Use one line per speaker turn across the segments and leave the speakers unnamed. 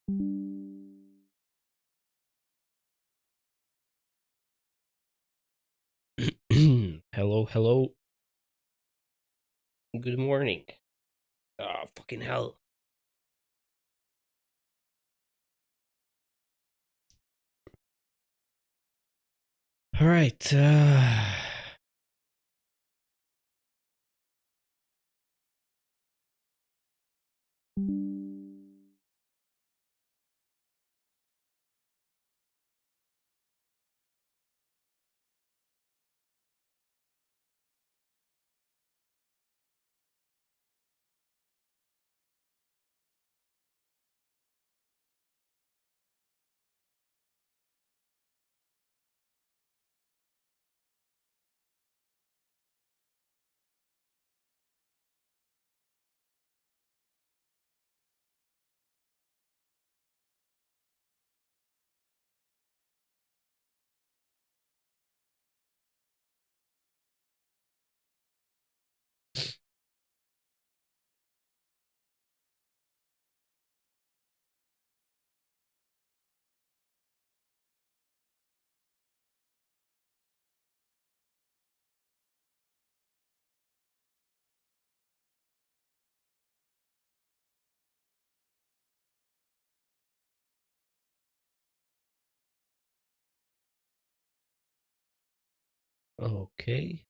Hello, hello. Good morning. Ah, fucking hell. All right. Okay.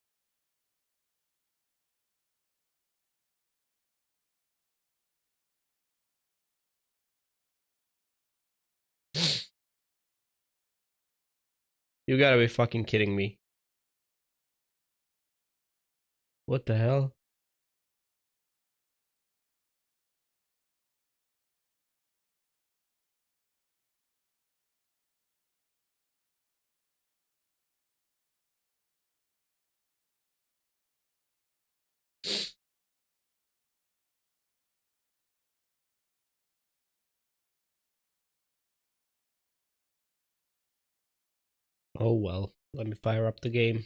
You gotta be fucking kidding me. What the hell? Oh well. Let me fire up the game.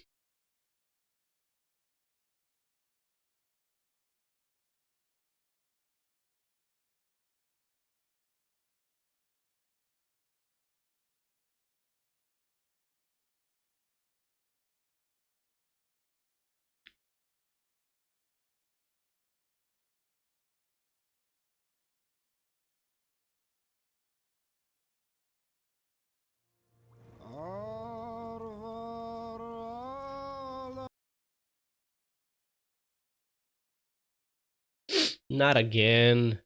Not again.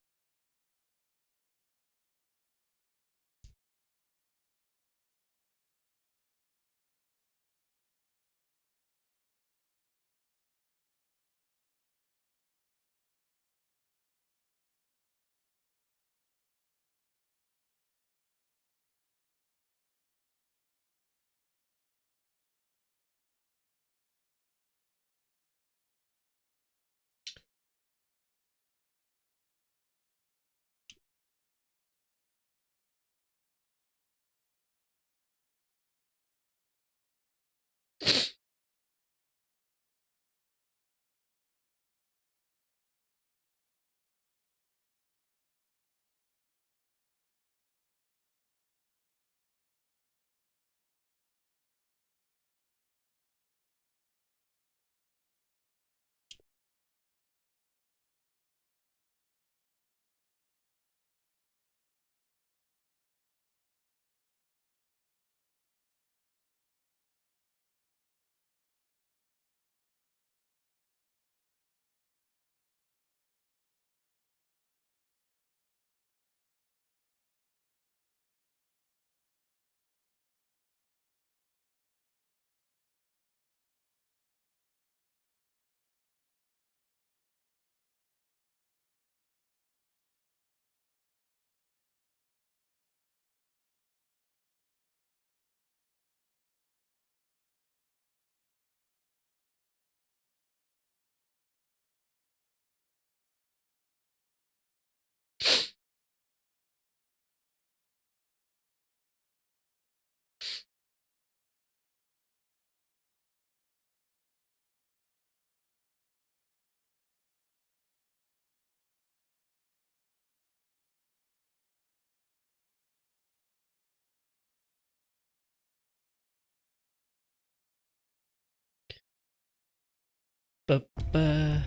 Ba-ba-ba-ba-bum.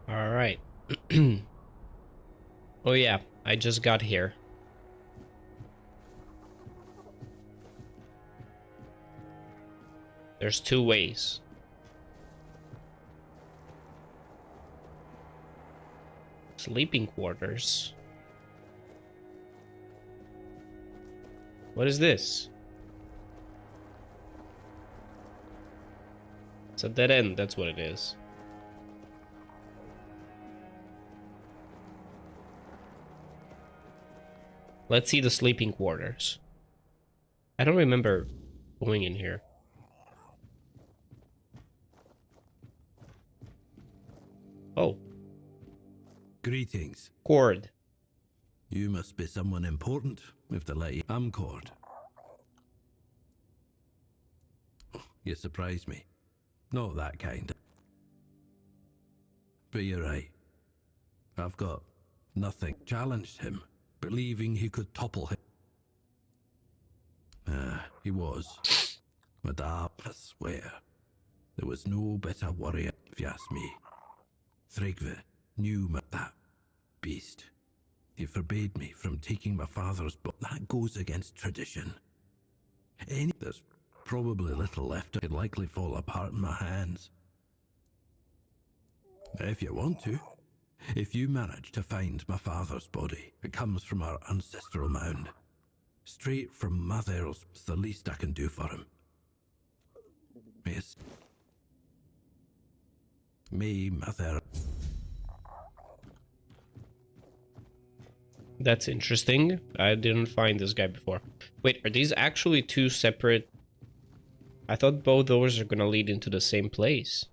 All right. Oh yeah, I just got here. There's two ways. Sleeping quarters. What is this? It's a dead end, that's what it is. Let's see the sleeping quarters. I don't remember going in here. Oh.
Greetings.
Cord.
You must be someone important, if they let you. I'm Cord. You surprise me. Not that kind. But you're right. I've got nothing. Challenged him, believing he could topple him. He was. Madame, I swear. There was no better warrior, if you ask me. Thrygve knew that beast. He forbade me from taking my father's, but that goes against tradition. There's probably little left. It'd likely fall apart in my hands. If you want to. If you manage to find my father's body, it comes from our ancestral mound. Straight from Mother's, it's the least I can do for him. Yes. Me, Mother.
That's interesting. I didn't find this guy before. Wait, are these actually two separate? I thought both doors are gonna lead into the same place.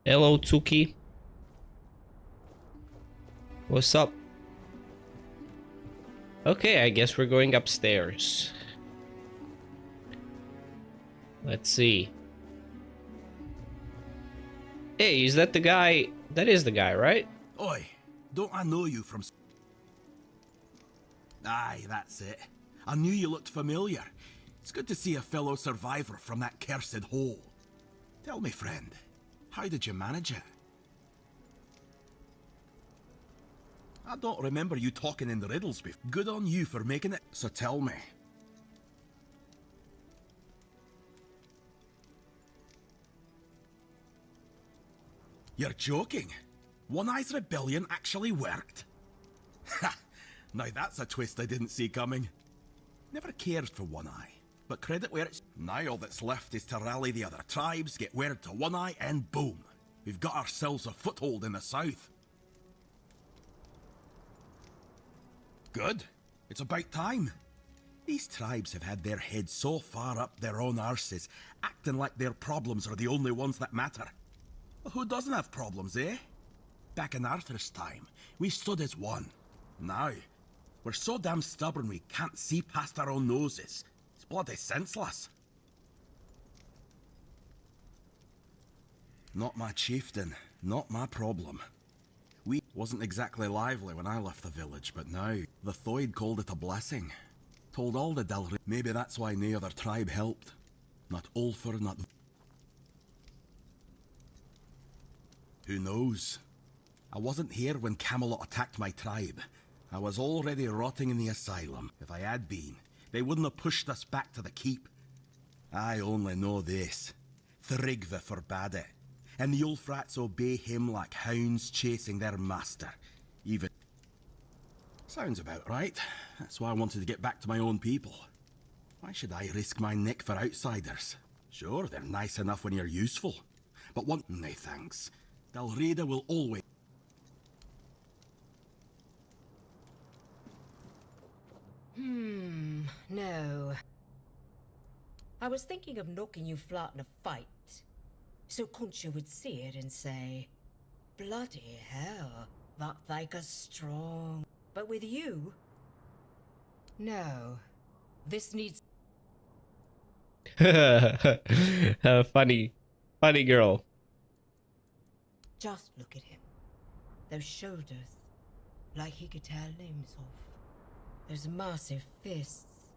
Hello, Tsuki. What's up? Okay, I guess we're going upstairs. Let's see. Hey, is that the guy? That is the guy, right?
Oi, don't I know you from... Aye, that's it. I knew you looked familiar. It's good to see a fellow survivor from that cursed hole. Tell me, friend, how did you manage it? I don't remember you talking in the riddles before. Good on you for making it, so tell me. You're joking? One Eye's rebellion actually worked? Ha! Now that's a twist I didn't see coming. Never cared for One Eye, but credit where it's... Now all that's left is to rally the other tribes, get word to One Eye, and boom! We've got ourselves a foothold in the south. Good. It's about time. These tribes have had their heads so far up their own arses, acting like their problems are the only ones that matter. Well, who doesn't have problems, eh? Back in Arthur's time, we stood as one. Now, we're so damn stubborn we can't see past our own noses. It's bloody senseless. Not my chieftain, not my problem. We wasn't exactly lively when I left the village, but now, the Thoid called it a blessing. Told all the Dalry. Maybe that's why no other tribe helped. Not Ulfur, not... Who knows? I wasn't here when Camelot attacked my tribe. I was already rotting in the asylum. If I had been, they wouldn't have pushed us back to the keep. I only know this. Thrygve forbade it. And the Ulfrats obey him like hounds chasing their master. Even... Sounds about right. That's why I wanted to get back to my own people. Why should I risk my neck for outsiders? Sure, they're nice enough when you're useful. But one... Nay, thanks. Dalrida will always...
No. I was thinking of knocking you flat in a fight, so Concha would see it and say, bloody hell, that Thyka's strong. But with you... No. This needs...
Funny girl.
Just look at him. Those shoulders, like he could tear limbs off. Those massive fists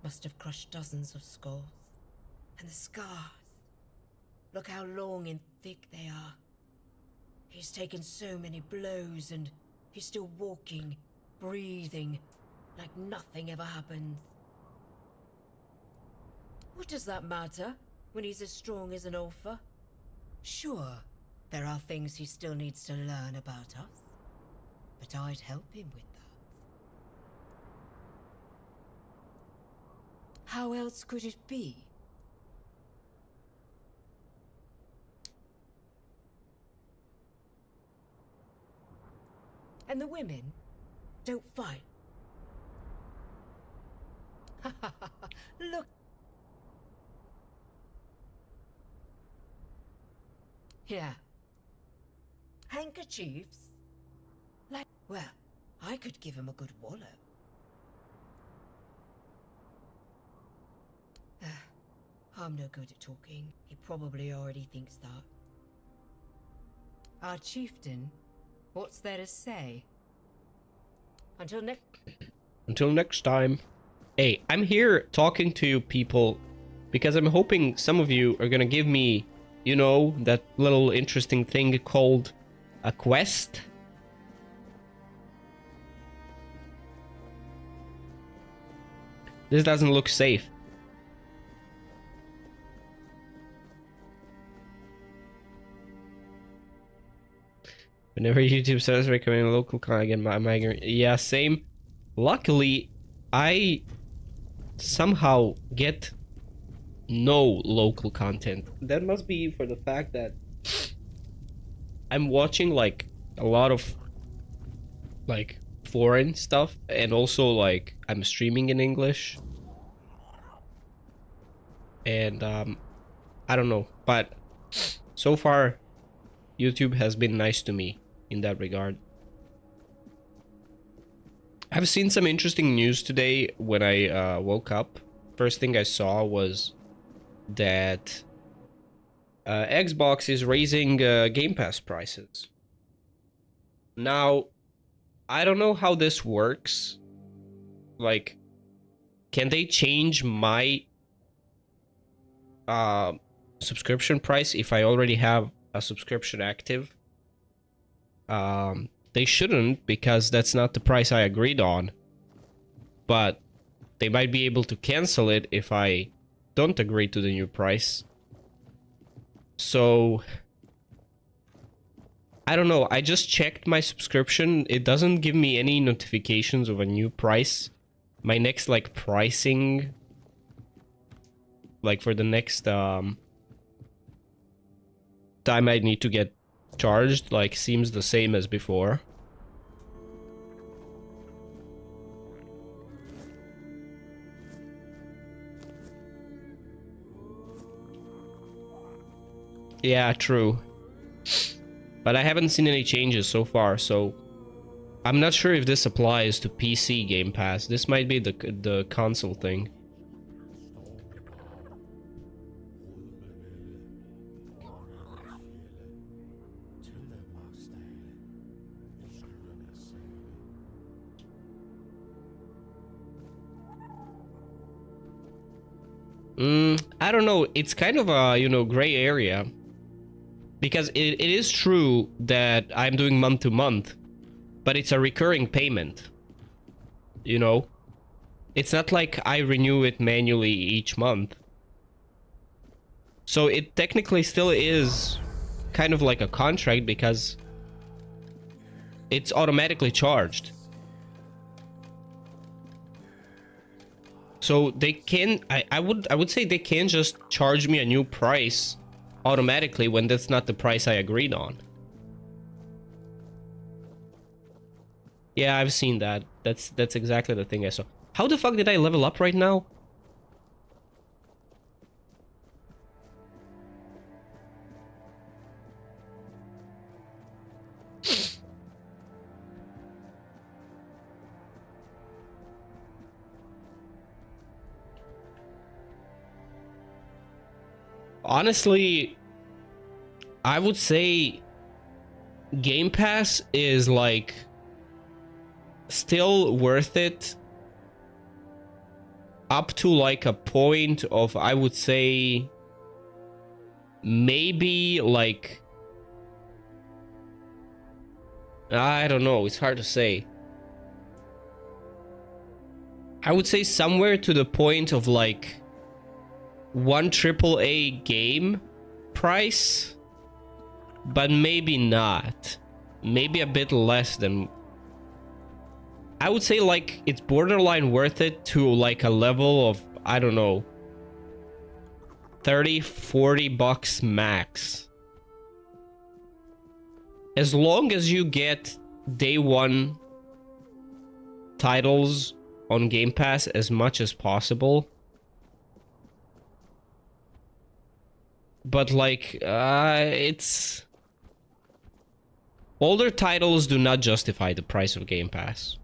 must have crushed dozens of skulls. And the scars. Look how long and thick they are. He's taken so many blows and he's still walking, breathing, like nothing ever happens. What does that matter when he's as strong as an Ulfa? Sure, there are things he still needs to learn about us, but I'd help him with that. How else could it be? And the women don't fight. Look. Yeah. Handkerchiefs? Like, well, I could give him a good wallop. I'm no good at talking. He probably already thinks that. Our chieftain, what's there to say? Until
next time. Hey, I'm here talking to people because I'm hoping some of you are gonna give me, you know, that little interesting thing called a quest. This doesn't look safe. Whenever YouTube says recommend a local con, I get my migraine. Yeah, same. Luckily, I somehow get no local content. That must be for the fact that I'm watching like a lot of like foreign stuff, and also like I'm streaming in English. And I don't know, but so far YouTube has been nice to me in that regard. I've seen some interesting news today when I woke up. First thing I saw was that Xbox is raising Game Pass prices. Now, I don't know how this works. Like, can they change my subscription price if I already have a subscription active? They shouldn't, because that's not the price I agreed on. But they might be able to cancel it if I don't agree to the new price. So I don't know. I just checked my subscription. It doesn't give me any notifications of a new price. My next like pricing, like for the next time I need to get charged, like seems the same as before. Yeah, true. But I haven't seen any changes so far, so I'm not sure if this applies to PC Game Pass. This might be the console thing. I don't know. It's kind of a, you know, gray area. Because it is true that I'm doing month to month, but it's a recurring payment. You know? It's not like I renew it manually each month. So it technically still is kind of like a contract because it's automatically charged. So they can, I would say they can just charge me a new price automatically when that's not the price I agreed on. Yeah, I've seen that. That's exactly the thing I saw. How the fuck did I level up right now? Honestly, I would say Game Pass is like still worth it up to like a point of, I would say, maybe like, I don't know, it's hard to say. I would say somewhere to the point of like one AAA game price, but maybe not. Maybe a bit less than. I would say like it's borderline worth it to like a level of, I don't know, 30-40 bucks max. As long as you get day one titles on Game Pass as much as possible. But like, it's... older titles do not justify the price of Game Pass.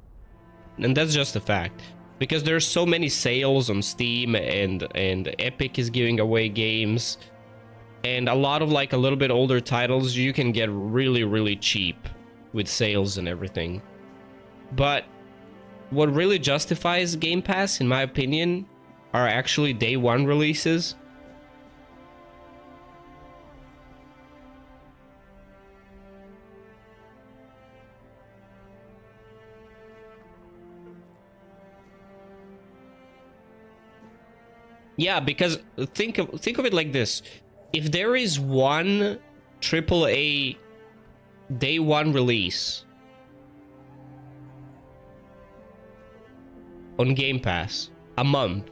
And that's just a fact. Because there's so many sales on Steam and Epic is giving away games. And a lot of like a little bit older titles you can get really, really cheap with sales and everything. But what really justifies Game Pass, in my opinion, are actually day one releases. Yeah, because think of it like this. If there is one AAA day one release on Game Pass a month,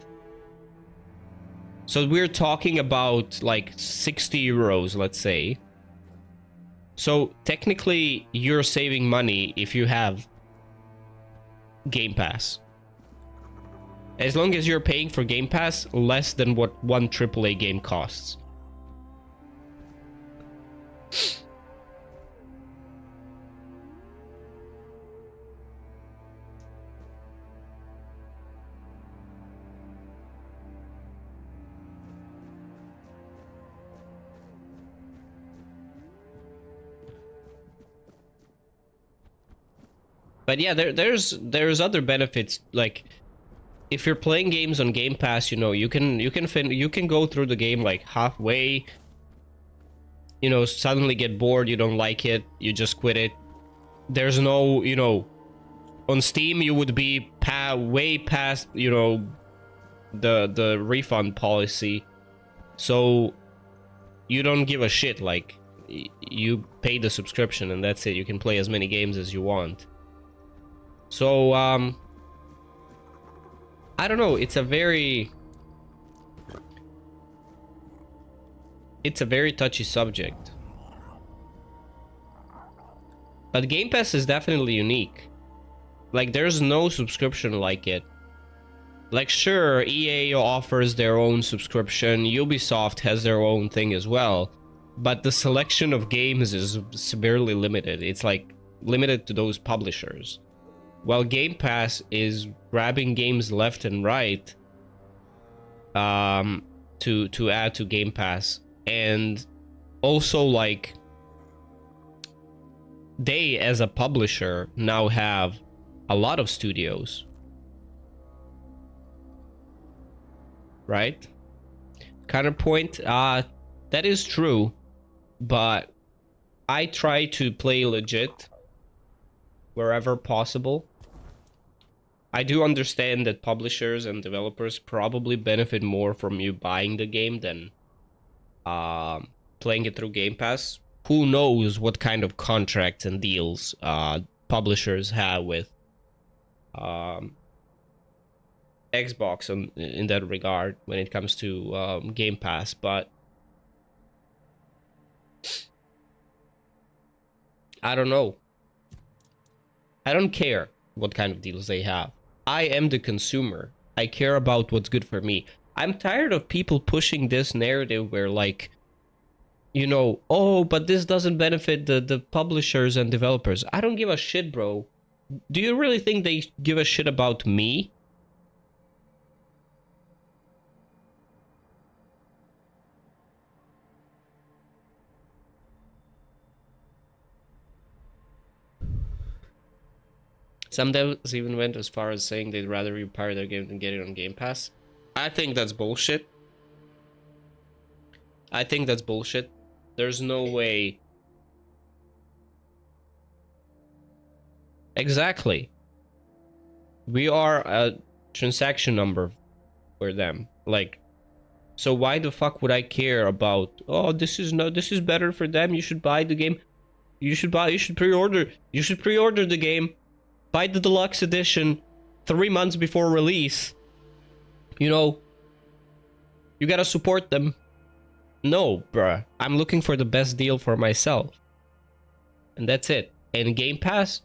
so we're talking about like 60 euros, let's say. So technically you're saving money if you have Game Pass. As long as you're paying for Game Pass less than what one AAA game costs. But yeah, there's other benefits, like if you're playing games on Game Pass, you know, you can go through the game like halfway, you know, suddenly get bored, you don't like it, you just quit it. There's no, you know, on Steam you would be way past, you know, the refund policy, so you don't give a shit. Like, you pay the subscription and that's it. You can play as many games as you want. So I don't know, it's a very touchy subject. But Game Pass is definitely unique. Like, there's no subscription like it. Like, sure, EA offers their own subscription, Ubisoft has their own thing as well, but the selection of games is severely limited. It's like limited to those publishers. While Game Pass is grabbing games left and right to add to Game Pass. And also, like, they as a publisher now have a lot of studios, right? Counterpoint, that is true, but I try to play legit wherever possible. I do understand that publishers and developers probably benefit more from you buying the game than playing it through Game Pass. Who knows what kind of contracts and deals publishers have with Xbox in that regard when it comes to Game Pass. But I don't know. I don't care what kind of deals they have. I am the consumer. I care about what's good for me. I'm tired of people pushing this narrative where, like, you know, oh, but this doesn't benefit the publishers and developers. I don't give a shit, bro. Do you really think they give a shit about me? Some devs even went as far as saying they'd rather repire their game than get it on Game Pass. I think that's bullshit. I think that's bullshit. There's no way. Exactly. We are a transaction number for them. Like, so why the fuck would I care about, oh, this is better for them, you should buy the game. You should pre-order the game. Buy the deluxe edition 3 months before release. You know, you gotta support them. No, bruh. I'm looking for the best deal for myself. And that's it. And Game Pass,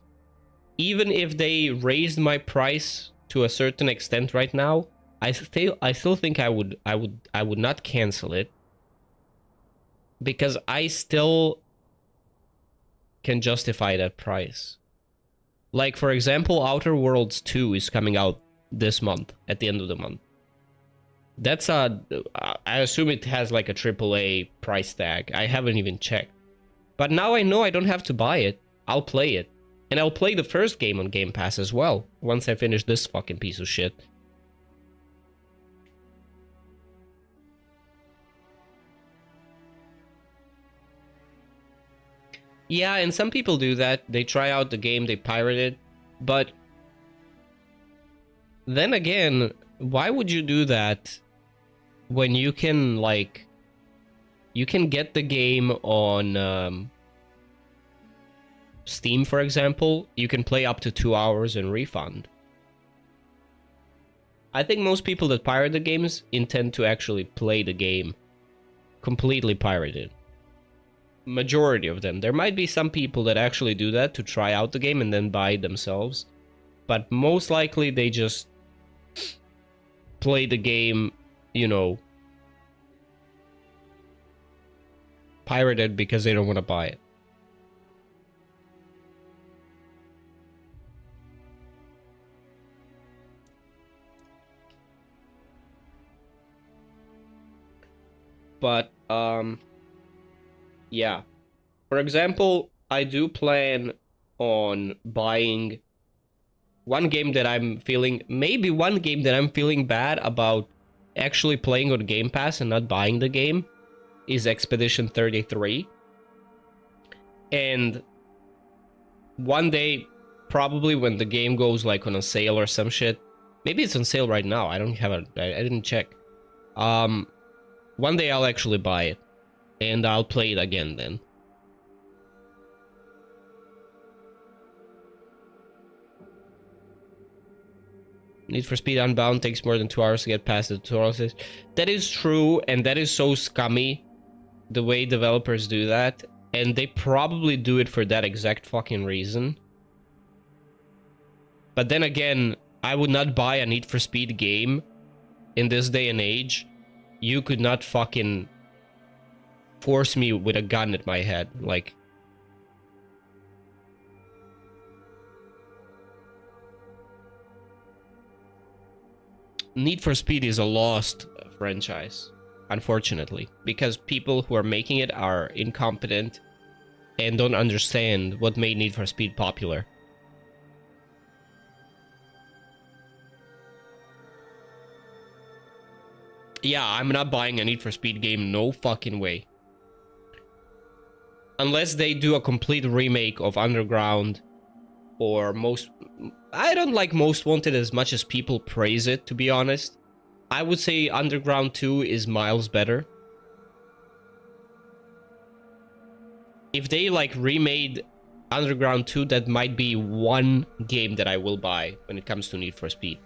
even if they raised my price to a certain extent right now, I still think I would not cancel it. Because I still can justify that price. Like, for example, Outer Worlds 2 is coming out this month, at the end of the month. That's I assume it has like a AAA price tag. I haven't even checked. But now I know I don't have to buy it. I'll play it. And I'll play the first game on Game Pass as well, once I finish this fucking piece of shit. Yeah, and some people do that. They try out the game, they pirate it. But then again, why would you do that when you can, like, you can get the game on Steam, for example. You can play up to 2 hours and refund. I think most people that pirate the games intend to actually play the game completely pirated. Majority of them. There might be some people that actually do that to try out the game and then buy it themselves. But most likely they just play the game, you know, pirated because they don't want to buy it. But, yeah. For example, I do plan on buying one game that I'm feeling, maybe one game that I'm feeling bad about actually playing on Game Pass and not buying the game is Expedition 33. And one day, probably when the game goes like on a sale or some shit, maybe it's on sale right now. I didn't check. One day I'll actually buy it. And I'll play it again then. Need for Speed Unbound takes more than 2 hours to get past the tutorials. That is true, and that is so scummy, the way developers do that. And they probably do it for that exact fucking reason. But then again, I would not buy a Need for Speed game in this day and age. You could not fucking force me with a gun at my head. Like, Need for Speed is a lost franchise, unfortunately, because people who are making it are incompetent and don't understand what made Need for Speed popular. Yeah, I'm not buying a Need for Speed game, no fucking way. Unless they do a complete remake of Underground or most... I don't like Most Wanted as much as people praise it, to be honest. I would say Underground 2 is miles better. If they, like, remade Underground 2, that might be one game that I will buy when it comes to Need for Speed.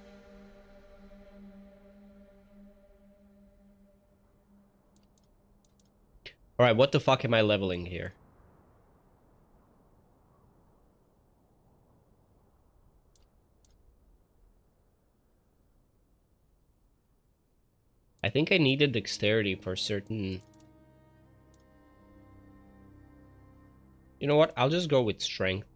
Alright, what the fuck am I leveling here? think I needed dexterity for certain... You know what? I'll just go with strength.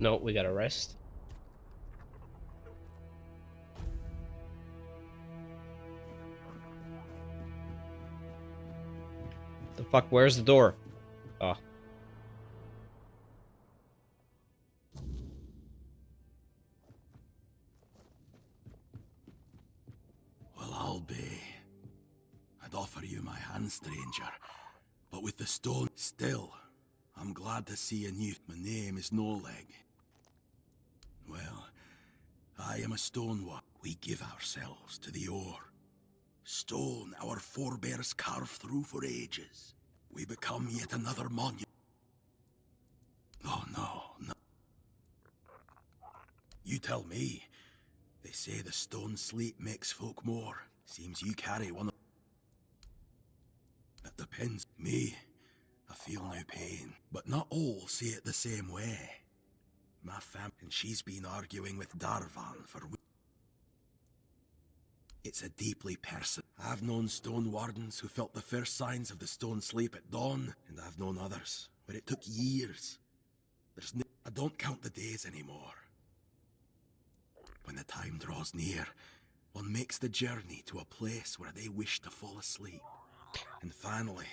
No, we gotta rest. The fuck, where's the door? Oh.
Well, I'll be. I'd offer you my hand, stranger. But with the stone still, I'm glad to see a new. My name is No Leg. Well, I am a stone one. We give ourselves to the ore. Stone our forebears carved through for ages. We become yet another monument. Oh, no. You tell me. They say the stone sleep makes folk more. Seems you carry one of... That depends. Me, I feel no pain. But not all see it the same way. My fam... And she's been arguing with Darvan for... It's a deeply person. I've known stone wardens who felt the first signs of the stone sleep at dawn, and I've known others where it took years. There's no... I don't count the days anymore. When the time draws near, one makes the journey to a place where they wish to fall asleep. And finally...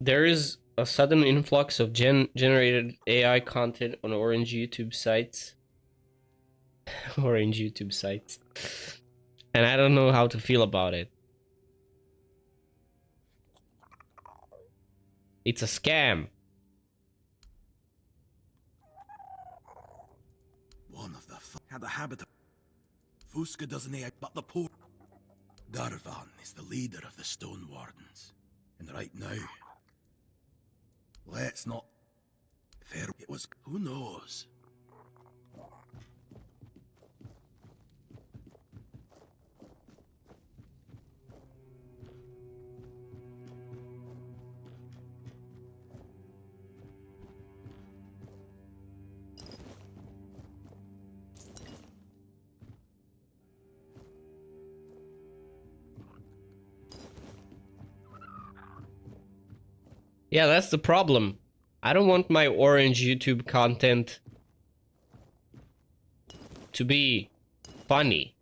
There is a sudden influx of generated AI content on Orange YouTube sites. Orange YouTube sites. And I don't know how to feel about it. It's a scam.
One of the had the habit of... Fuska doesn't act but the poor. Darvan is the leader of the Stone Wardens. And right now... Let's not... Fair... It was... Who knows?
Yeah, that's the problem. I don't want my Orange YouTube content to be funny.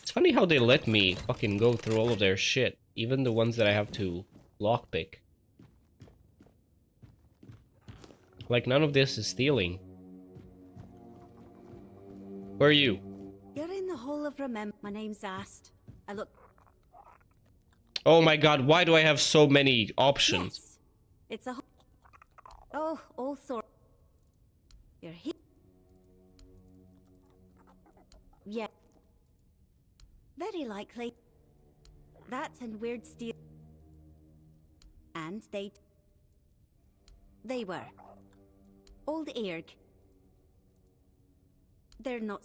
It's funny how they let me fucking go through all of their shit, even the ones that I have to lockpick. Like, none of this is stealing. Where are you?
You're in the Hall of Remember. My name's Ast. I look...
Oh my god, why do I have so many options?
Yes. It's a... Oh, all sorts. You're here. Yeah. Very likely. That and weird steel. And they were. Old Erg. They're not...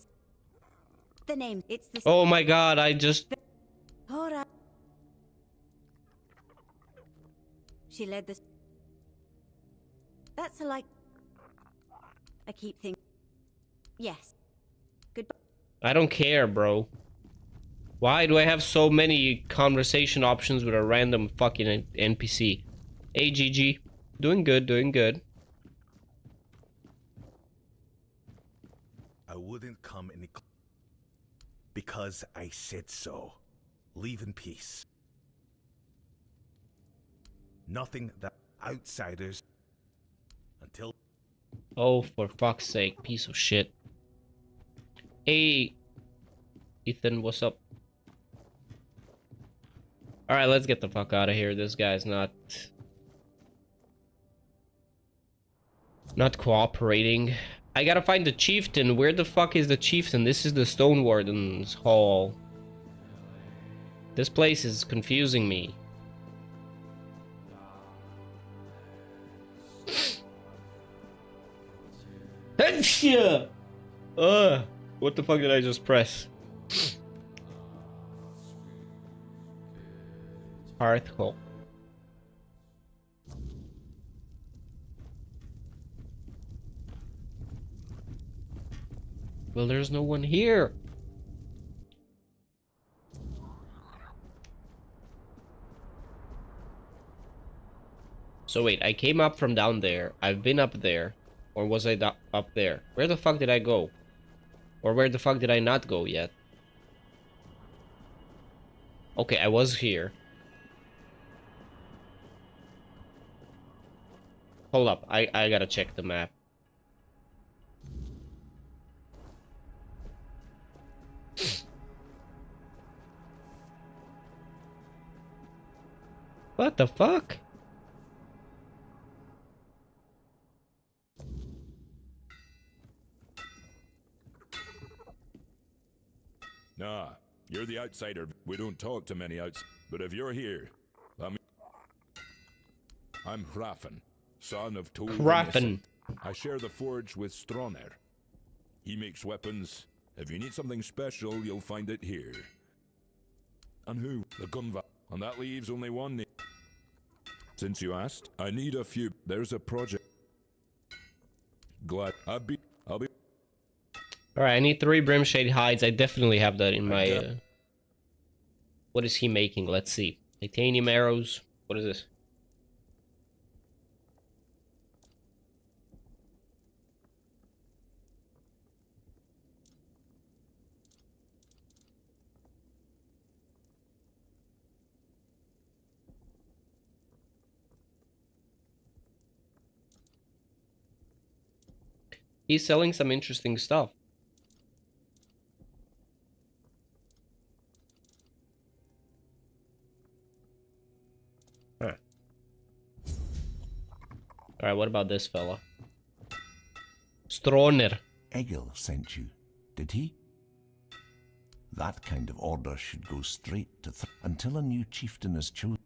The name, it's the...
Oh my god, I just...
Alright. She led this... That's a like... I keep thinking... Yes. Goodbye.
I don't care, bro. Why do I have so many conversation options with a random fucking NPC? Hey, GG. Doing good, doing good.
I wouldn't come any because I said so. Leave in peace. Nothing that outsiders until...
Oh, for fuck's sake, piece of shit. Hey, Ethan, what's up? Alright, let's get the fuck out of here. This guy's not cooperating. I gotta find the chieftain. Where the fuck is the chieftain? This is the Stone Warden's Hall. This place is confusing me. What the fuck did I just press? Hearth Hall. Well, there's no one here. So wait, I came up from down there. I've been up there. Or was I up there? Where the fuck did I go? Or where the fuck did I not go yet? Okay, I was here. Hold up, I gotta check the map. What the fuck?
Nah, you're the outsider. We don't talk to many outs. But if you're here, I'm Hrafen, son of Tol.
Hrafen.
I share the forge with Stroner. He makes weapons. If you need something special, you'll find it here. And who? The Gunva. And that leaves only one name. Since you asked, I need a few. There's a project. Glad I'll be.
Alright, I need 3 Brimshade hides. I definitely have that in my... What is he making? Let's see. Titanium arrows. What is this? He's selling some interesting stuff. Huh. Alright, what about this fella? Stroner.
Egil sent you, did he? That kind of order should go straight to until a new chieftain is chosen.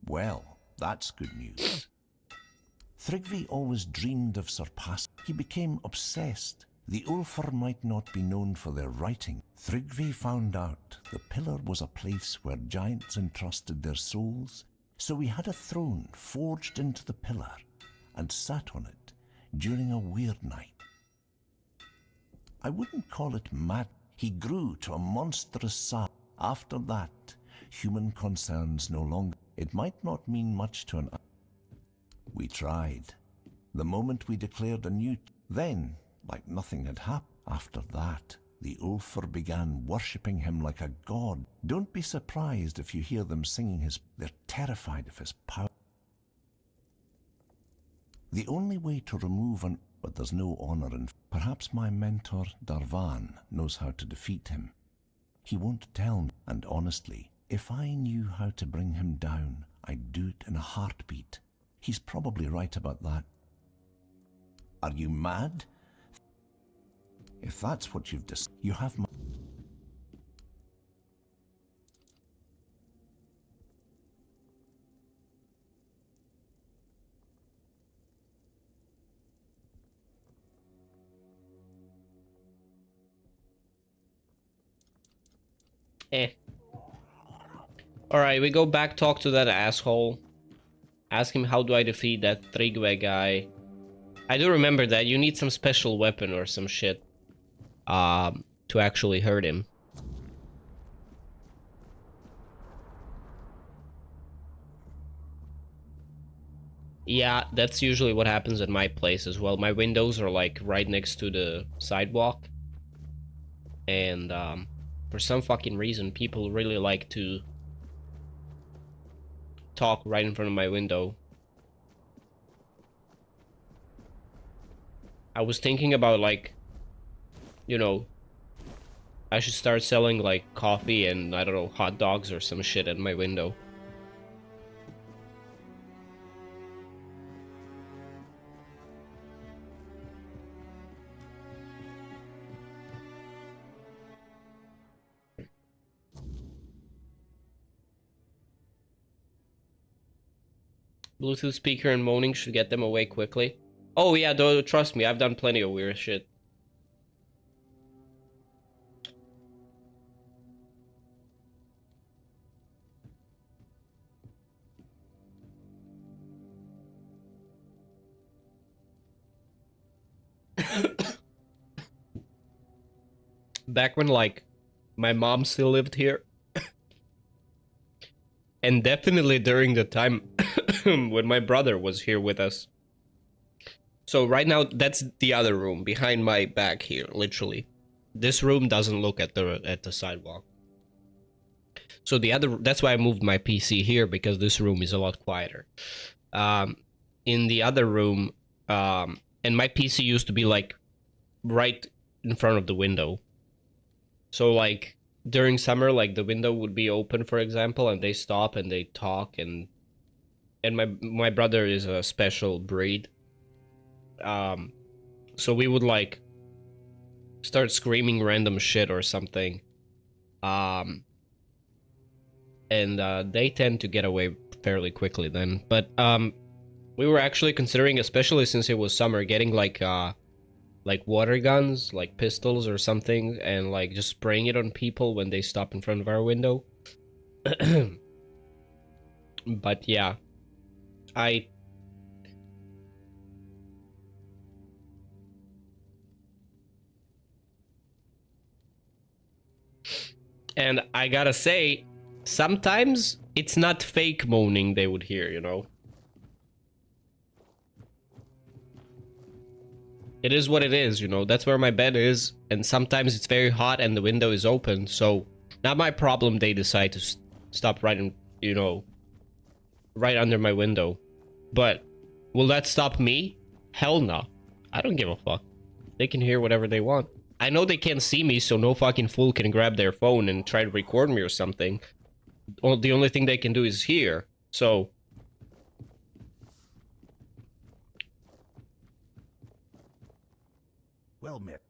Well, that's good news. Thrygvi always dreamed of surpassing. He became obsessed. The Ulfar might not be known for their writing. Thrygvi found out the pillar was a place where giants entrusted their souls, so he had a throne forged into the pillar and sat on it during a weird night. I wouldn't call it mad. He grew to a monstrous size. After that, human concerns no longer. It might not mean much to an... We tried. The moment we declared a new... Then, like nothing had happened. After that, the Ulfar began worshipping him like a god. Don't be surprised if you hear them singing his... They're terrified of his power. The only way to remove an... But there's no honor in... Perhaps my mentor, Darvan, knows how to defeat him. He won't tell me. And honestly, if I knew how to bring him down, I'd do it in a heartbeat. He's probably right about that. Are you mad? If that's what you've decided, you have my...
Alright, we go back, talk to that asshole. Ask him, how do I defeat that Tryggve guy? I do remember that you need some special weapon or some shit to actually hurt him. Yeah, that's usually what happens at my place as well. My windows are like right next to the sidewalk. And for some fucking reason, people really like to talk right in front of my window. I was thinking about like you know, I should start selling like coffee and I don't know, hot dogs or some shit at my window. Bluetooth speaker and moaning should get them away quickly. Oh yeah, trust me, I've done plenty of weird shit. Back when like my mom still lived here. And definitely during the time when my brother was here with us. So right now, that's the other room behind my back here, literally. This room doesn't look at the sidewalk. So that's why I moved my PC here, because this room is a lot quieter. In the other room, and my PC used to be like right in front of the window. So like during summer, like the window would be open, for example, and they stop and they talk, and my brother is a special breed. So we would like start screaming random shit or something. And they tend to get away fairly quickly then. But we were actually considering, especially since it was summer, getting like water guns, like pistols or something, and like just spraying it on people when they stop in front of our window. But yeah, and I gotta say, sometimes it's not fake moaning they would hear, you know? It is what it is, you know? That's where my bed is, and sometimes it's very hot and the window is open, so not my problem they decide to stop right in, you know, right under my window. But will that stop me? Hell no. I don't give a fuck. They can hear whatever they want. I know they can't see me, so no fucking fool can grab their phone and try to record me or something. The only thing they can do is hear, so...
Well met.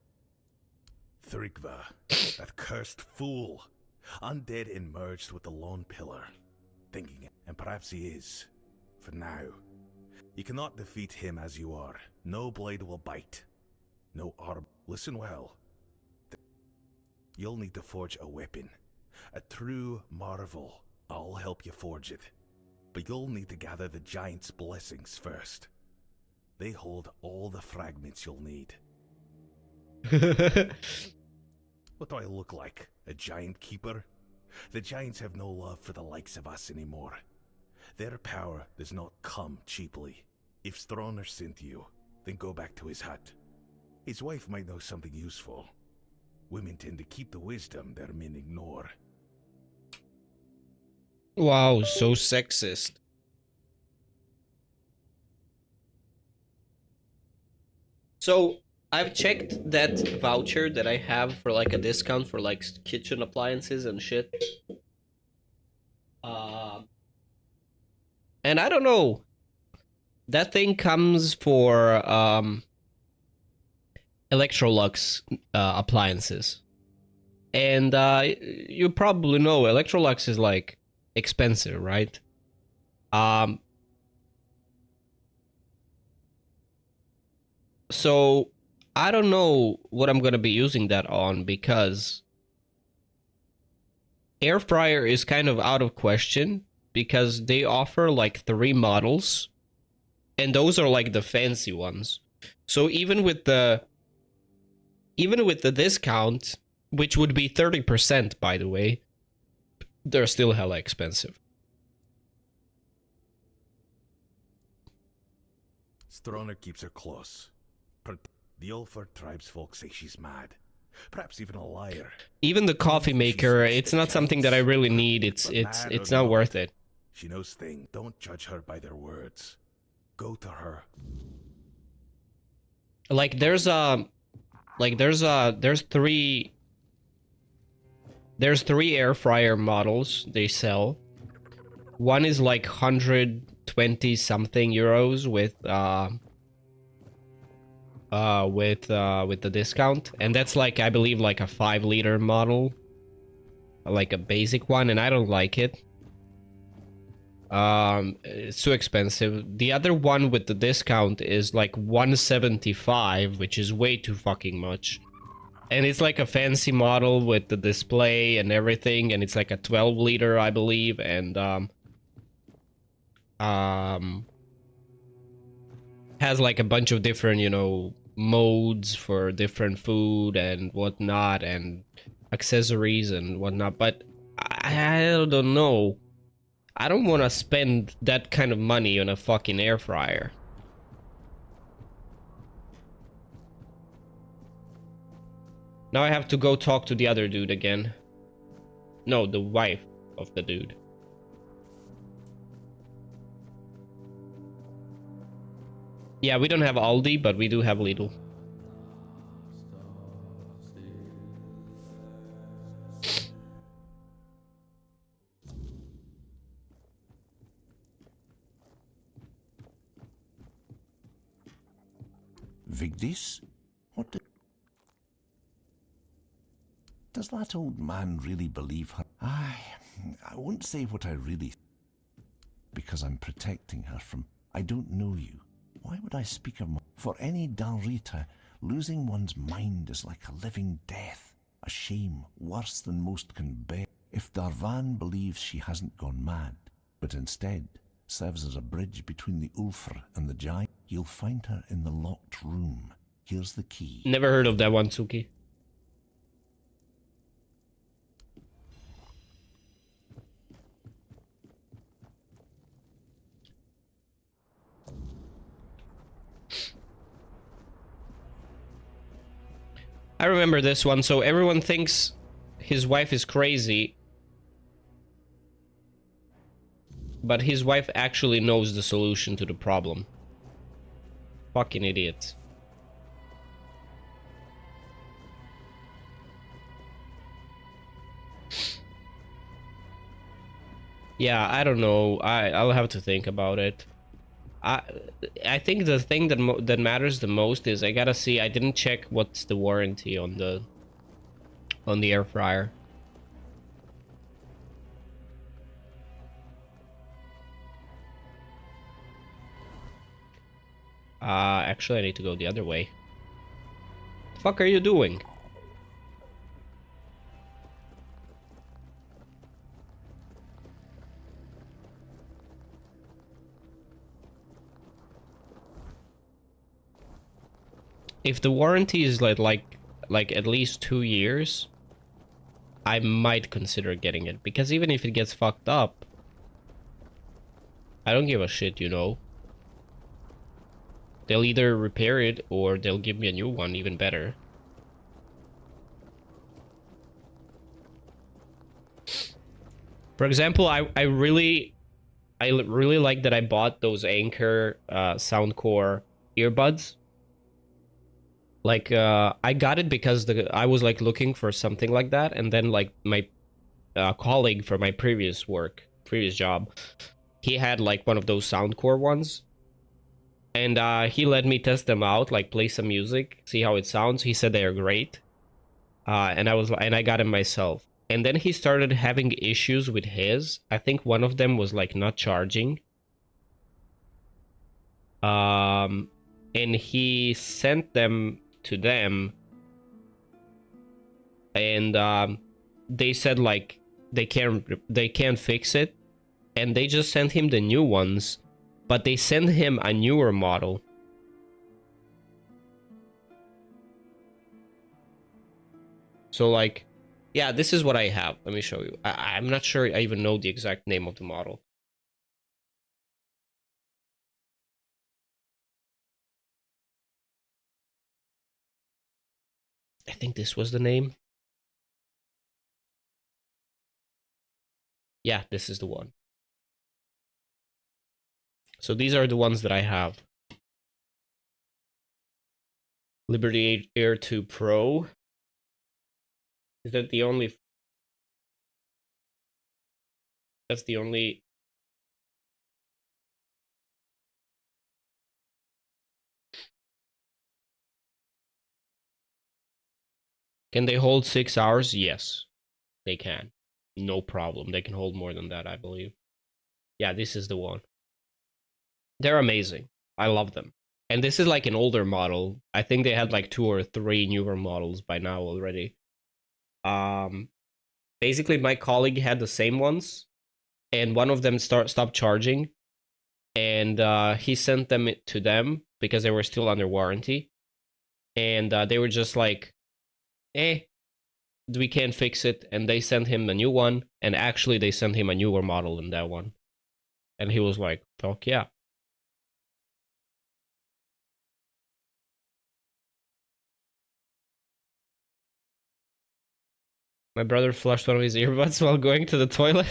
Thrigva, that cursed fool. Undead and merged with the lone pillar. Thinking it, and perhaps he is. For now. You cannot defeat him as you are. No blade will bite. No arm. Listen well. You'll need to forge a weapon. A true marvel. I'll help you forge it. But you'll need to gather the giant's blessings first. They hold all the fragments you'll need. What do I look like? A giant keeper? The giants have no love for the likes of us anymore. Their power does not come cheaply. If Stroner sent you, then go back to his hut. His wife might know something useful. Women tend to keep the wisdom their men ignore.
Wow, so sexist. So, I've checked that voucher that I have for like a discount for like kitchen appliances and shit. And I don't know. That thing comes for Electrolux appliances. And you probably know Electrolux is like expensive, right? So I don't know what I'm gonna be using that on, because air fryer is kind of out of question, because they offer like 3 models, and those are like the fancy ones. So even with the discount, which would be 30%, by the way, they're still hella expensive.
Stroner keeps her close. The Ulford tribesfolk say she's mad. Perhaps even a liar.
Even the coffee maker, it's not something that I really need. It's not worth it.
She knows things. Don't judge her by their words. Go to her.
Like there's a Like there's three air fryer models they sell. One is like 120 something euros with the discount, and that's like, I believe, like a 5-liter model, like a basic one, and I don't like it. It's too expensive. The other one with the discount is like 175, which is way too fucking much. And it's like a fancy model with the display and everything, and it's like a 12-liter, I believe, and has like a bunch of different, you know, modes for different food and whatnot, and accessories and whatnot. But I don't know. I don't want to spend that kind of money on a fucking air fryer. Now I have to go talk to the other dude again. No, the wife of the dude. Yeah, we don't have Aldi, but we do have Lidl.
Vigdis? Does that old man really believe her? I won't say what I really... because I'm protecting her from... I don't know you. Why would I speak of... For any Dalrita, losing one's mind is like a living death. A shame worse than most can bear. If Darvan believes she hasn't gone mad, but instead serves as a bridge between the Ulfr and the giant, you'll find her in the locked room. Here's the key.
Never heard of that one, Suki. I remember this one. So everyone thinks his wife is crazy, but his wife actually knows the solution to the problem. Fucking idiots. Yeah, I don't know. I'll have to think about it. I think the thing that matters the most is I gotta see. I didn't check what's the warranty on the air fryer. Actually, I need to go the other way. The fuck are you doing? If the warranty is like at least 2 years, I might consider getting it, because even if it gets fucked up, I don't give a shit, you know. They'll either repair it or they'll give me a new one, even better. For example, I really like that I bought those Anchor Soundcore earbuds. Like, I got it because I was like looking for something like that, and then like my colleague from my previous job, he had like one of those Soundcore ones, and he let me test them out, like play some music, see how it sounds. He said they are great, and I got them myself. And then he started having issues with his. I think one of them was like not charging. And he sent them to them, and they said like they can't fix it, and they just sent him the new ones, but they sent him a newer model. So like, yeah, this is what I have. Let me show you. I'm not sure I even know the exact name of the model. I think this was the name. Yeah, this is the one. So these are the ones that I have. Liberty Air 2 Pro. Is that the only... That's the only... Can they hold 6 hours? Yes, they can. No problem. They can hold more than that, I believe. Yeah, this is the one. They're amazing. I love them. And this is like an older model. I think they had like 2 or 3 newer models by now already. Basically, my colleague had the same ones, and one of them stopped charging, and he sent them to them because they were still under warranty, and they were just like, we can't fix it, and they sent him a new one, and actually they sent him a newer model than that one, and he was like, fuck yeah. My brother flushed one of his earbuds while going to the toilet.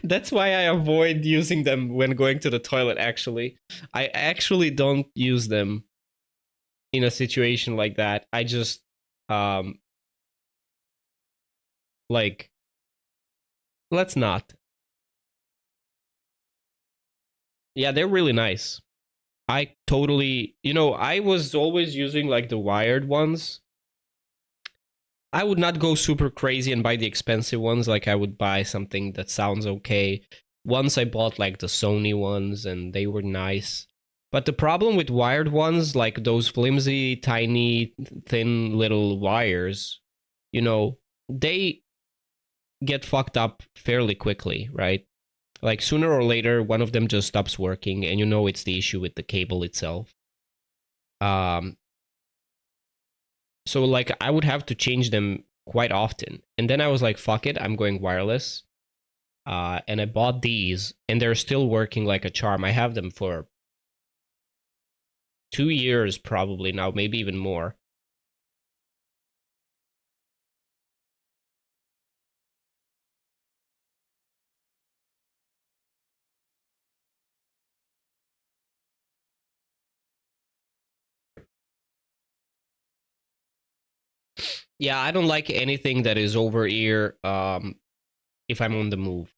That's why I avoid using them when going to the toilet, actually. I actually don't use them in a situation like that. I just, like, let's not. Yeah, they're really nice. I totally, I was always using like the wired ones. I would not go super crazy and buy the expensive ones. Like I would buy something that sounds okay. Once I bought like the Sony ones and they were nice. But the problem with wired ones, like those flimsy, tiny, thin little wires, they get fucked up fairly quickly, right? Like sooner or later, one of them just stops working and it's the issue with the cable itself. So like I would have to change them quite often. And then I was like, fuck it, I'm going wireless. And I bought these and they're still working like a charm. I have them for 2 years probably now, maybe even more. Yeah, I don't like anything that is over ear if I'm on the move.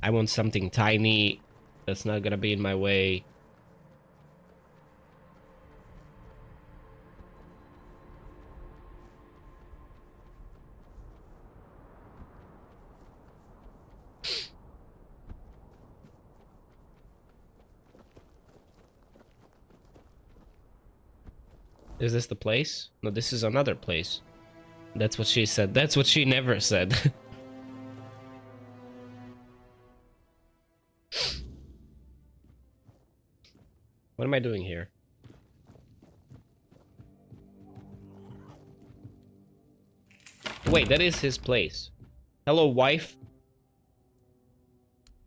I want something tiny that's not gonna be in my way. Is this the place? No, this is another place. That's what she said. That's what she never said. What am I doing here? Wait, that is his place. Hello, wife.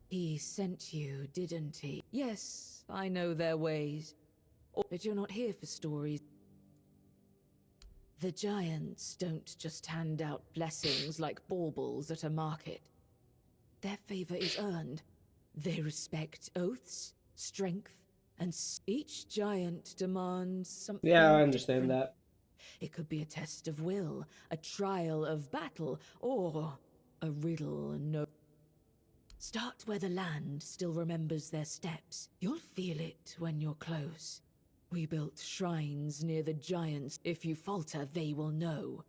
He sent you, didn't he? Yes, I know their ways. But you're not here for stories. The giants don't just hand out blessings like baubles at a market. Their favor is earned. They respect oaths, strength, and each giant demands something.
Yeah, I understand
different.
that.
It could be a test of will, a trial of battle, or a riddle no. Start where the land still remembers their steps. You'll feel it when you're close. We built shrines near the giants. If you falter, they will know.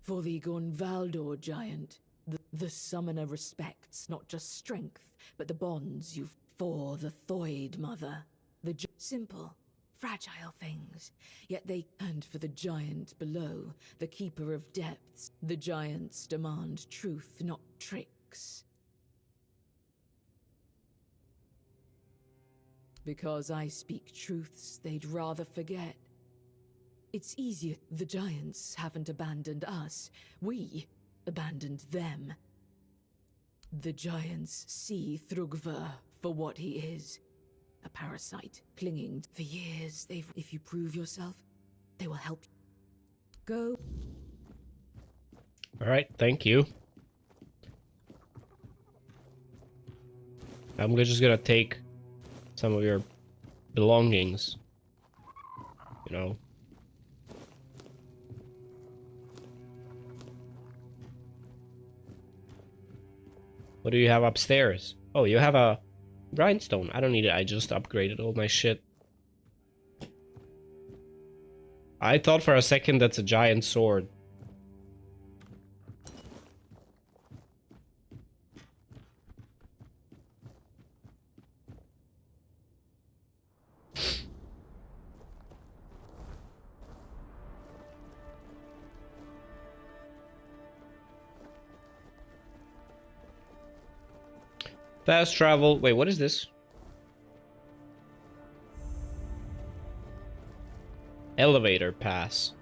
For the Gonvaldor giant, the summoner respects not just strength, but the bonds you've... For the Thoid mother, simple, fragile things. Yet they... And for the giant below, the keeper of depths, the giants demand truth, not tricks. Because I speak truths they'd rather forget. It's easier. The giants haven't abandoned us. We abandoned them. The giants see Thrugva for what he is. A parasite, clinging. For years, they've... If you prove yourself, they will help you. Go.
Alright, thank you. I'm just gonna take some of your belongings. you know. What do you have upstairs? Oh, you have a grindstone. I don't need it. I just upgraded all my shit. I thought for a second that's a giant sword. Fast travel. Wait, what is this? Elevator pass.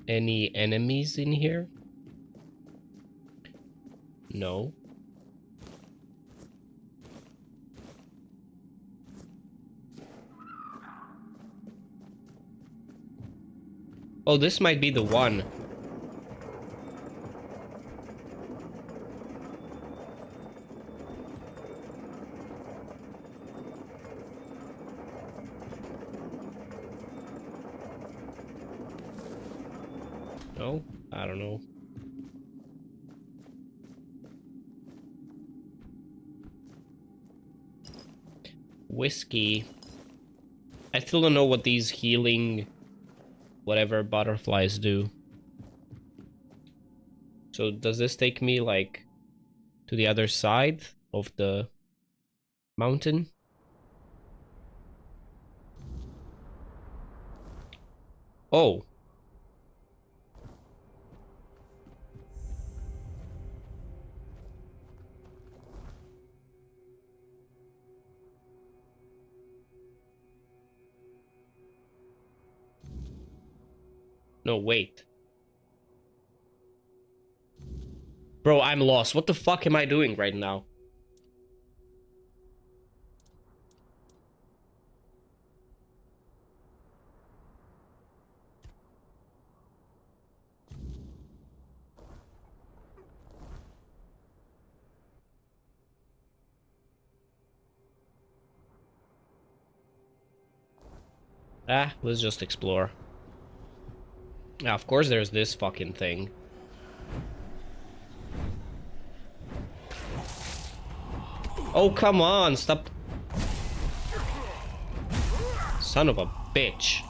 Any enemies in here? No. Oh, this might be the one. No? I don't know. Whiskey. I still don't know what these healing whatever butterflies do. So does this take me like to the other side of the mountain? Oh. No, wait. Bro, I'm lost. What the fuck am I doing right now? Ah, let's just explore. Now, of course there's this fucking thing. Oh, come on, stop. Son of a bitch.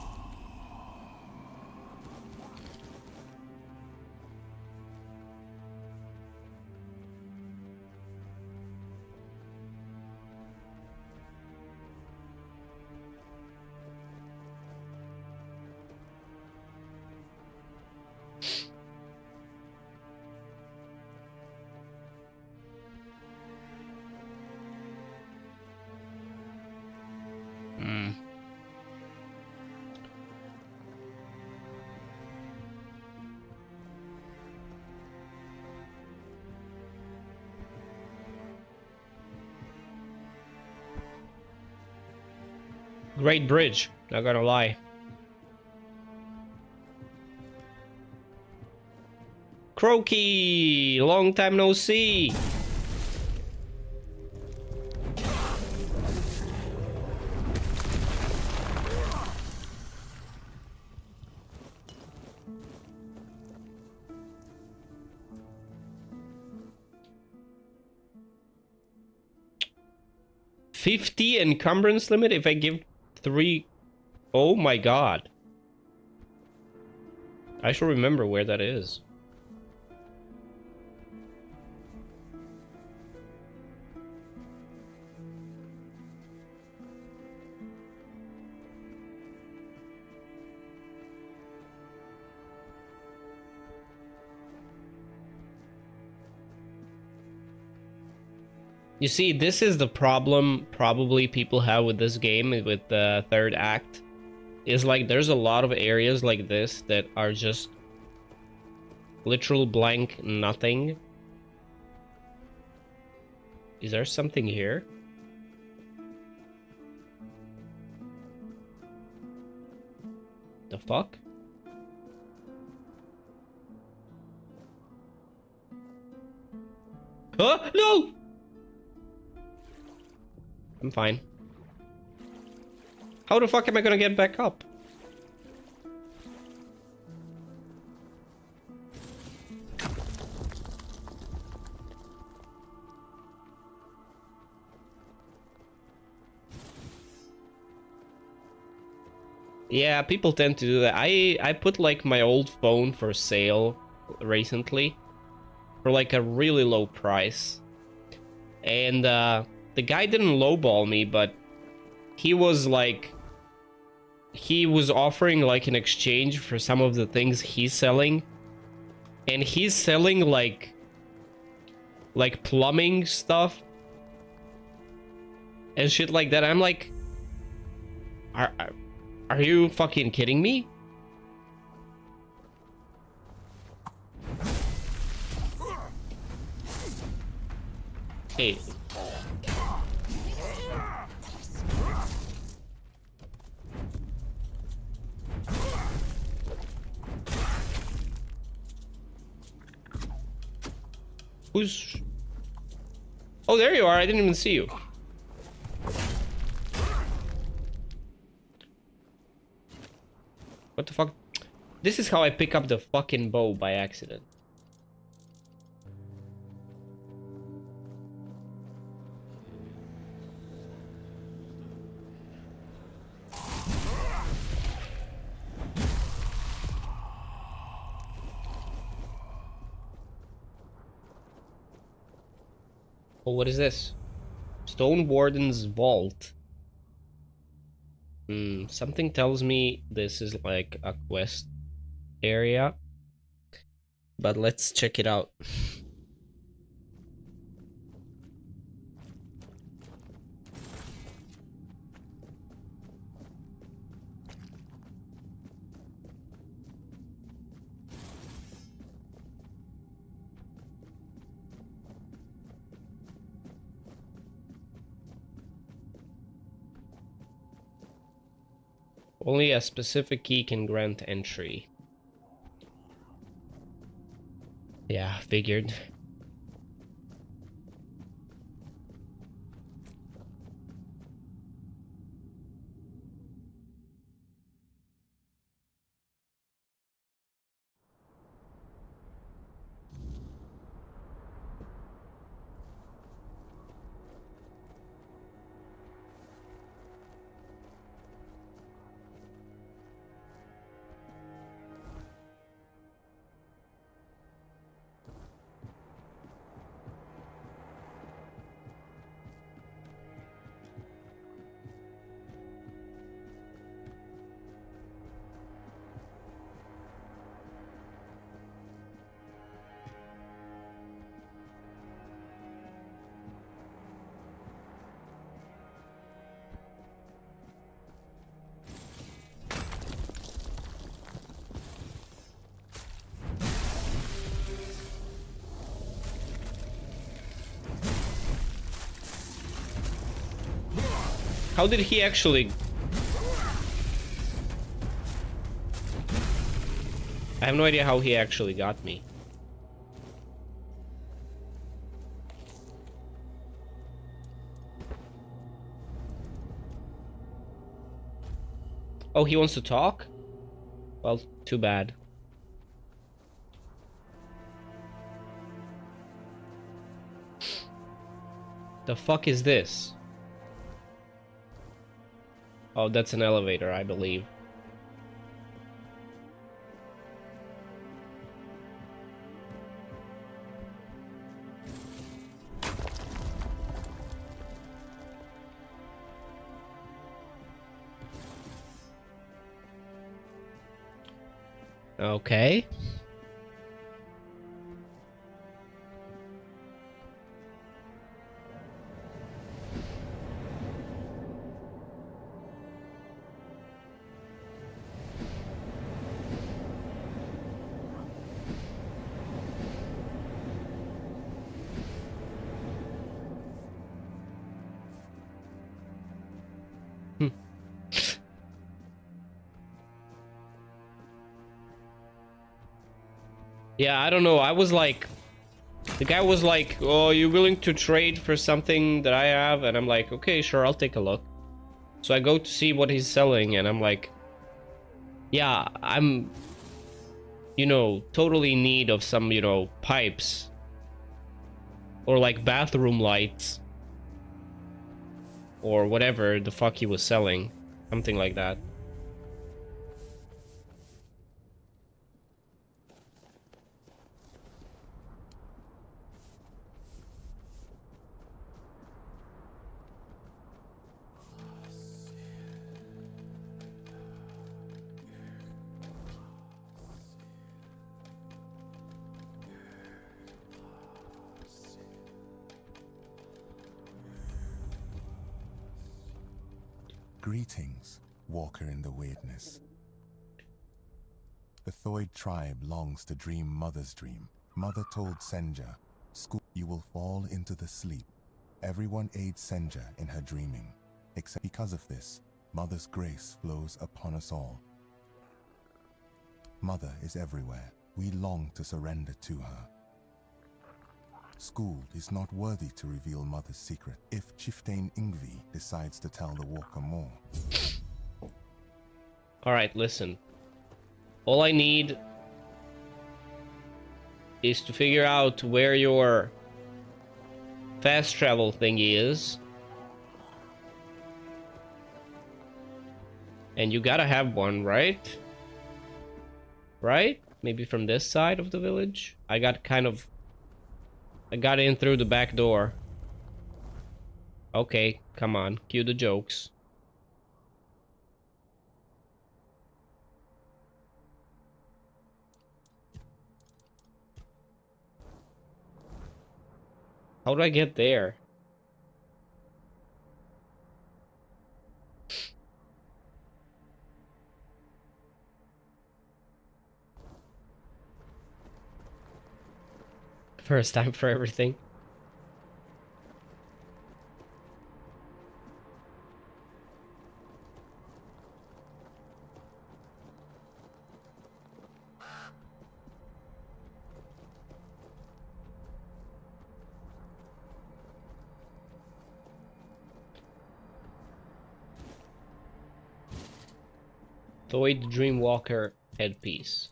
Great bridge, not gonna lie. Croaky! Long time no see! $50 encumbrance limit if I give 3. Oh my god. I should remember where that is. You see, this is the problem probably people have with this game, with the third act. Is like there's a lot of areas like this that are just literal blank nothing. Is there something here? The fuck? Huh? No! I'm fine. How the fuck am I gonna get back up? Yeah, people tend to do that. I put like my old phone for sale recently for like a really low price. And the guy didn't lowball me, but he was like, he was offering like an exchange for some of the things he's selling. And he's selling like plumbing stuff and shit like that. I'm like, are you fucking kidding me? Hey. Who's... Oh, there you are. I didn't even see you. What the fuck? This is how I pick up the fucking bow by accident. Oh, what is this? Stone Warden's Vault. Something tells me this is like a quest area. But let's check it out. Only a specific key can grant entry. Yeah, figured. How did he actually... I have no idea how he actually got me. Oh, he wants to talk? Well, too bad. The fuck is this? Oh, that's an elevator, I believe. Okay. Yeah, I don't know. I was like... The guy was like, oh, you willing to trade for something that I have? And I'm like, okay, sure, I'll take a look. So I go to see what he's selling, and I'm like, yeah, I'm, you know, totally in need of some, you know, pipes. Or like bathroom lights. Or whatever the fuck he was selling. Something like that.
Greetings, walker in the weirdness. The Thoid tribe longs to dream Mother's dream. Mother told Senja, "School, you will fall into the sleep." Everyone aids Senja in her dreaming. Except because of this, Mother's grace flows upon us all. Mother is everywhere. We long to surrender to her. School is not worthy to reveal Mother's secret if Chieftain Ingvi decides to tell the walker more.
Alright, listen. All I need is to figure out where your fast travel thingy is. And you gotta have one, right? Right? Maybe from this side of the village? I got in through the back door. Okay, come on, cue the jokes. How do I get there? First time for everything. Thoid Dreamwalker headpiece.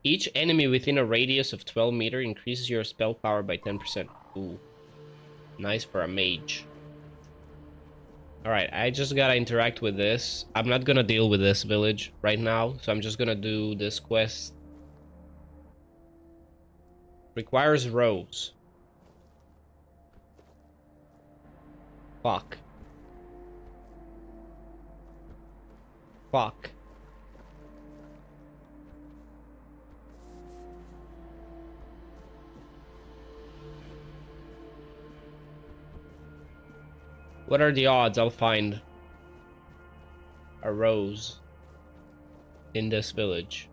Each enemy within a radius of 12 meters increases your spell power by 10%. Ooh. Nice for a mage. Alright, I just gotta interact with this. I'm not gonna deal with this village right now, so I'm just gonna do this quest. Requires rose. Fuck. Fuck. What are the odds I'll find a rose in this village?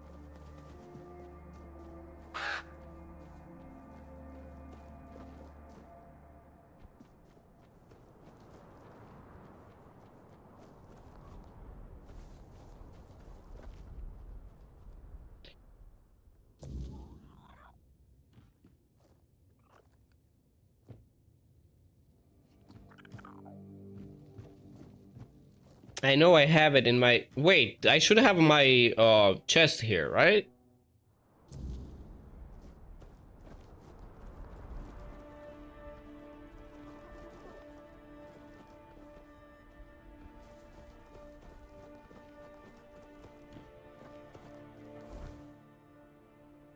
I know I have it in my... Wait, I should have my chest here, right?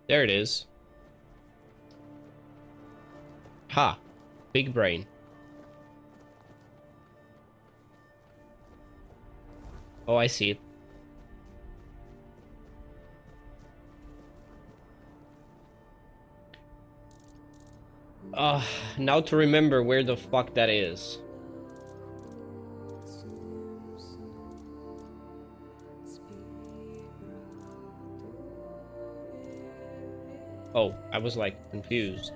There it is. Ha. Big brain. Oh, I see it. Now to remember where the fuck that is. Oh, I was like confused.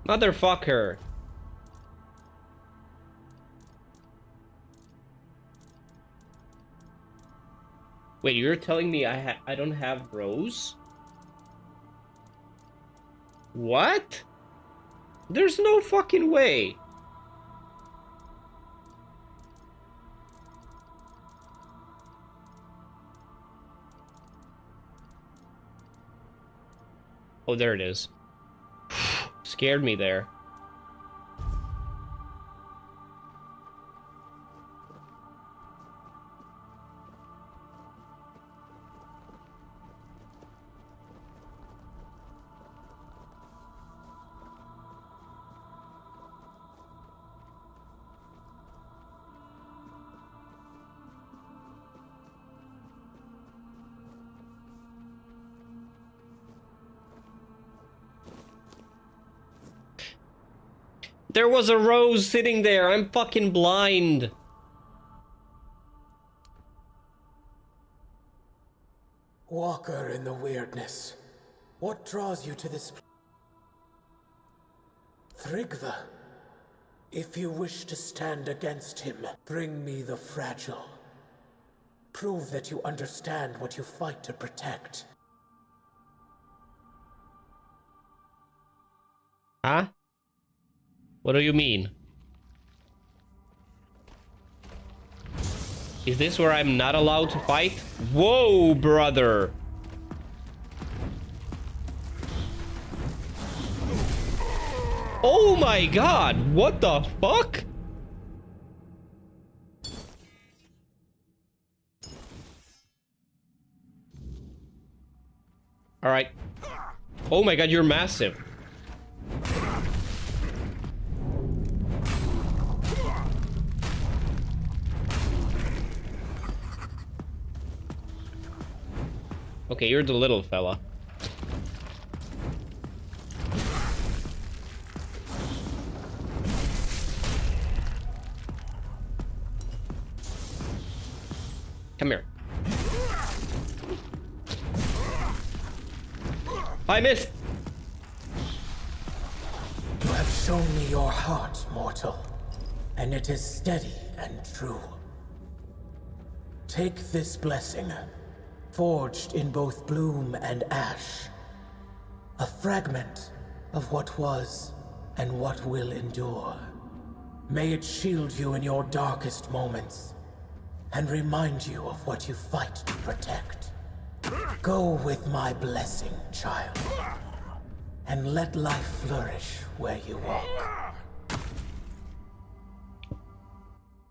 Motherfucker! Wait, you're telling me I don't have Rose? What? There's no fucking way. Oh, there it is. Scared me there. There was a rose sitting there. I'm fucking blind.
Walker in the weirdness. What draws you to this? Thrigva. If you wish to stand against him, bring me the fragile. Prove that you understand what you fight to protect.
Huh? What do you mean? Is this where I'm not allowed to fight? Whoa, brother! Oh my god, what the fuck? Alright. Oh my god, you're massive. Okay, you're the little fella. Come here. I missed!
You have shown me your heart, mortal, and it is steady and true. Take this blessing, forged in both bloom and ash, a fragment of what was and what will endure. May it shield you in your darkest moments, and remind you of what you fight to protect. Go with my blessing, child, and let life flourish where you walk.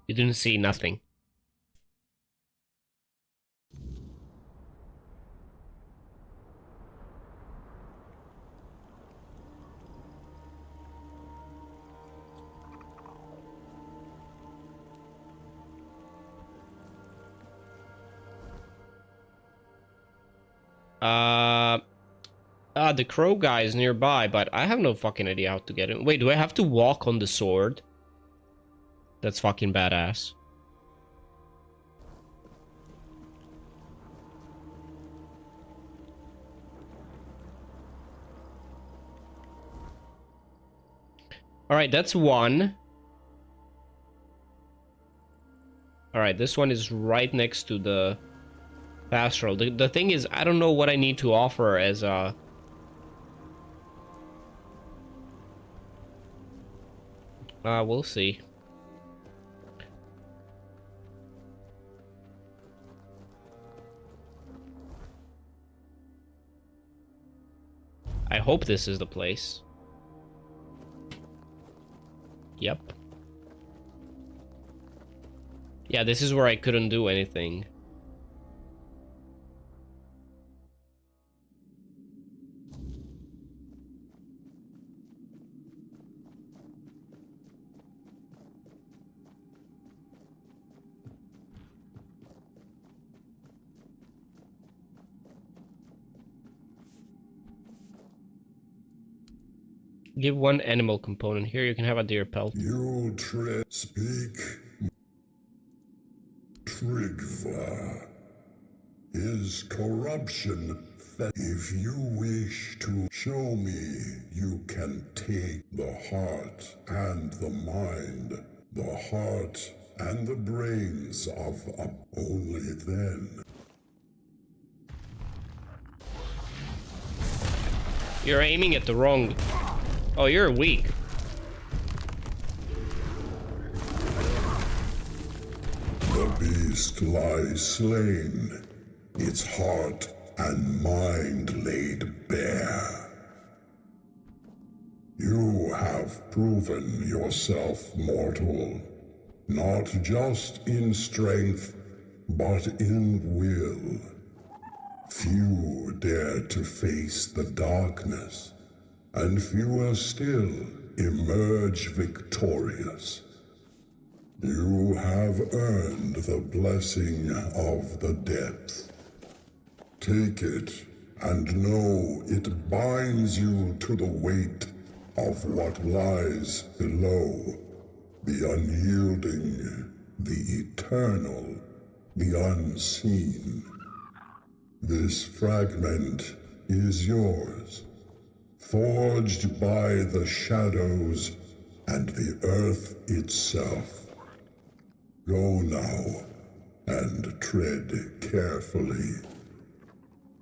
You didn't see nothing. The crow guy is nearby, but I have no fucking idea how to get him. Wait, do I have to walk on the sword? That's fucking badass. Alright, that's one. Alright, this one is right next to the pastoral. The thing is, I don't know what I need to offer as a... we'll see. I hope this is the place. Yep. Yeah, this is where I couldn't do anything. Give one animal component. Here you can have a deer pelt.
You speak. Trigva. Is corruption If you wish to show me, you can take the heart and the mind, the heart and the brains of only then.
You're aiming at the wrong... Oh, you're weak.
The beast lies slain, its heart and mind laid bare. You have proven yourself mortal, not just in strength, but in will. Few dare to face the darkness, and fewer still emerge victorious. You have earned the blessing of the depth. Take it, and know it binds you to the weight of what lies below. The unyielding, the eternal, the unseen. This fragment is yours, forged by the shadows and the earth itself. Go now, and tread carefully.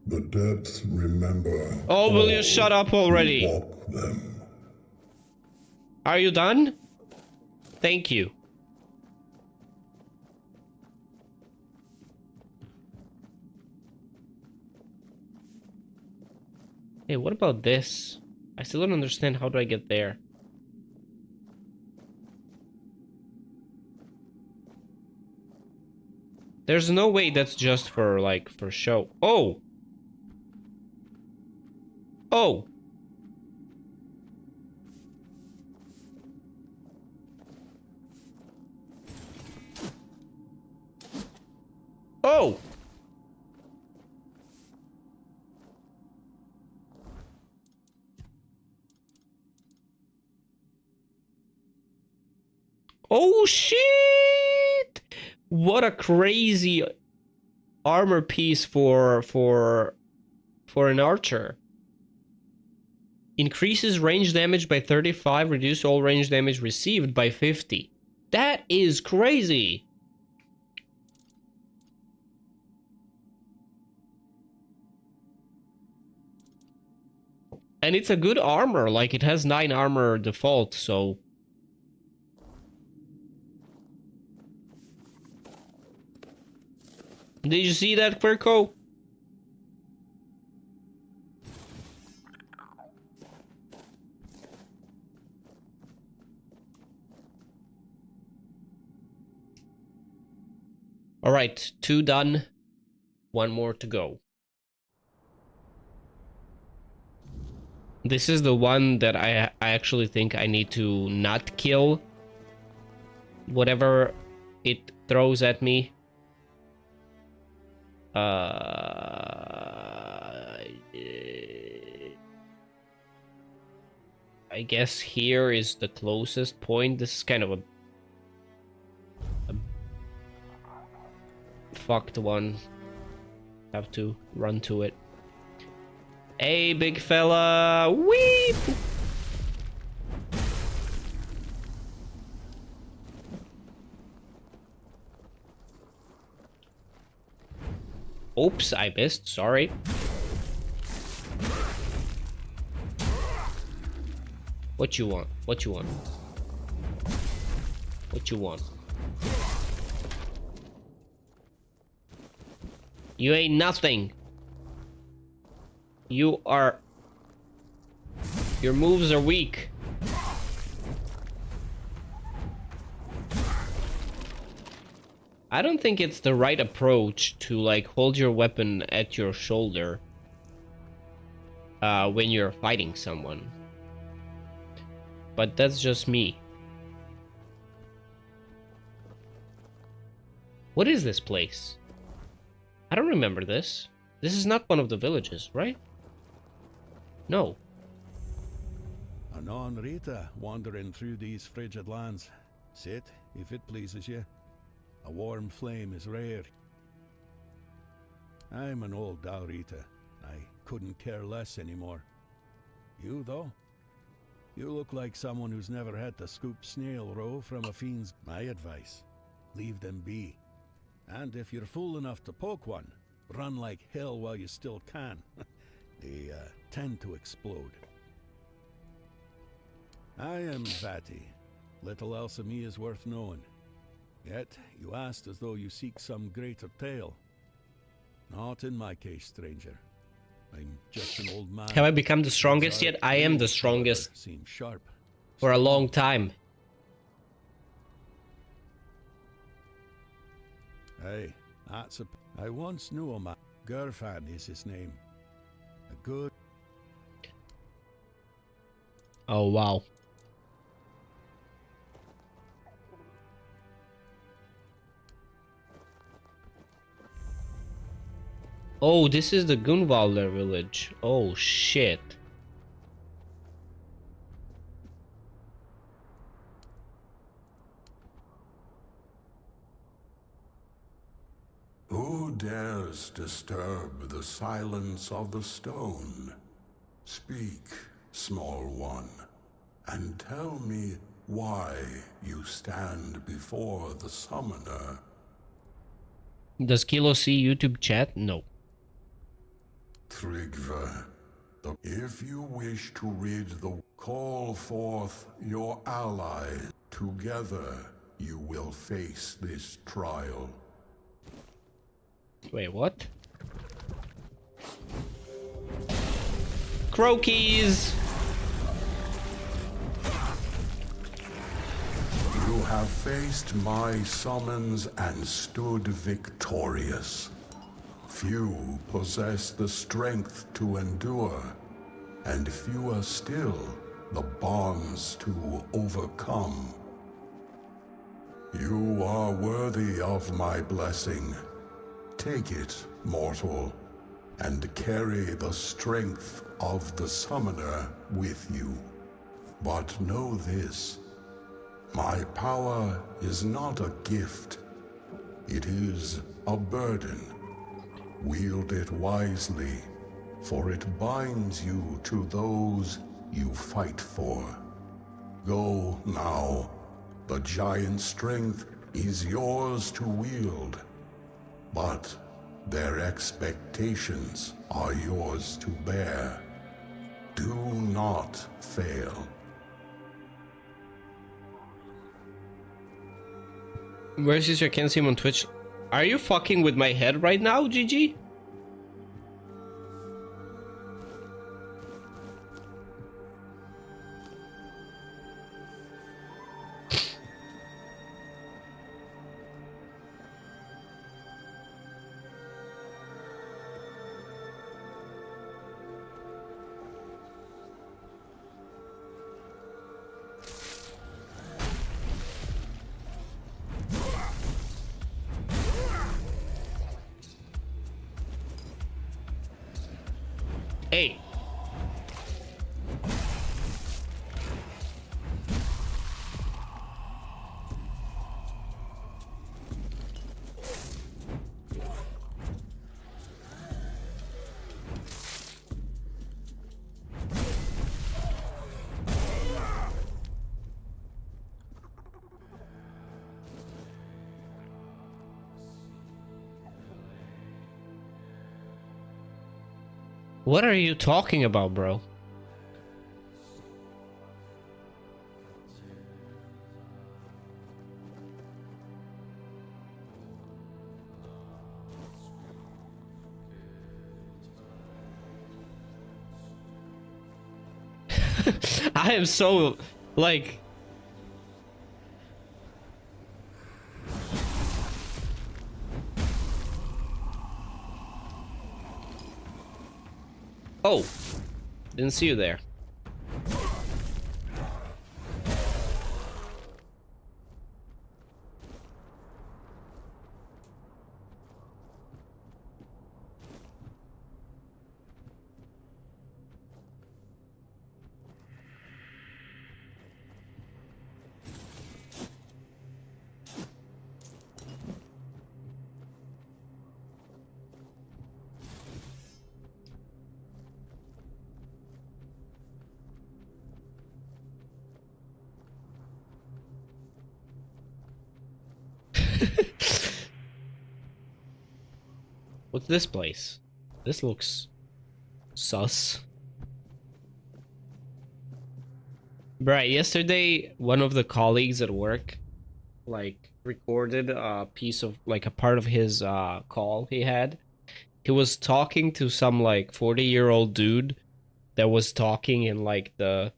The depths remember.
Oh, will you shut up already?
Walk them.
Are you done? Thank you. Hey, what about this? I still don't understand. How do I get there? There's no way that's just for, like, for show. Oh! Oh! Oh! Oh shit! What a crazy armor piece for an archer. Increases range damage by 35, reduce all range damage received by 50. That is crazy. And it's a good armor, like it has 9 armor default, so... Did you see that, Quirko? Alright, 2 done. 1 more to go. This is the one that I actually think I need to not kill. Whatever it throws at me. I guess here is the closest point. This is kind of a fucked one. Have to run to it. Hey, big fella! Weep! Oops, I missed. Sorry. What you want? What you want? What you want? You ain't nothing. You are... Your moves are weak. I don't think it's the right approach to, like, hold your weapon at your shoulder when you're fighting someone. But that's just me. What is this place? I don't remember this. This is not one of the villages, right? No.
Anon Rita, wandering through these frigid lands. Sit, if it pleases you. A warm flame is rare. I'm an old Daurita,
I couldn't care less anymore. You, though? You look like someone who's never had to scoop snail roe from a fiend's... My advice, leave them be. And if you're fool enough to poke one, run like hell while you still can. They tend to explode. I am Vati. Little else of me is worth knowing. Yet, you asked as though you seek some greater tale. Not in my case, stranger. I'm just an old man.
Have I become the strongest yet? I am the strongest.
Seem sharp.
For a long time.
Hey, that's a... I once knew a man. Gurfan is his name. A good...
Oh, wow. Oh, this is the Gunvalder village. Oh, shit.
Who dares disturb the silence of the stone? Speak, small one, and tell me why you stand before the summoner.
Does Kilo see YouTube chat? No.
Tryggve, if you wish to rid the... Call forth your allies. Together you will face this trial.
Wait, what? Croakies!
You have faced my summons and stood victorious. Few possess the strength to endure, and fewer still the bonds to overcome. You are worthy of my blessing. Take it, mortal, and carry the strength of the summoner with you. But know this, my power is not a gift. It is a burden. Wield it wisely, for it binds you to those you fight for. Go now. The giant strength is yours to wield, but their expectations are yours to bear. Do not fail.
Where's this? I can't see him on Twitch. Are you fucking with my head right now, GG? Hey. What are you talking about, bro? I am so, like... Oh, didn't see you there. What's this place? This looks sus. Right, yesterday one of the colleagues at work like recorded a piece of like a part of his call he had. He was talking to some like 40-year-old dude that was talking in like the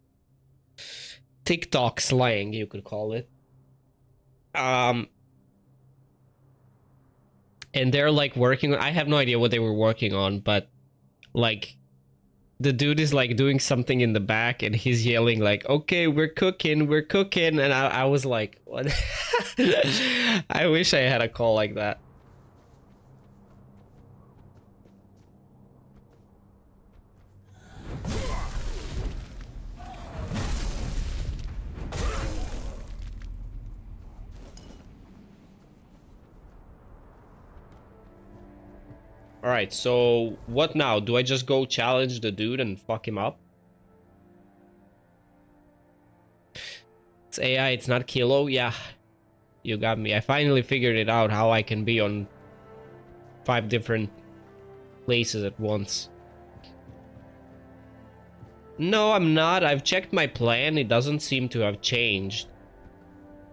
TikTok slang, you could call it. And they're like working on, I have no idea what they were working on, but like the dude is like doing something in the back and he's yelling like, okay, we're cooking, and I was like, what? I wish I had a call like that. Alright, so what now? Do I just go challenge the dude and fuck him up? It's AI, it's not Kilo? Yeah, you got me. I finally figured it out how I can be on 5 different places at once. No, I'm not. I've checked my plan. It doesn't seem to have changed.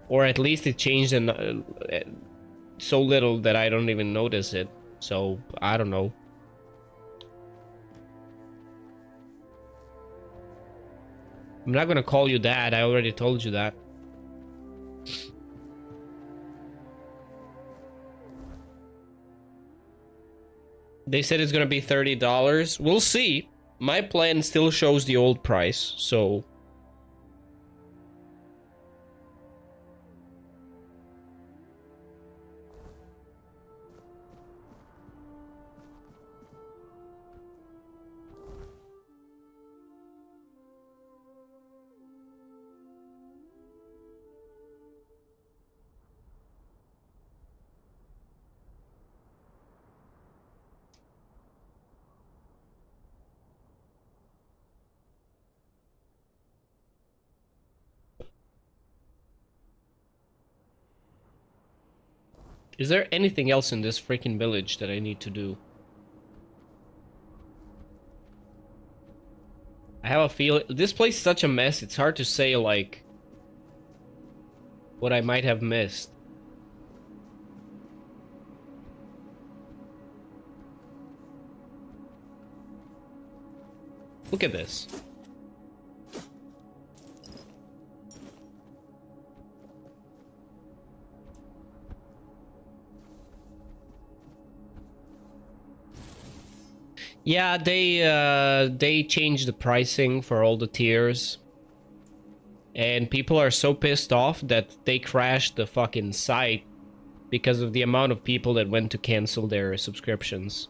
Or at least it changed in, so little that I don't even notice it. So, I don't know. I'm not gonna call you dad, I already told you that. They said it's gonna be $30. We'll see. My plan still shows the old price, so... Is there anything else in this freaking village that I need to do? I have a feeling... This place is such a mess, it's hard to say, like... what I might have missed. Look at this. Yeah, they changed the pricing for all the tiers. And people are so pissed off that they crashed the fucking site because of the amount of people that went to cancel their subscriptions.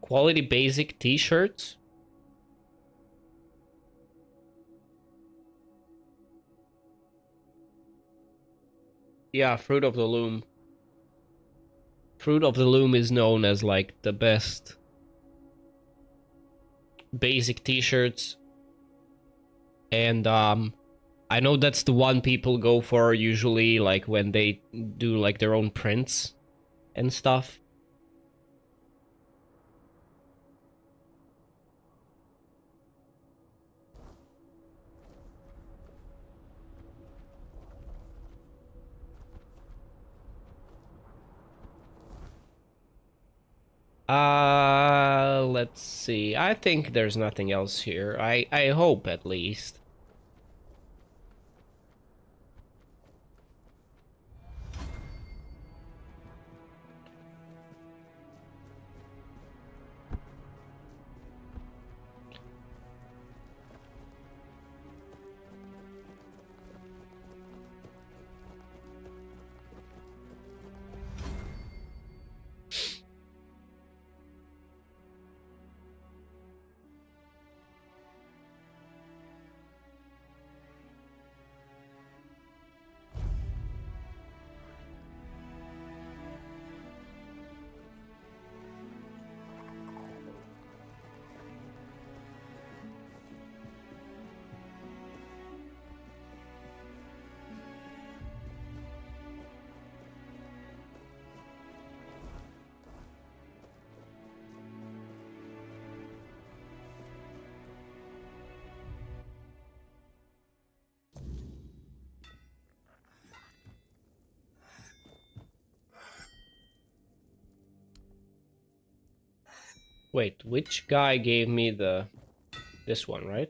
Quality basic t-shirts? Yeah, Fruit of the Loom. Fruit of the Loom is known as like the best basic t-shirts. And I know that's the one people go for usually like when they do like their own prints and stuff. Let's see. I think there's nothing else here. I hope at least. Wait, which guy gave me the... this one, right?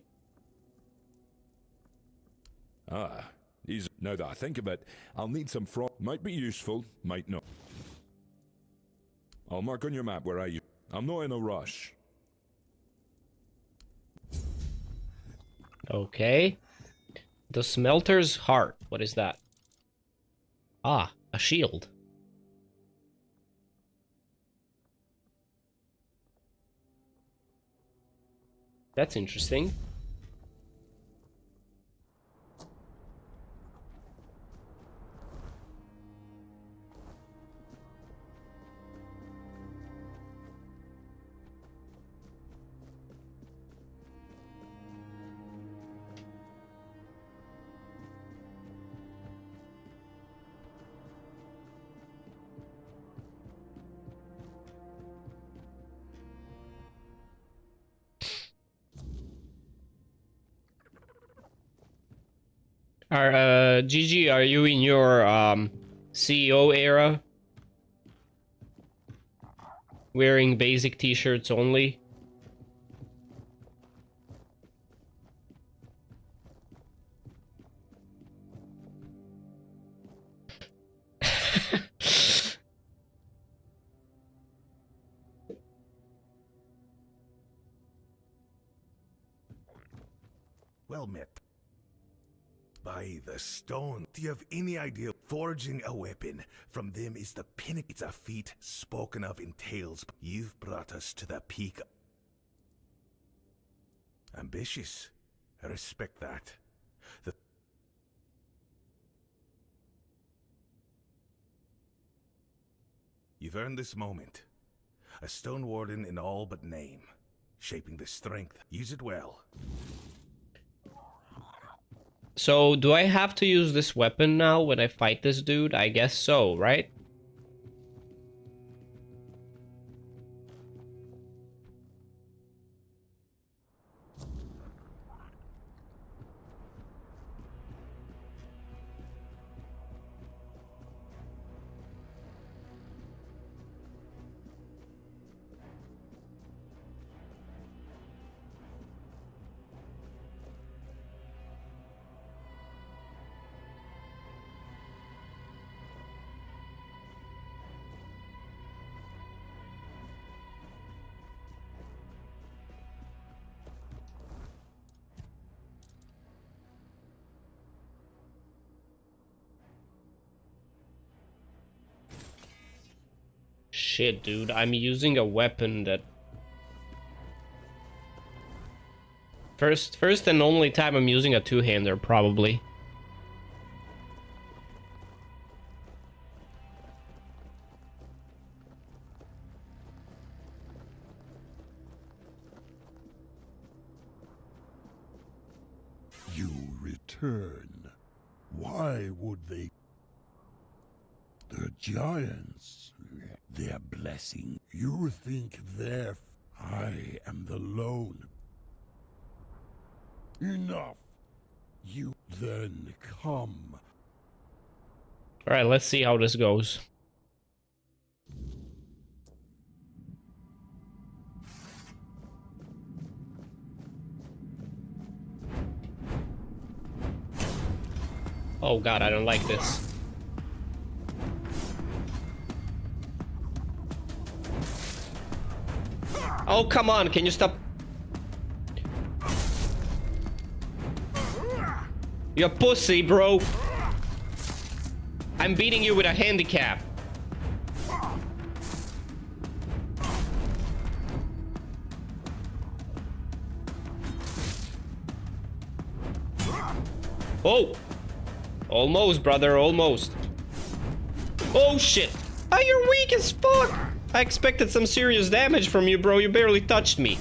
Ah, these... Now that I think of it, I'll need some might be useful, might not. I'll mark on your map where I'm not in a rush.
Okay. The smelter's heart. What is that? Ah, a shield. That's interesting. Gigi, are you in your CEO era? Wearing basic t-shirts only?
Well met. By the stone, do you have any idea? Forging a weapon from them is the pinnacle. It's a feat spoken of in tales. You've brought us to the peak. Ambitious. I respect that. You've earned this moment. A stone warden in all but name. Shaping the strength. Use it well.
So, do I have to use this weapon now when I fight this dude? I guess so, right? Shit, dude, I'm using a weapon that... First and only time I'm using a two-hander, probably.
You return. Why would they? The giants, their blessing. You think I am the lone. Enough. You then come.
Alright, let's see how this goes. Oh god, I don't like this. Oh, come on, can you stop? You're a pussy, bro. I'm beating you with a handicap. Oh! Almost, brother, almost. Oh, shit. Oh, you're weak as fuck. I expected some serious damage from you, bro. You barely touched me.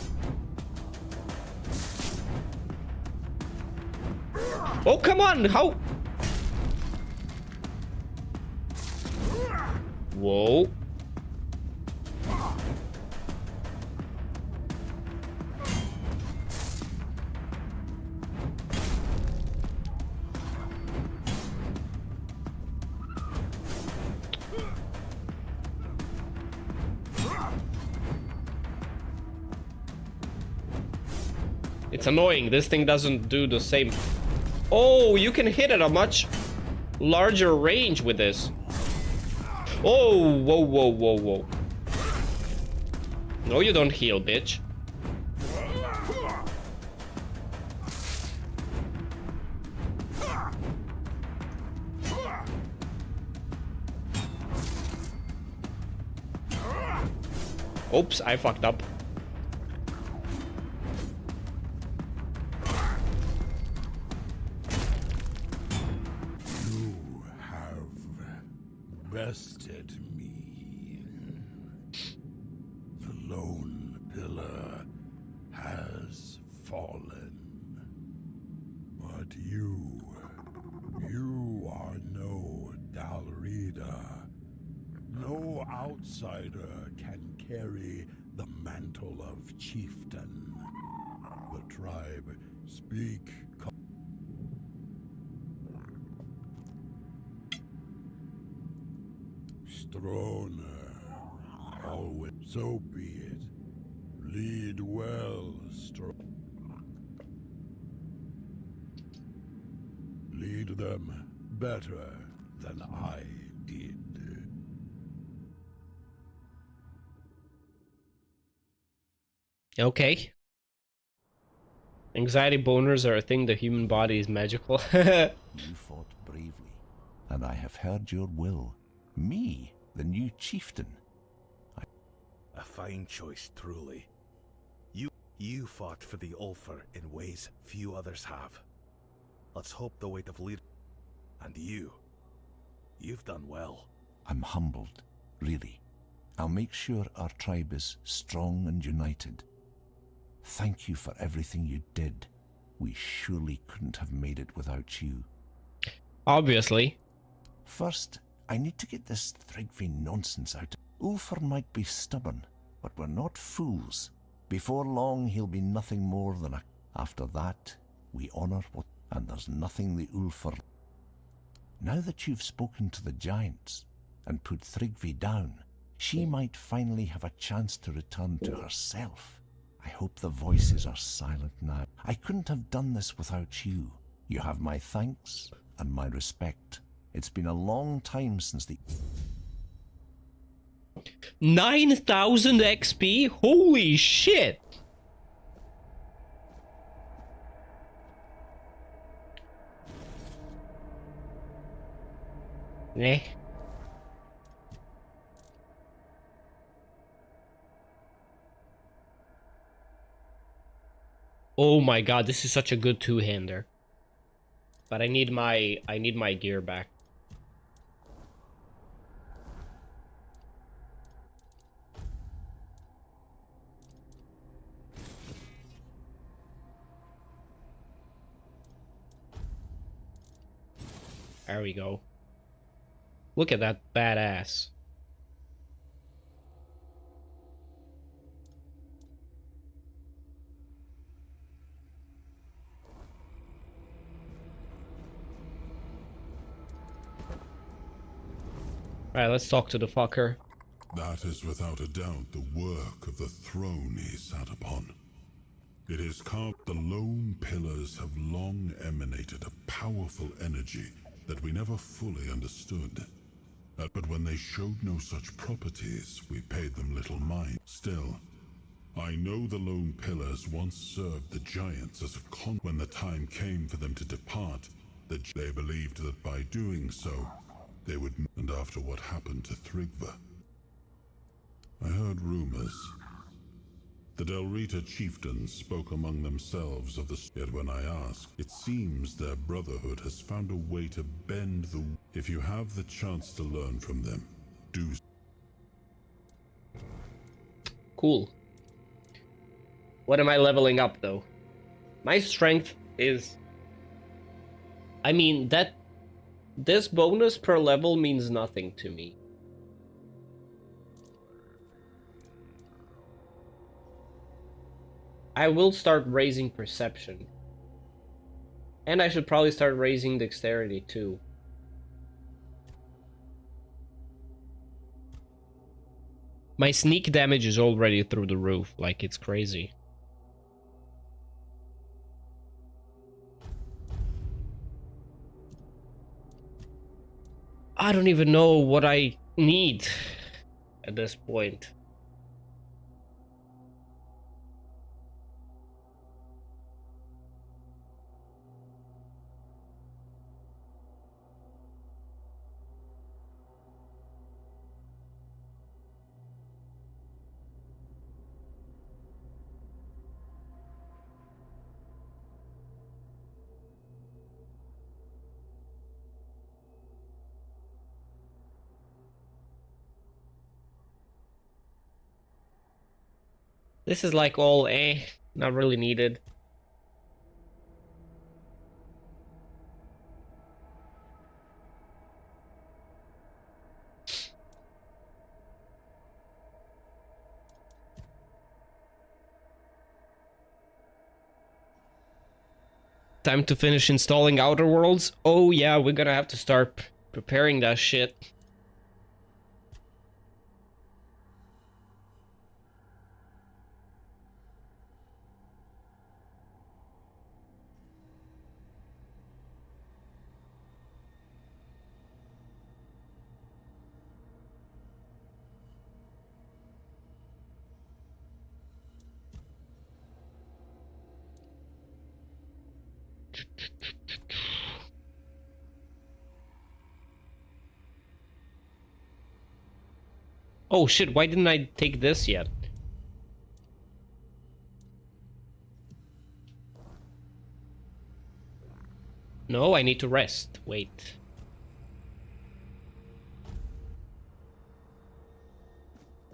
Oh, come on. How? Whoa. It's annoying. This thing doesn't do the same. Oh, you can hit at a much larger range with this. Oh, whoa, whoa, whoa, whoa. No, you don't heal, bitch. Oops, I fucked up.
You have bested me. The lone pillar has fallen. But you are no Dalrida. No outsider can carry the mantle of chieftain. The tribe speak. Stroner, always. So be it. Lead well, Lead them better than I did.
Okay. Anxiety boners are a thing. The human body is magical.
You fought bravely, and I have heard your will. Me, the new chieftain.
A fine choice, truly. You fought for the Ulfar in ways few others have. Let's hope the weight of lead. And you've done well.
I'm humbled, really. I'll make sure our tribe is strong and united. Thank you for everything you did. We surely couldn't have made it without you.
Obviously.
First, I need to get this Thrigvi nonsense out. Ulfar might be stubborn, but we're not fools. Before long, he'll be nothing more than a... After that, we honor what... And there's nothing the Ulfar... Now that you've spoken to the giants and put Thrigvi down, she might finally have a chance to return to herself. I hope the voices are silent now. I couldn't have done this without you. You have my thanks and my respect. It's been a long time since the...
9,000 XP? Holy shit! Eh. Oh my god, this is such a good two-hander. But I need my gear back. There we go. Look at that badass. Alright, let's talk to the fucker.
That is without a doubt the work of the throne he sat upon. It is carved. The lone pillars have long emanated a powerful energy that we never fully understood. But when they showed no such properties, we paid them little mind. Still, I know the lone pillars once served the giants as a when the time came for them to depart, that they believed that by doing so, they would... And after what happened to Thrigva, I heard rumors. The Delrita chieftains spoke among themselves of the... Yet when I asked, it seems their brotherhood has found a way to bend the... If you have the chance to learn from them, do...
Cool. What am I leveling up, though? My strength is... I mean, this bonus per level means nothing to me. I will start raising perception. And I should probably start raising dexterity too. My sneak damage is already through the roof, like it's crazy. I don't even know what I need at this point. This is like all not really needed. Time to finish installing Outer Worlds. Oh yeah, we're gonna have to start preparing that shit. Oh shit, why didn't I take this yet? No, I need to rest. Wait.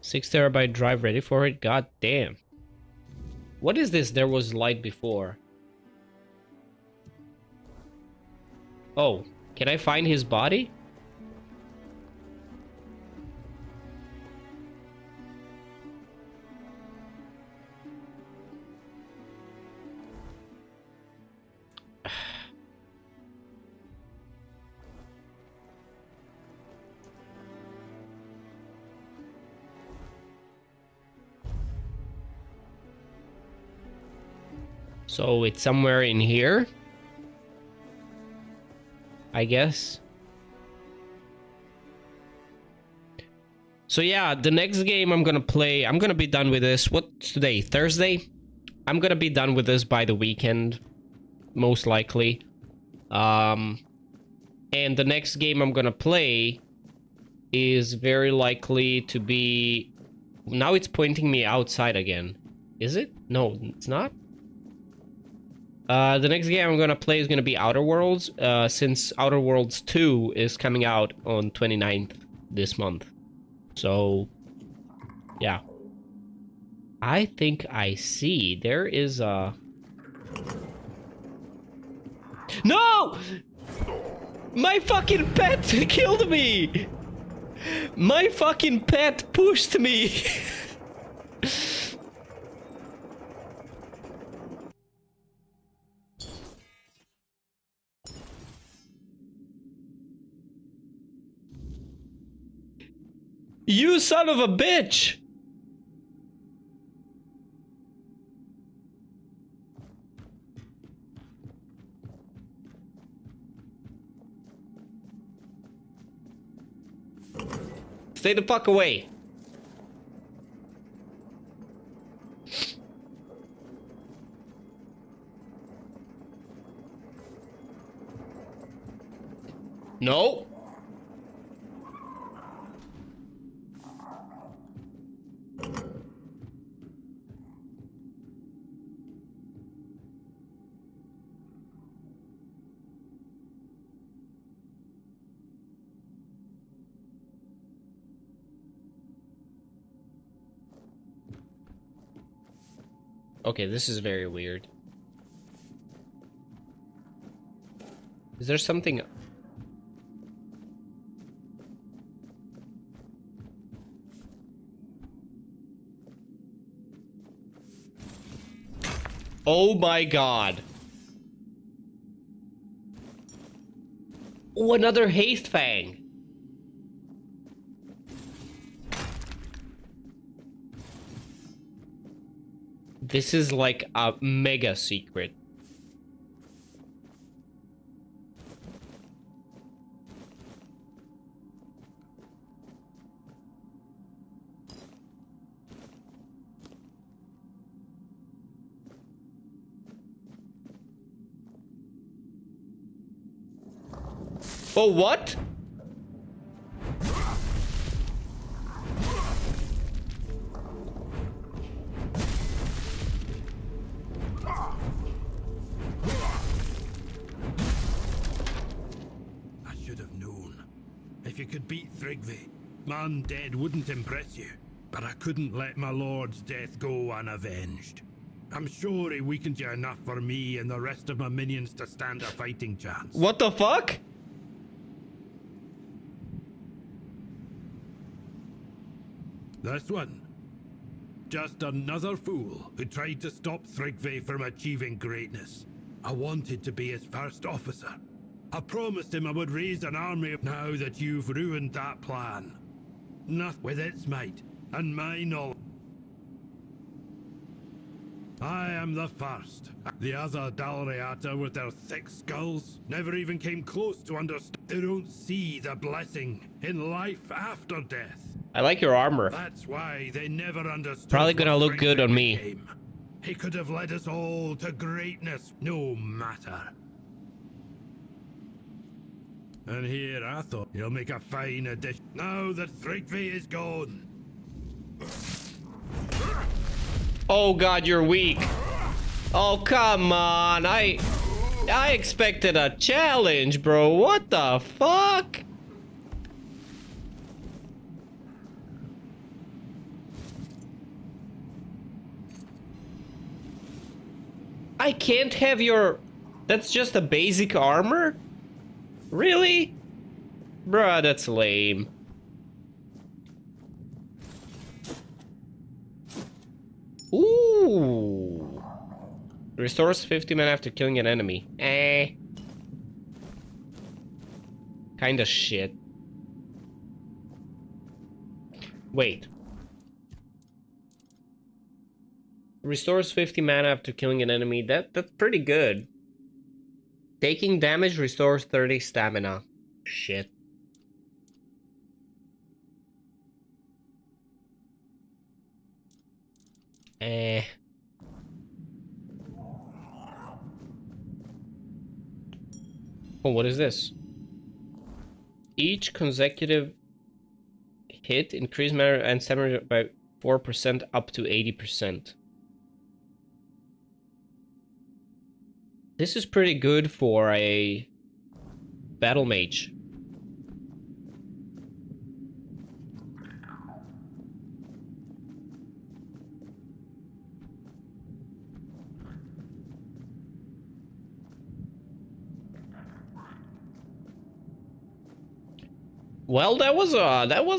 Six terabyte drive ready for it? God damn. What is this? There was light before. Oh, can I find his body? So it's somewhere in here, I guess. So yeah, the next game I'm gonna play, I'm gonna be done with this. What's today? Thursday? I'm gonna be done with this by the weekend, most likely. And the next game I'm gonna play is very likely to be... Now it's pointing me outside again. Is it? No, it's not. The next game I'm gonna play is gonna be Outer Worlds, since Outer Worlds 2 is coming out on 29th this month. So, yeah. I think I see. There is a... No! My fucking pet killed me! My fucking pet pushed me! You son of a bitch! Stay the fuck away. No. Okay, this is very weird. Is there something... Oh my god. Oh, another haste fang. This is like a mega secret. Oh, what?
I should have known. If you could beat Thrigvi, my undead wouldn't impress you. But I couldn't let my lord's death go unavenged. I'm sure he weakened you enough for me and the rest of my minions to stand a fighting chance.
What the fuck?
This one. Just another fool who tried to stop Thrigvi from achieving greatness. I wanted to be his first officer. I promised him I would raise an army. Now that you've ruined that plan. Not with its might and my knowledge. I am the first. The other Dalriata with their thick skulls never even came close to understand. They don't see the blessing in life after death.
I like your armor.
That's why they never understood.
Probably gonna look good on me.
Became. He could have led us all to greatness, no matter. And here I thought he'll make a fine addition. Now that Thrigvi is gone.
Oh god, you're weak. Oh, come on. I expected a challenge, bro. What the fuck? I can't have your... That's just a basic armor? Really? Bruh, that's lame. Ooh. Restores 50 mana after killing an enemy. Kinda shit. Wait. Restores 50 mana after killing an enemy. That's pretty good. Taking damage restores 30 stamina. Shit. Oh, what is this? Each consecutive hit increase mana and stamina by 4% up to 80%. This is pretty good for a battle mage. Well, that was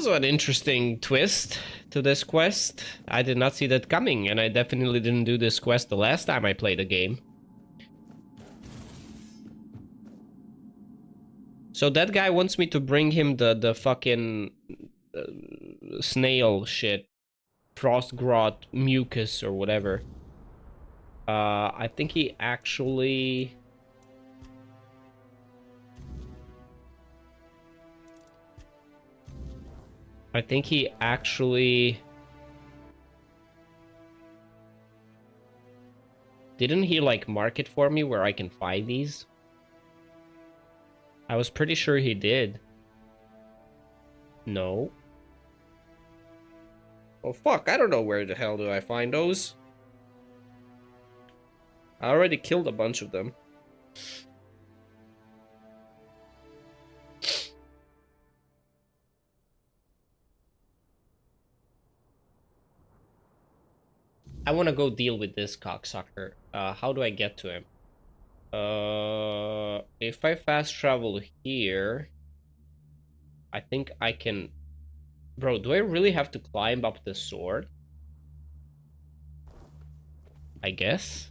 an interesting twist to this quest. I did not see that coming, and I definitely didn't do this quest the last time I played the game. So that guy wants me to bring him the fucking snail shit. Frostgrot mucus or whatever. I think he actually... Didn't he, like, mark it for me where I can find these? I was pretty sure he did. No. Oh, fuck, I don't know where the hell do I find those. I already killed a bunch of them. I want to go deal with this cocksucker. How do I get to him? If I fast travel here, I think I can... Bro, do I really have to climb up the sword? I guess.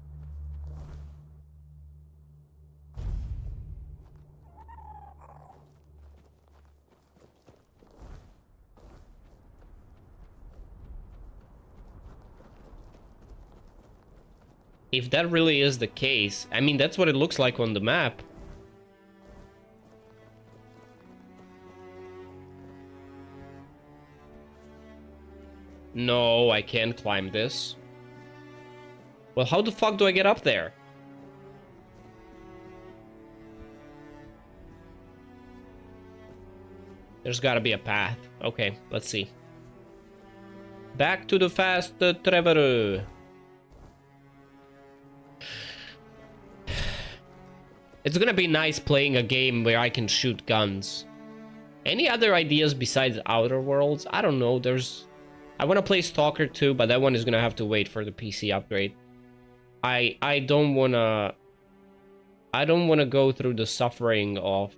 If that really is the case, I mean, that's what it looks like on the map. No, I can't climb this. Well, how the fuck do I get up there? There's gotta be a path. Okay, let's see. Back to the fast traveler. It's gonna be nice playing a game where I can shoot guns. Any other ideas besides Outer Worlds? I don't know. I want to play Stalker 2, but that one is gonna have to wait for the PC upgrade. I don't wanna go through the suffering of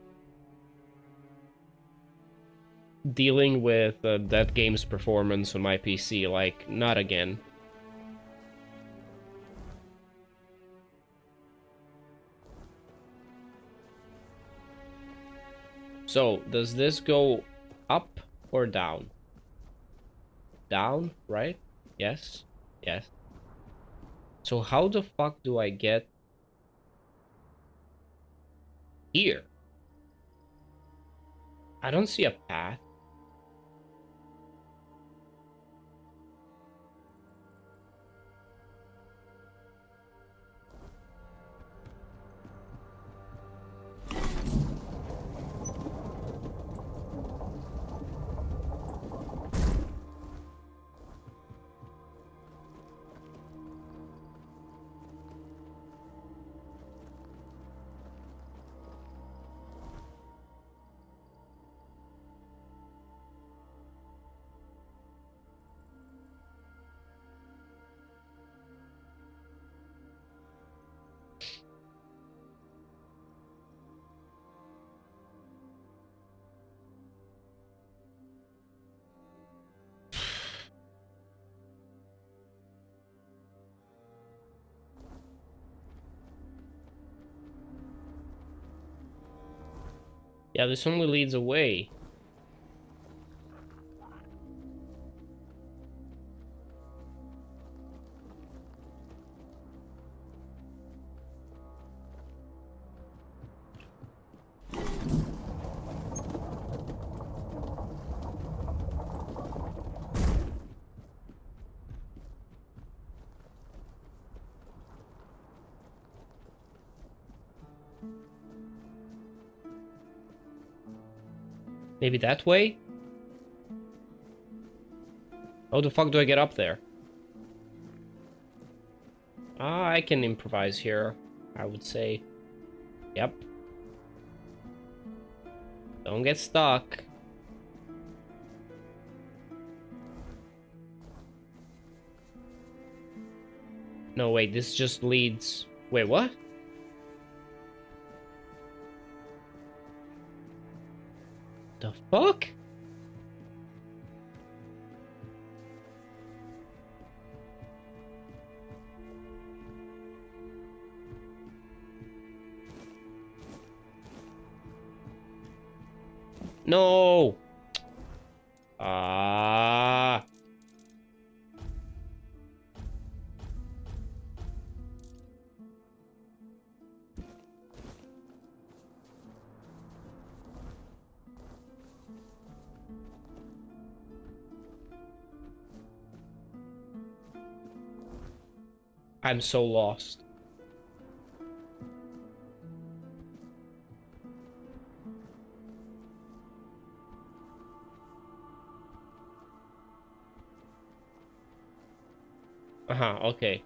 dealing with that game's performance on my PC. Like, not again. So, does this go up or down? Down, right? Yes. Yes. So how the fuck do I get here? I don't see a path. Yeah, this only leads away. Maybe that way? How the fuck do I get up there? Ah, I can improvise here, I would say. Yep. Don't get stuck. No, wait, this just leads... Wait, what? The fuck? No. Ah. I'm so lost. Uh-huh, okay.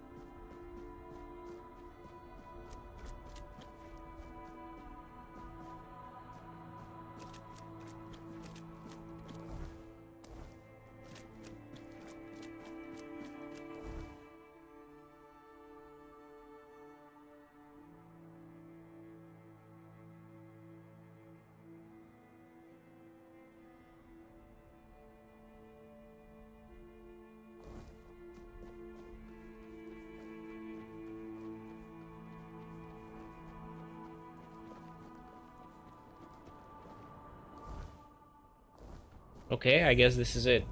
Okay, I guess this is it.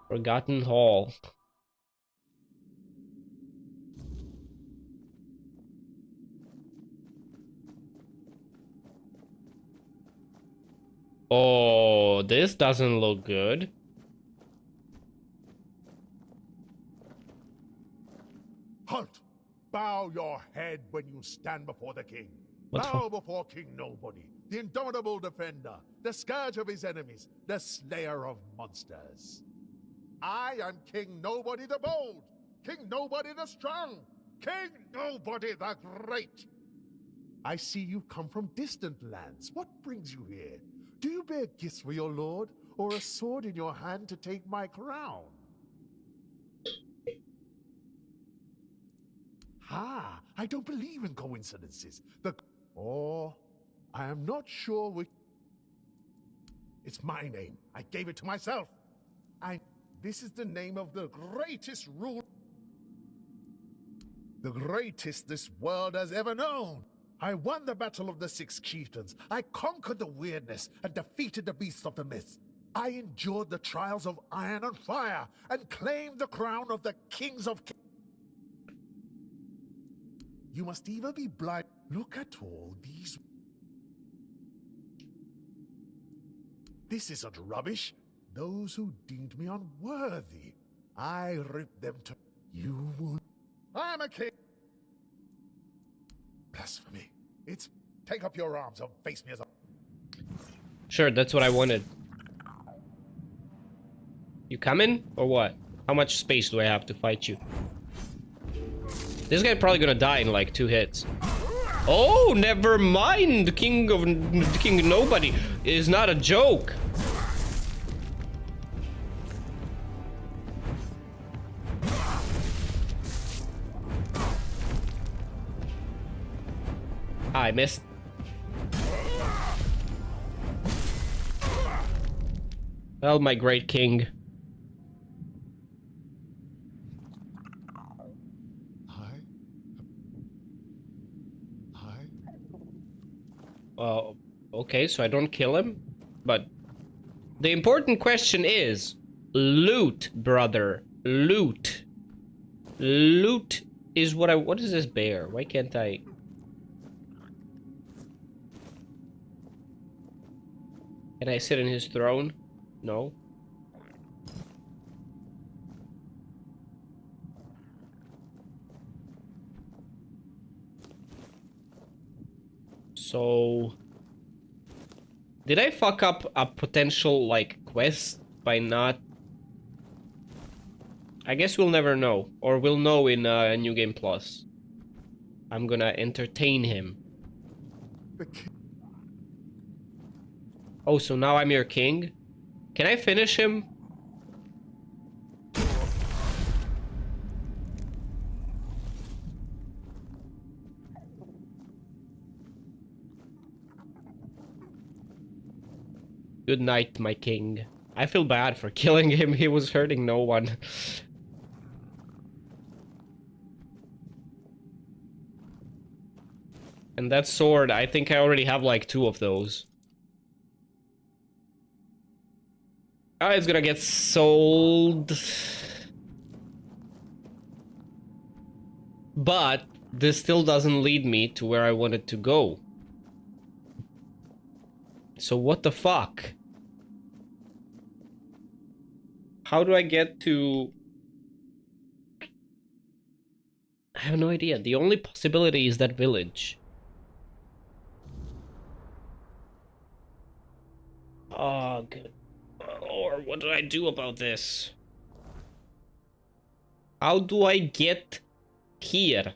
Forgotten Hall. Oh, this doesn't look good.
Halt! Bow your head when you stand before the king.
Bow before King Nobody, the indomitable defender, the scourge of his enemies, the slayer of monsters. I am King Nobody the Bold, King Nobody the Strong, King Nobody the Great. I see you come from distant lands. What brings you here? Do you bear gifts for your lord, or a sword in your hand to take my crown? Ha! I don't believe in coincidences. I am not sure which... It's my name. I gave it to myself. This is the name of the greatest ruler... The greatest this world has ever known. I won the Battle of the Six Chieftains. I conquered the weirdness and defeated the beasts of the myths. I endured the trials of iron and fire and claimed the crown of the kings of... You must either be blind... Look at all these... This isn't rubbish. Those who deemed me unworthy, I ripped them to... You would... I'm a king. Blasphemy. It's... Take up your arms and face me as a...
Sure, that's what I wanted. You coming? Or what? How much space do I have to fight you? This guy probably gonna die in like 2 hits. Oh, never mind! King Nobody is not a joke. I missed. Well, my great king. Okay, so I don't kill him, but the important question is loot, brother. Loot. Loot is what I... What is this bear? Why can't I... Can I sit in his throne? No. So... Did I fuck up a potential, like, quest by not... I guess we'll never know. Or we'll know in New Game Plus. I'm gonna entertain him. Oh, so now I'm your king? Can I finish him? Good night, my king. I feel bad for killing him. He was hurting no one. And that sword, I think I already have like 2 of those. Oh, it's gonna get sold. But this still doesn't lead me to where I wanted to go. So what the fuck? How do I get to... I have no idea. The only possibility is that village. Oh, good Lord, what do I do about this? How do I get here?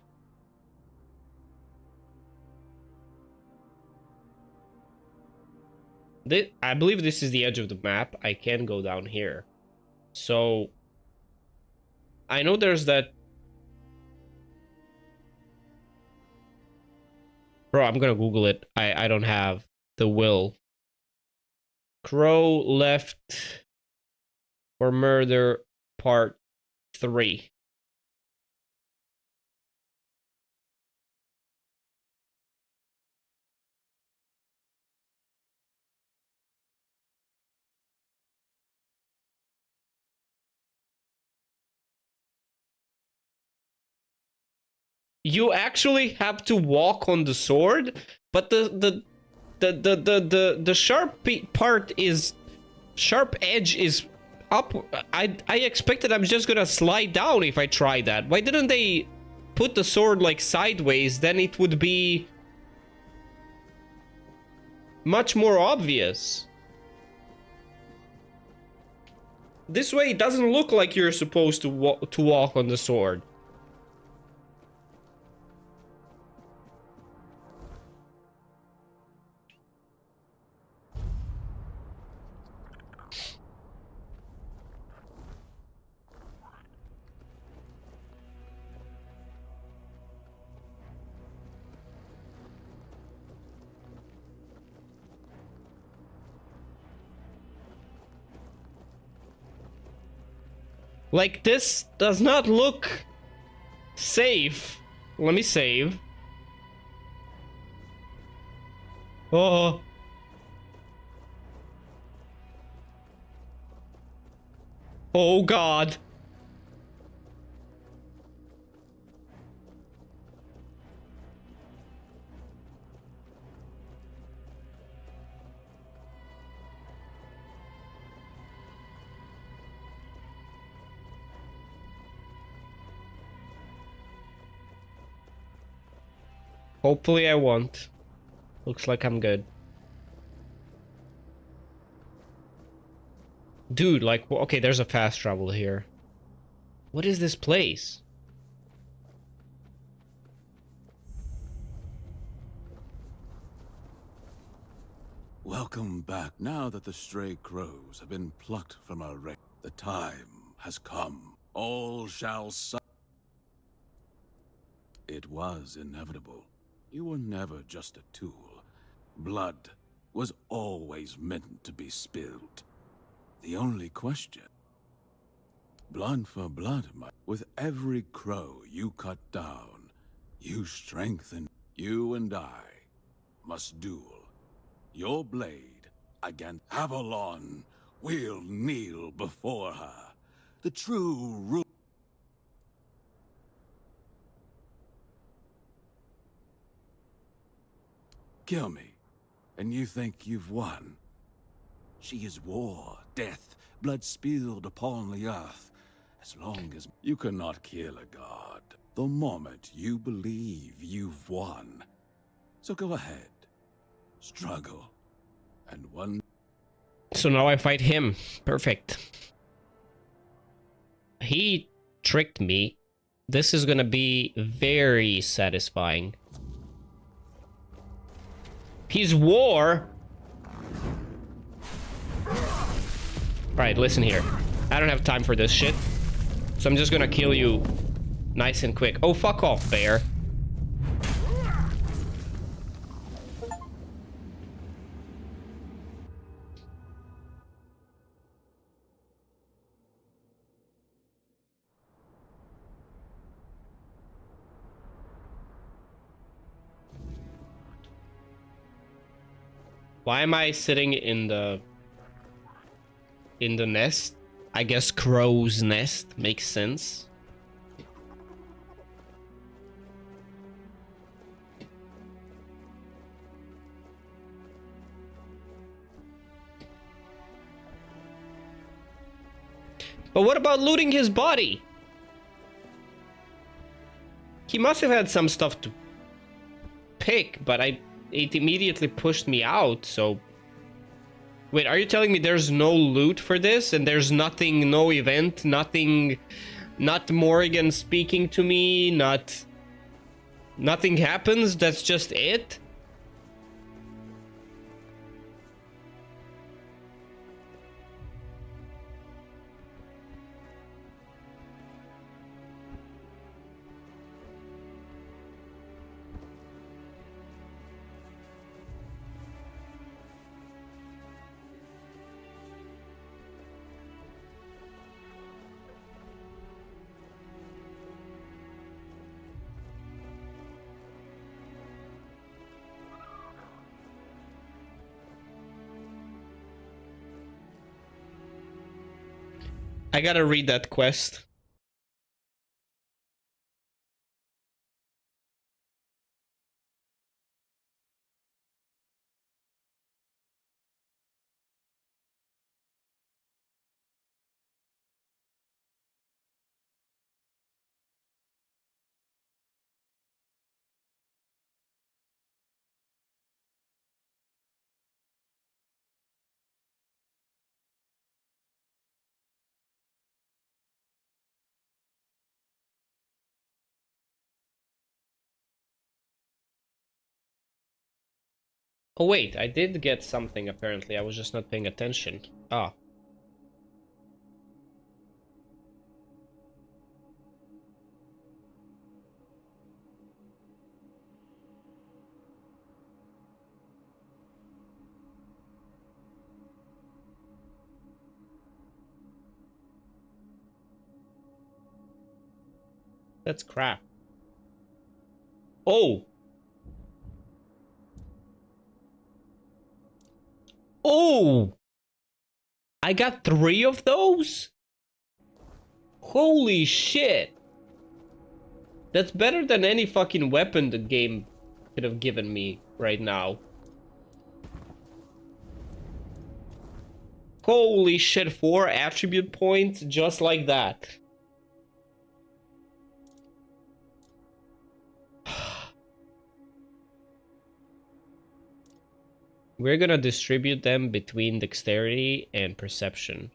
I believe this is the edge of the map. I can go down here. So... I know there's that... Bro, I'm gonna Google it. I don't have the will. Crow left for murder part 3. You actually have to walk on the sword, but the sharp part is... Sharp edge is up. I expected I'm just gonna slide down if I try that. Why didn't they put the sword like sideways? Then it would be much more obvious. This way it doesn't look like you're supposed to walk on the sword. Like, this does not look safe. Let me save. Oh. Oh God. Hopefully I won't. Looks like I'm good. Dude, like, okay, there's a fast travel here. What is this place?
Welcome back. Now that the stray crows have been plucked from our range, the time has come. All shall It was inevitable. You were never just a tool. Blood was always meant to be spilled. The only question... Blood for blood, with every crow you cut down, you strengthen. You and I must duel. Your blade against Avalon. We'll kneel before her. The true rule. Kill me, and you think you've won. She is war, death, blood spilled upon the earth. As long as you cannot kill a god, the moment you believe you've won. So go ahead, struggle, and one.
So now I fight him. Perfect. He tricked me. This is gonna be very satisfying. He's war. Alright, listen here. I don't have time for this shit. So I'm just gonna kill you nice and quick. Oh, fuck off, bear. Why am I sitting in the nest? I guess crow's nest makes sense. But what about looting his body? He must have had some stuff to pick, but it immediately pushed me out, so... Wait, are you telling me there's no loot for this? And there's nothing, no event, nothing... Not Morrigan speaking to me, nothing happens? That's just it? I gotta read that quest. Oh wait, I did get something apparently. I was just not paying attention. Ah. That's crap. Oh! Oh! I got 3 of those? Holy shit! That's better than any fucking weapon the game could have given me right now. Holy shit, 4 attribute points just like that. We're gonna distribute them between dexterity and perception.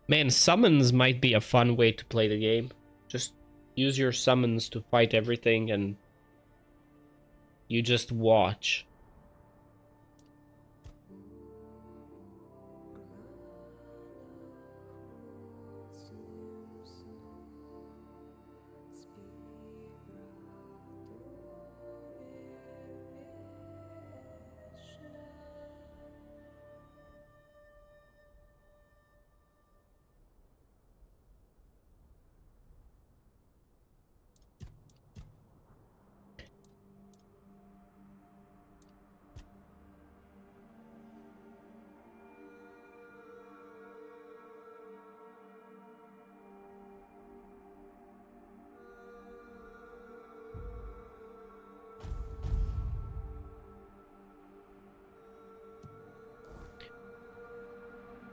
Man, summons might be a fun way to play the game. Just use your summons to fight everything and you just watch.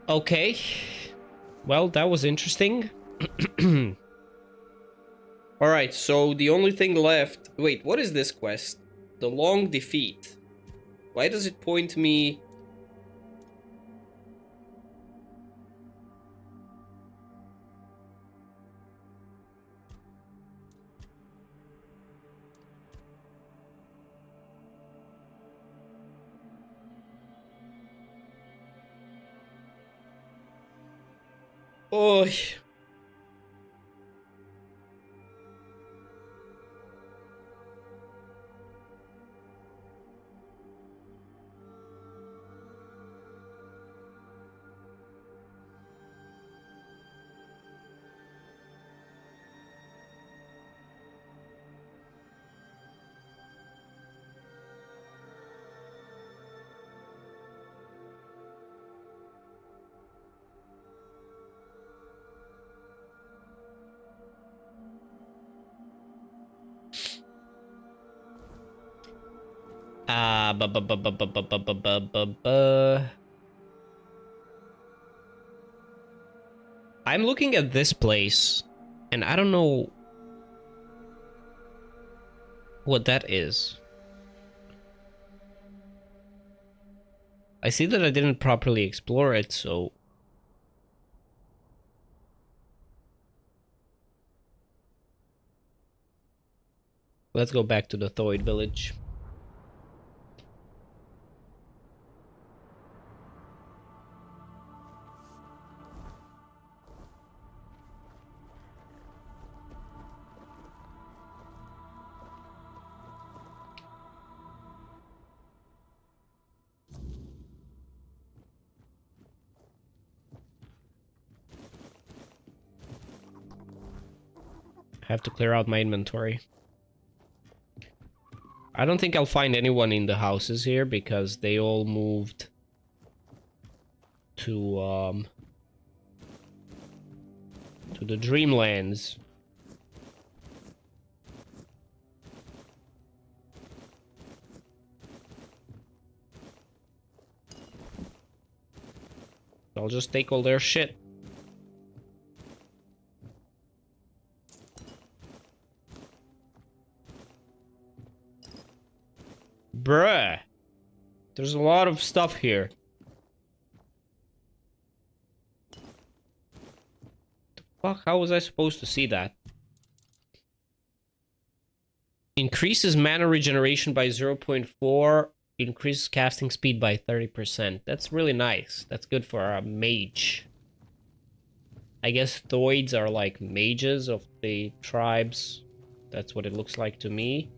Okay. Well, that was interesting. Alright, so the only thing left... Wait, what is this quest? The Long Defeat. Why does it point me... Oh... I'm looking at this place, and I don't know what that is. I see that I didn't properly explore it, so... Let's go back to the Thoid village. I have to clear out my inventory. I don't think I'll find anyone in the houses here because they all moved to the Dreamlands. I'll just take all their shit. Bruh. There's a lot of stuff here. The fuck? How was I supposed to see that? Increases mana regeneration by 0.4. Increases casting speed by 30%. That's really nice. That's good for a mage. I guess Thoids are like mages of the tribes. That's what it looks like to me.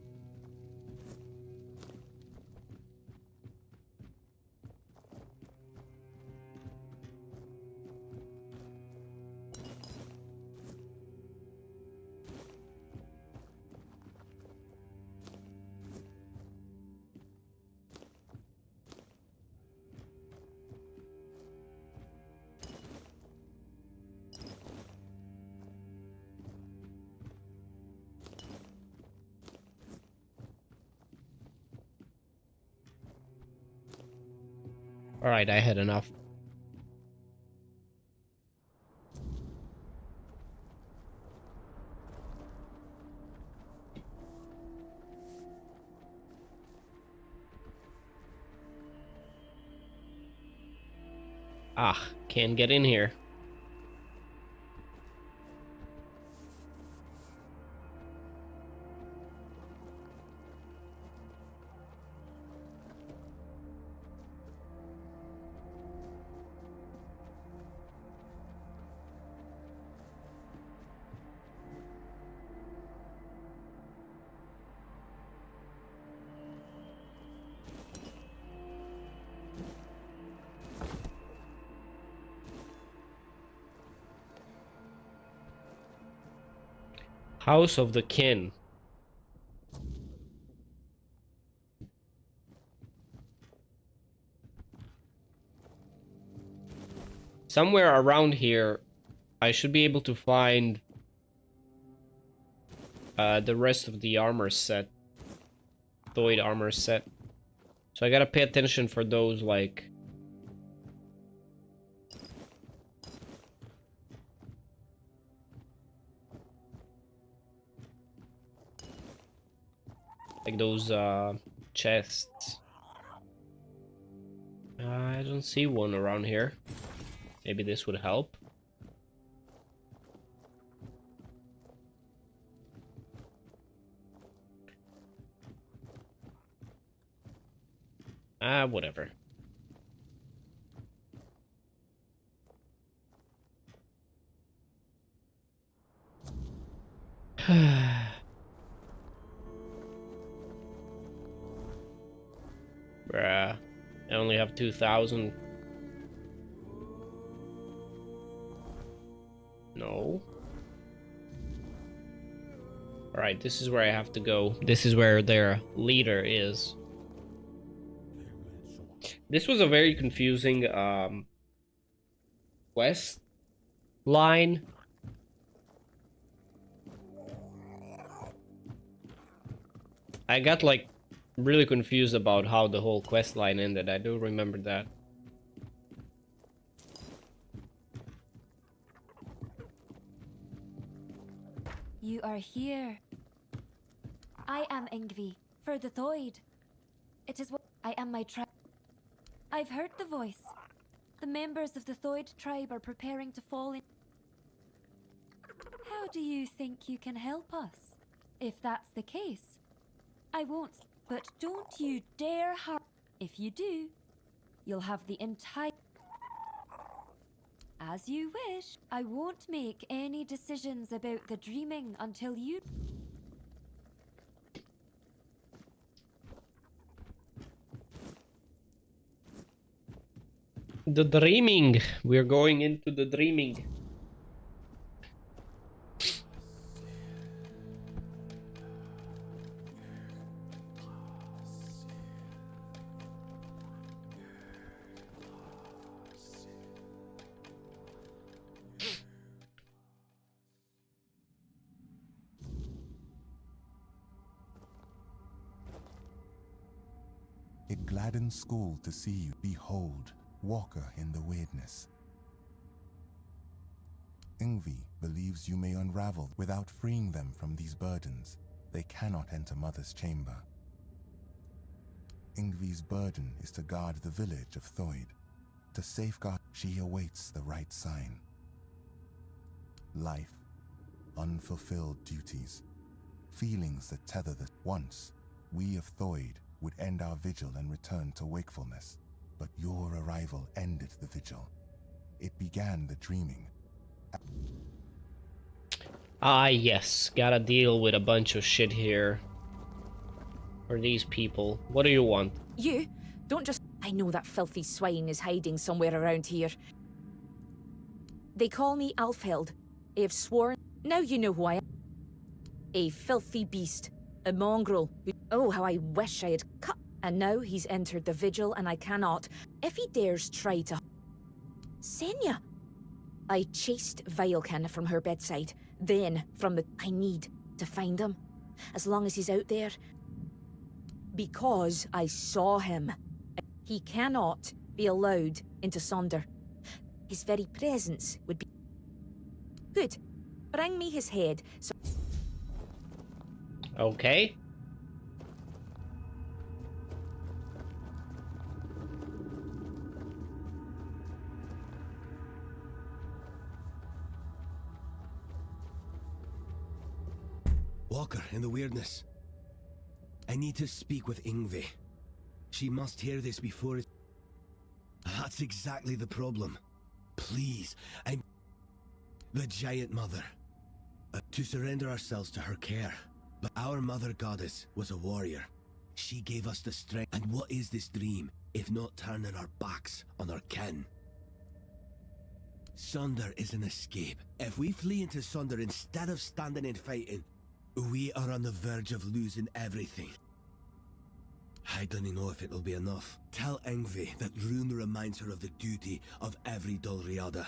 Alright, I had enough. Ah, can't get in here. House of the Kin. Somewhere around here, I should be able to find the rest of the armor set. Thoid armor set. So I gotta pay attention for those, like... like those chests. I don't see one around here. Maybe this would help. Whatever. Bruh. I only have 2,000. No. Alright, this is where I have to go. This is where their leader is. This was a very confusing quest line. I got like really confused about how the whole quest line ended. I do remember that.
You are here. I am Ingvi, for the Thoid. It is what I am my tribe. I've heard the voice. The members of the Thoid tribe are preparing to fall in. How do you think you can help us? If that's the case, I won't. But don't you dare harm. If you do, you'll have the entire... As you wish. I won't make any decisions about the dreaming until you...
The dreaming. We're going into the dreaming.
It gladdens school to see you. Behold, walker in the weirdness. Ingvi believes you may unravel without freeing them from these burdens. They cannot enter Mother's chamber. Ingvi's burden is to guard the village of Thoid. To safeguard, she awaits the right sign. Life, unfulfilled duties, feelings that tether the... Once, we of Thoid would end our vigil and return to wakefulness. But your arrival ended the vigil. It began the dreaming.
Ah, yes. Gotta deal with a bunch of shit here. For these people. What do you want?
You? Don't just... I know that filthy swine is hiding somewhere around here. They call me Alfheld. I have sworn... Now you know who I am. A filthy beast. A mongrel. Oh, how I wish I had cut... And now he's entered the vigil and I cannot. If he dares try to... Senya! I chased Violkin from her bedside. Then, from the... I need to find him. As long as he's out there... Because I saw him. He cannot be allowed into Sonder. His very presence would be... Good. Bring me his head, so...
Okay.
Walker in the weirdness. I need to speak with Ingvi. She must hear this before it... That's exactly the problem. Please, I'm... The Giant Mother. To surrender ourselves to her care. But our Mother Goddess was a warrior. She gave us the strength. And what is this dream, if not turning our backs on our kin? Sonder is an escape. If we flee into Sonder instead of standing and fighting, we are on the verge of losing everything. I don't know if it'll be enough. Tell Ingvi that Rune reminds her of the duty of every Dolriada.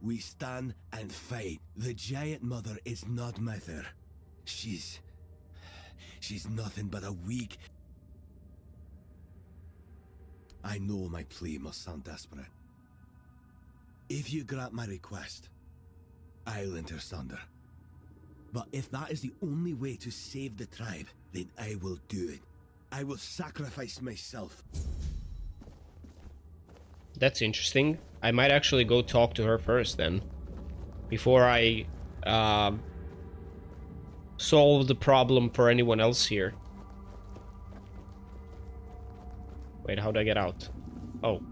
We stand and fight. The Giant Mother is not Mother. She's nothing but a weak... I know my plea must sound desperate. If you grant my request, I'll enter Sonder. But if that is the only way to save the tribe, then I will do it. I will sacrifice myself.
That's interesting. I might actually go talk to her first then. Before I solve the problem for anyone else here. Wait, how do I get out? Oh.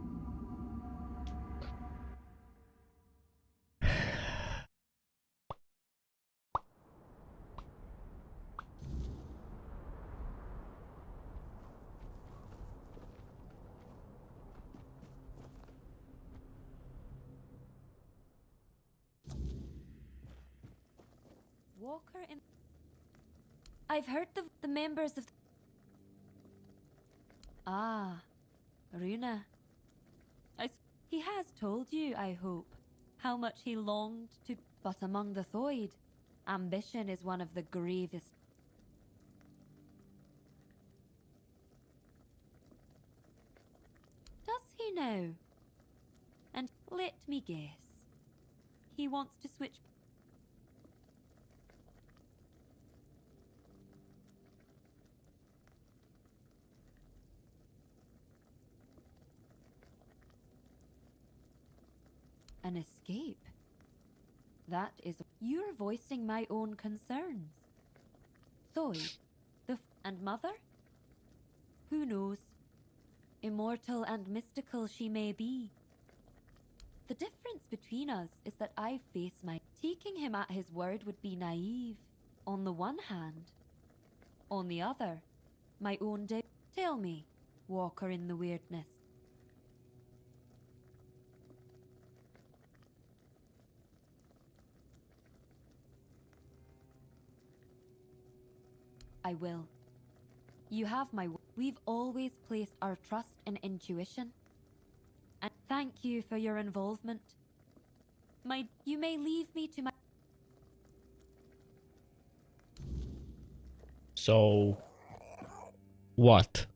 Walker in... I've heard the members of... Ah, Runa. He has told you, I hope, how much he longed to... But among the Thoid, ambition is one of the gravest... Does he now? And let me guess. He wants to switch... An escape? That is... You're voicing my own concerns. Thoy, and Mother? Who knows? Immortal and mystical she may be. The difference between us is that I face my... Taking him at his word would be naive, on the one hand. On the other, my own day... Tell me, Walker in the weirdness. I will. You have my... We've always placed our trust in intuition. And thank you for your involvement. You may leave me to my...
So... What?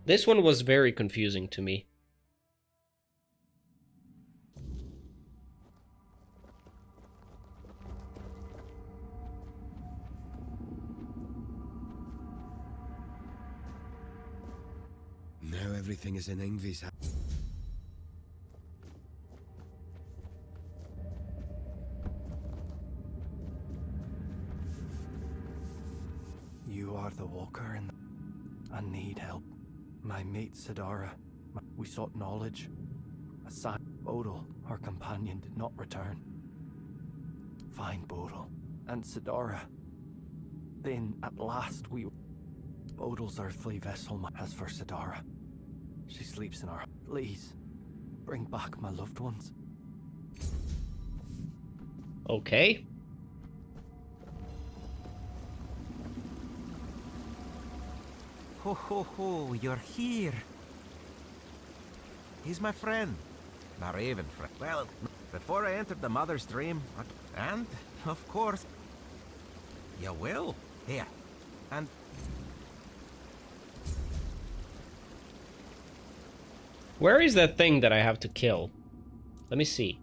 This one was very confusing to me.
Now everything is in Ingvi's hands.
You are the walker and I need help. My mate Sidara, we sought knowledge. Aside Bodil, our companion, did not return. Find Bodil and Sidara. Then, at last, Bodil's earthly vessel has for Sidara. She sleeps in our... Please, bring back my loved ones.
Okay.
Ho ho ho, you're here. He's my friend. My raven friend. Well, before I entered the mother's dream, and, of course, you will. Here. And...
Where is that thing that I have to kill? Let me see.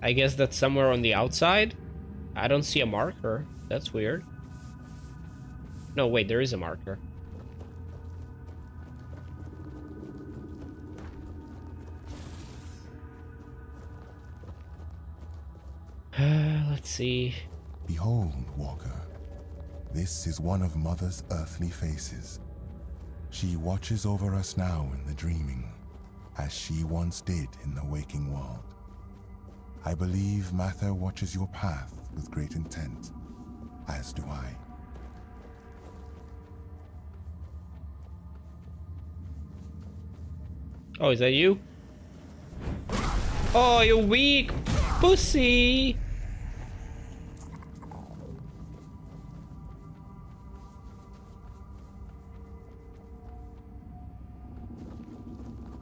I guess that's somewhere on the outside. I don't see a marker. That's weird. No, wait, there is a marker. Let's see.
Behold, Walker. This is one of Mother's earthly faces. She watches over us now in the dreaming, as she once did in the waking world. I believe Mather watches your path with great intent, as do I.
Oh, is that you? Oh, you weak pussy!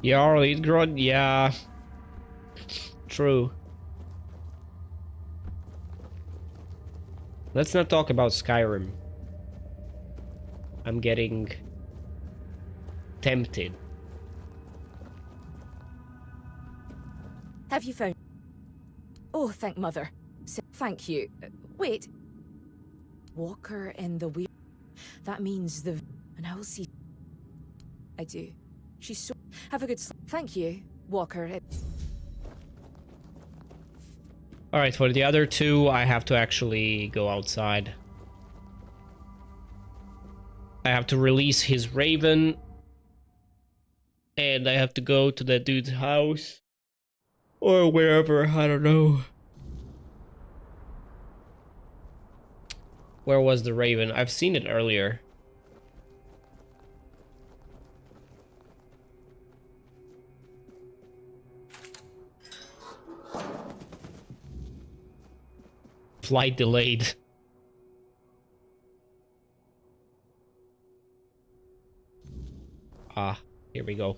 Jarl Idgrod? Yeah. True. Let's not talk about Skyrim. I'm getting tempted.
Have you found... Oh, thank Mother. Thank you. Wait. Walker in the weird... That means the... And I will see... I do. She's so... Have a good sleep. Thank you, Walker.
Alright, for the other two, I have to actually go outside. I have to release his raven. And I have to go to that dude's house. Or wherever, I don't know. Where was the raven? I've seen it earlier. Flight delayed. Ah, here we go.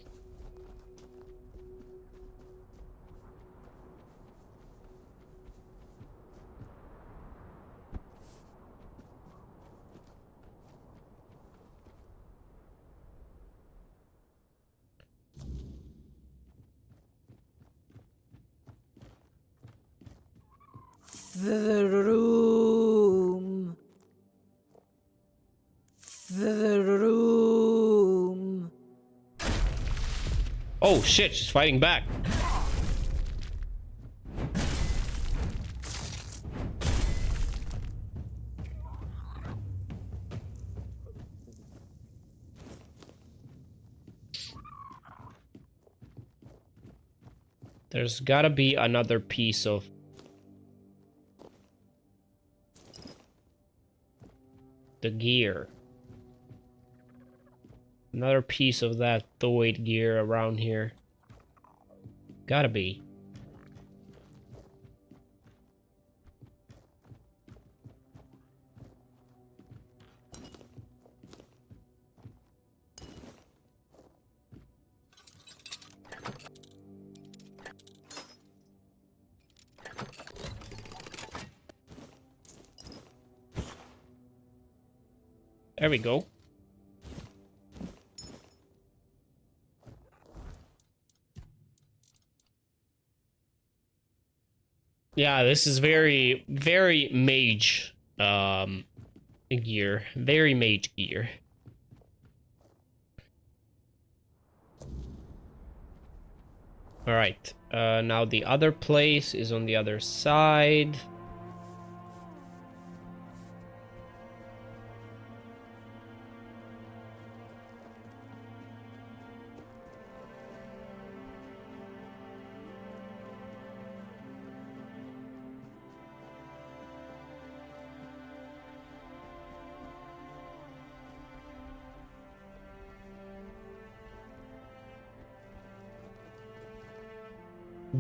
The room. The room.
Oh shit, she's fighting back. There's gotta be another piece of the gear. Another piece of that Thoid gear around here. Gotta be. There we go. Yeah, this is very, very mage gear. Very mage gear. Alright, now the other place is on the other side.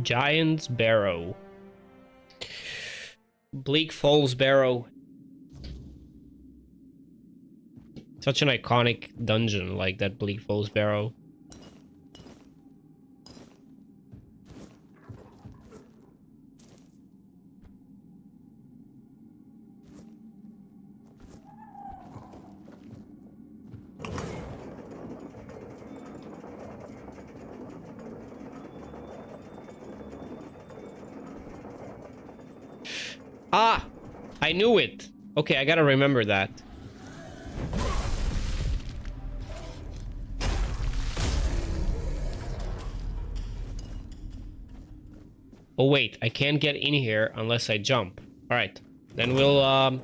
Giant's Barrow. Bleak Falls Barrow. Such an iconic dungeon, like that Bleak Falls Barrow. Ah! I knew it! Okay, I gotta remember that. Oh wait, I can't get in here unless I jump. Alright, then we'll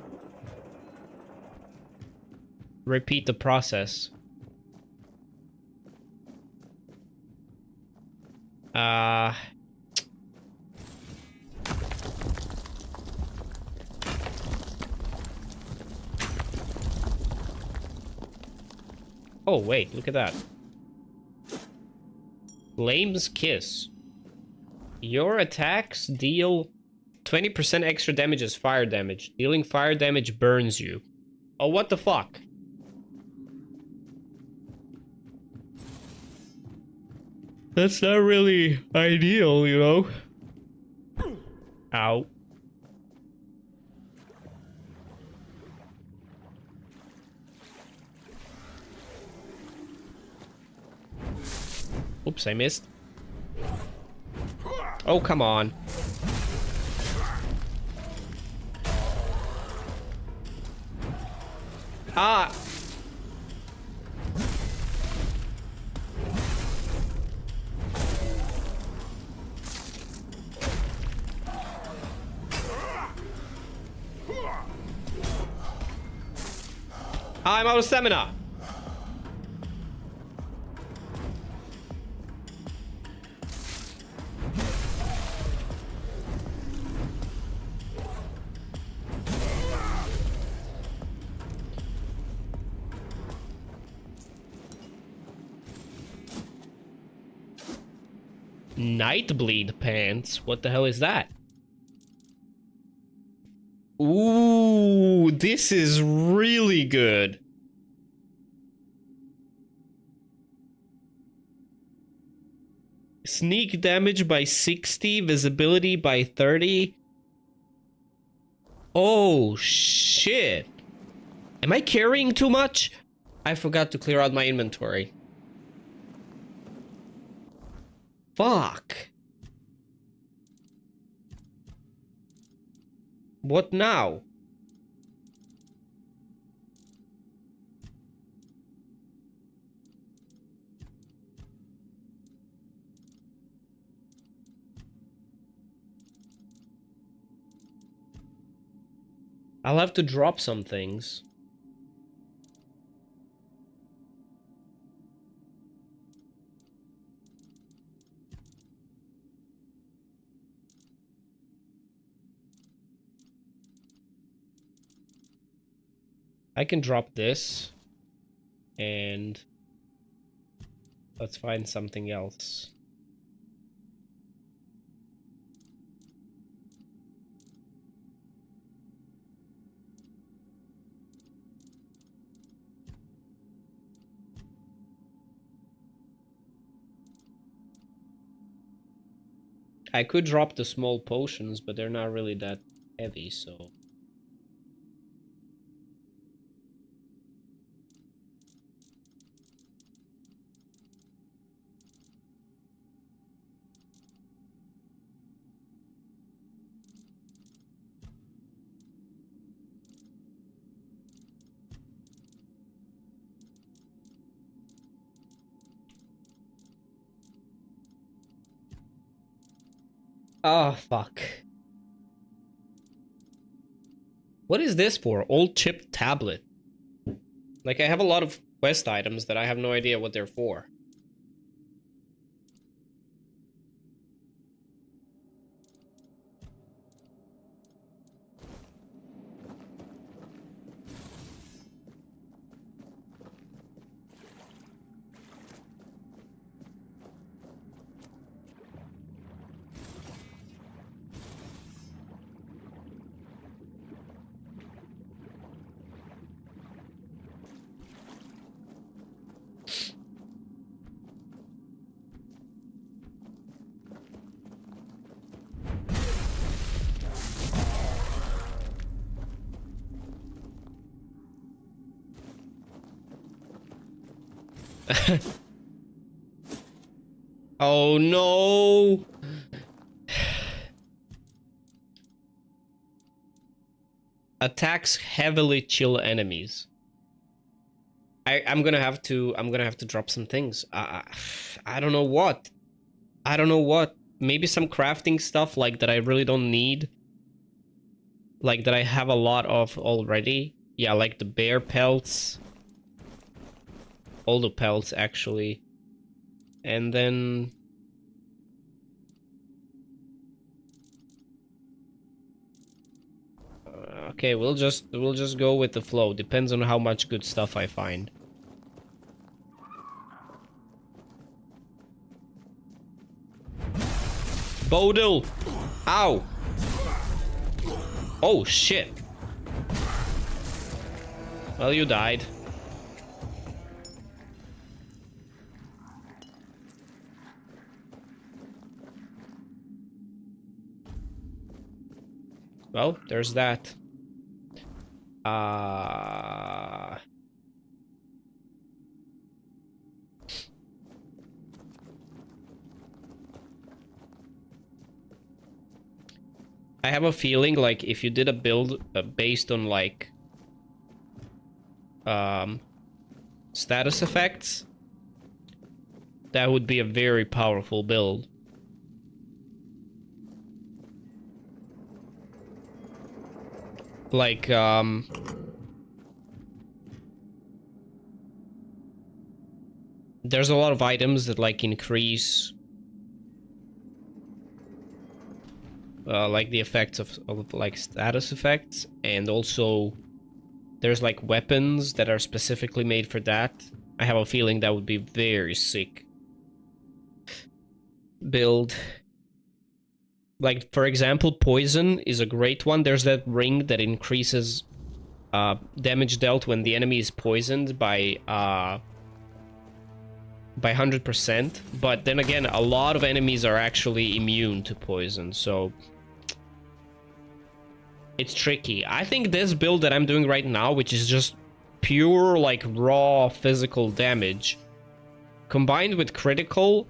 repeat the process. Oh wait, look at that. Flame's Kiss. Your attacks deal 20% extra damage as fire damage. Dealing fire damage burns you. Oh, what the fuck? That's not really ideal, you know? Ow. Oops, I missed. Oh, come on. Ah! I'm out of stamina. Nightbleed pants? What the hell is that? Ooh, this is really good. Sneak damage by 60, visibility by 30. Oh, shit. Am I carrying too much? I forgot to clear out my inventory. Fuck. What now? I'll have to drop some things. I can drop this. And let's find something else. I could drop the small potions, but they're not really that heavy, so... Oh, fuck. What is this for? Old chip tablet. Like, I have a lot of quest items that I have no idea what they're for. Oh no! Attacks heavily chill enemies. I'm gonna have to drop some things. I don't know what. I don't know what. Maybe some crafting stuff like that I really don't need. Like that I have a lot of already. Yeah, like the bear pelts. All the pelts actually. And then okay, we'll just go with the flow. Depends on how much good stuff I find. Bodil! Ow! Oh shit. Well, you died. Well, there's that. I have a feeling like if you did a build based on like status effects, that would be a very powerful build. Like there's a lot of items that like increase like the effects of like status effects, and also there's like weapons that are specifically made for that. I have a feeling that would be very sick build. Like, for example, poison is a great one. There's that ring that increases damage dealt when the enemy is poisoned by 100%. But then again, a lot of enemies are actually immune to poison, so it's tricky. I think this build that I'm doing right now, which is just pure, like, raw physical damage, combined with critical,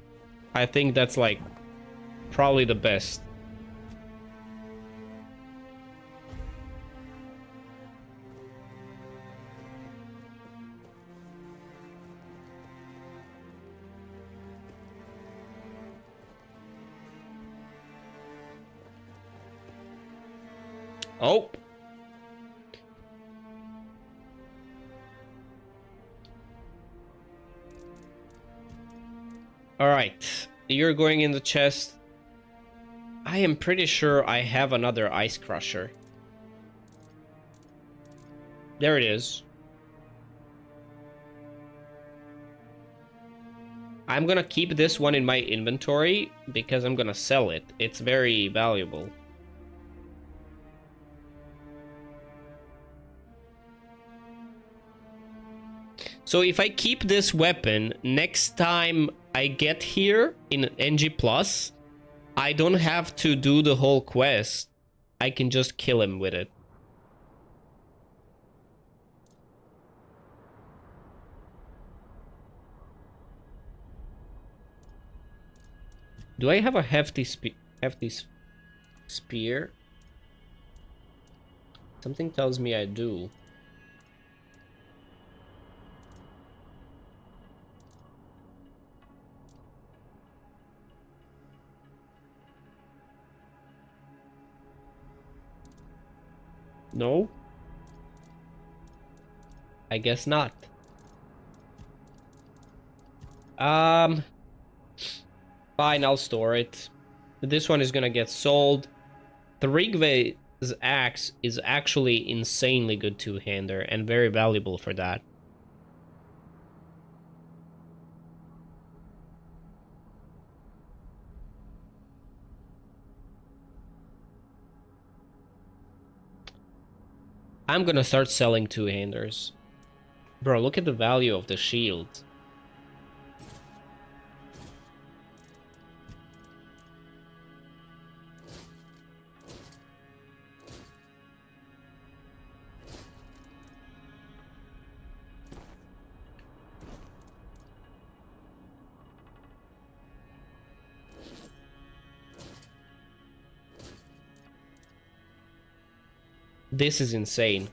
I think that's, like, probably the best. Oh! Alright, you're going in the chest. I am pretty sure I have another ice crusher. There it is. I'm gonna keep this one in my inventory because I'm gonna sell it. It's very valuable. So if I keep this weapon, next time I get here in NG+, I don't have to do the whole quest. I can just kill him with it. Do I have a hefty spear? Something tells me I do. No? I guess not. Fine, I'll store it. This one is gonna get sold. Thrigve's axe is actually insanely good two-hander and very valuable for that. I'm gonna start selling two-handers. Bro, look at the value of the shield. This is insane.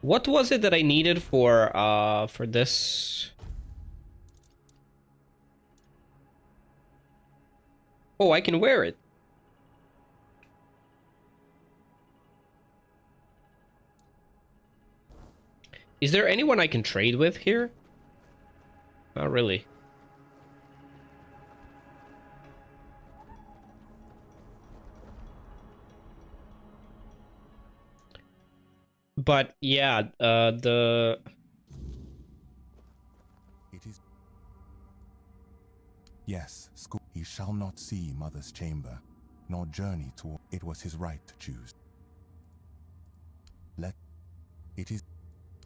What was it that I needed for this? Oh, I can wear it. Is there anyone I can trade with here? Not really. But yeah, the
It is. Yes, school. He shall not see mother's chamber, nor journey toward. It was his right to choose. Let. It is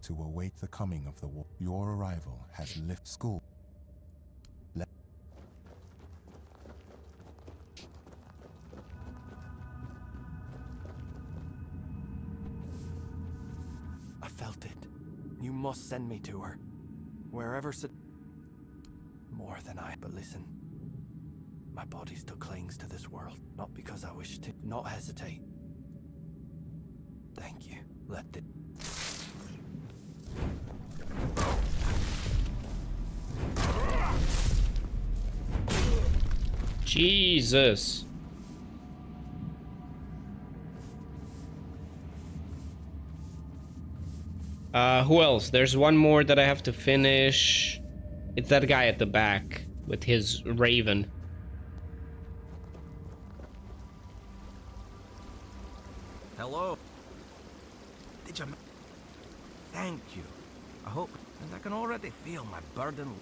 to await the coming of the war. Your arrival has lifted school. Let.
I felt it. You must send me to her. Wherever more than I. But listen. My body still clings to this world. Not because I wish to. Not hesitate. Thank you. Let the...
Jesus. Who else? There's one more that I have to finish. It's that guy at the back with his raven.
Hello. Did you... Thank you. I hope... And I can already feel my burden.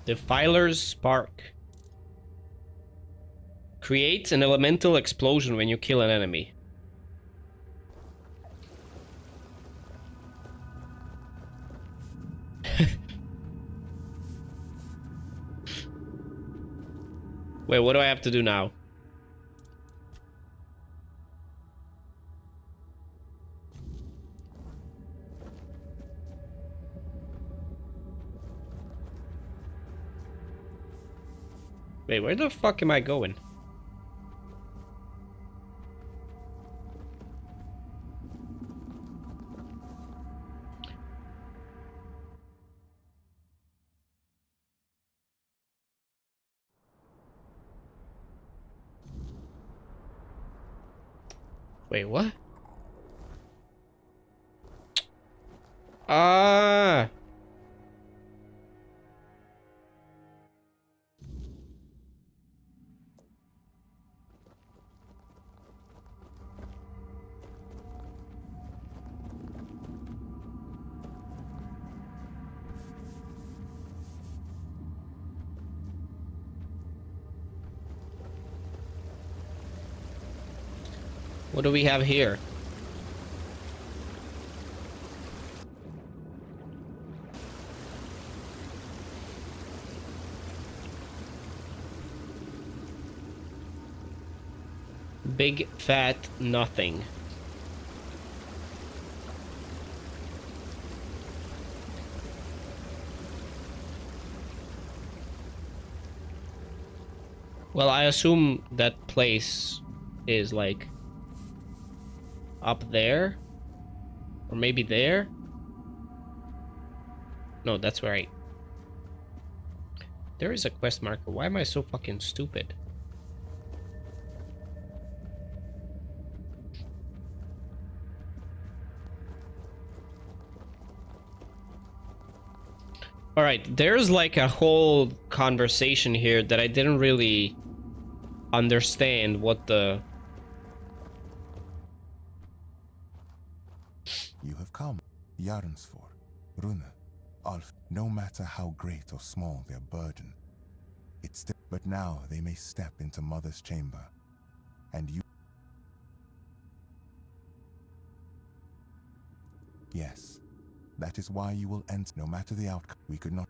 Defiler's Spark. Creates an elemental explosion when you kill an enemy. Wait, what do I have to do now? Wait, where the fuck am I going? Wait, what? Ah! What do we have here? Big fat nothing. Well, I assume that place is like up there, or maybe there. No, that's where I... There is a quest marker. Why am I so fucking stupid? Alright, there's like a whole conversation here that I didn't really understand what the...
You have come, Jarnsfor, Rune, Alf. No matter how great or small their burden, it's still. But now they may step into Mother's chamber, and you. Yes, that is why you will enter. No matter the outcome, we could not.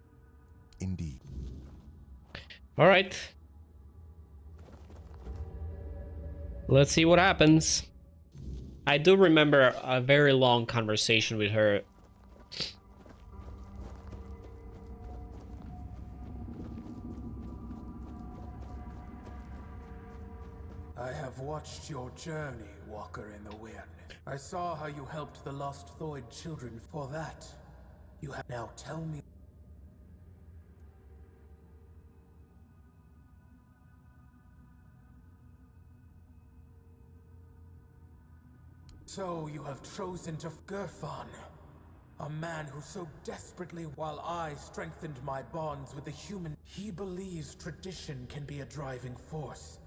Indeed.
Alright. Let's see what happens. I do remember a very long conversation with her.
I have watched your journey, Walker in the Wilderness. I saw how you helped the lost Thoid children. For that, you have now tell me. So you have chosen to Gerfan, a man who so desperately, while I strengthened my bonds with the human, he believes tradition can be a driving force.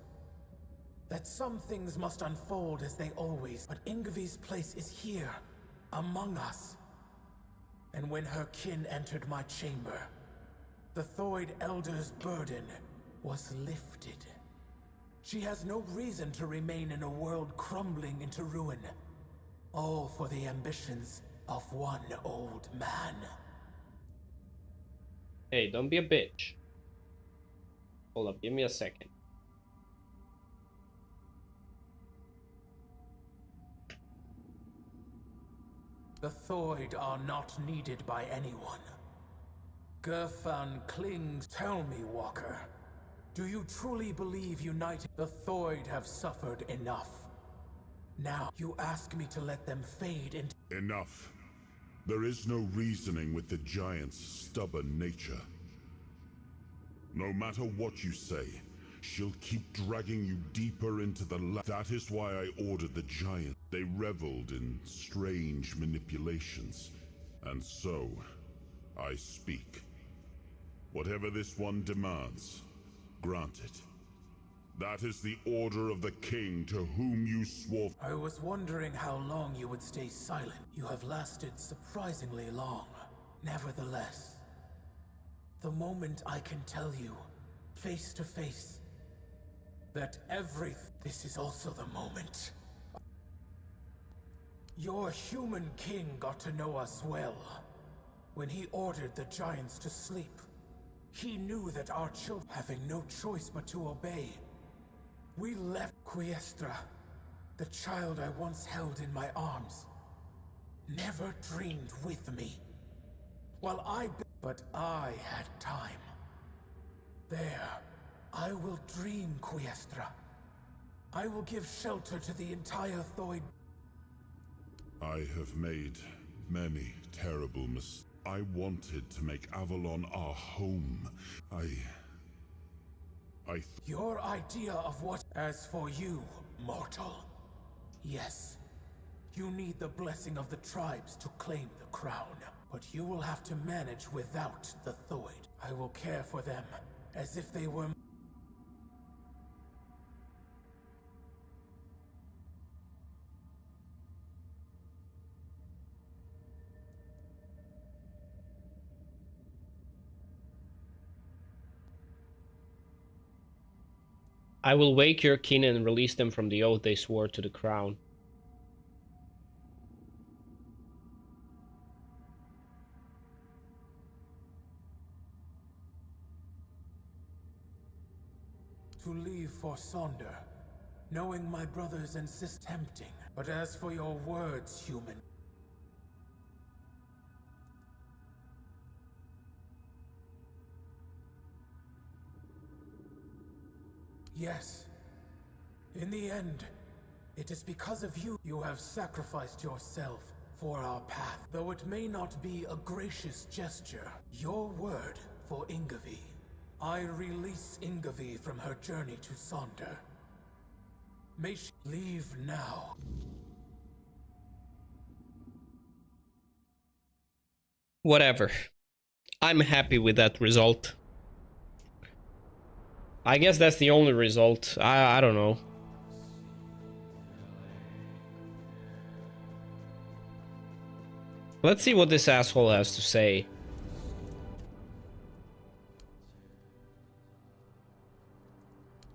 That some things must unfold as they always, but Ingvi's place is here, among us. And when her kin entered my chamber, the Thoid Elder's burden was lifted. She has no reason to remain in a world crumbling into ruin. All for the ambitions of one old man.
Hey, don't be a bitch. Hold up, give me a second.
The Thoid are not needed by anyone. Gerfan clings. Tell me, Walker, do you truly believe united? The Thoid have suffered enough. Now, you ask me to let them fade into...
Enough. There is no reasoning with the giant's stubborn nature. No matter what you say, she'll keep dragging you deeper into the That is why I ordered the giant. They reveled in strange manipulations. And so, I speak. Whatever this one demands, grant it. That is the order of the king to whom you swore.
I was wondering how long you would stay silent. You have lasted surprisingly long. Nevertheless, the moment I can tell you, face to face, that this is also the moment. Your human king got to know us well. When he ordered the giants to sleep, he knew that our children, having no choice but to obey, we left Quiestra, the child I once held in my arms, never dreamed with me. But I had time. There, I will dream, Quiestra. I will give shelter to the entire Thoid.
I have made many terrible mistakes. I wanted to make Avalon our home.
Your idea of what... As for you, mortal, yes, you need the blessing of the tribes to claim the crown. But you will have to manage without the Thoid. I will care for them as if they were...
I will wake your kin and release them from the oath they swore to the crown.
To leave for Sonder, knowing my brothers and sisters tempting. But as for your words, human... Yes. In the end, it is because of you you have sacrificed yourself for our path. Though it may not be a gracious gesture, your word for Ingvi. I release Ingvi from her journey to Sonder. May she leave now.
Whatever. I'm happy with that result. I guess that's the only result. I don't know. Let's see what this asshole has to say.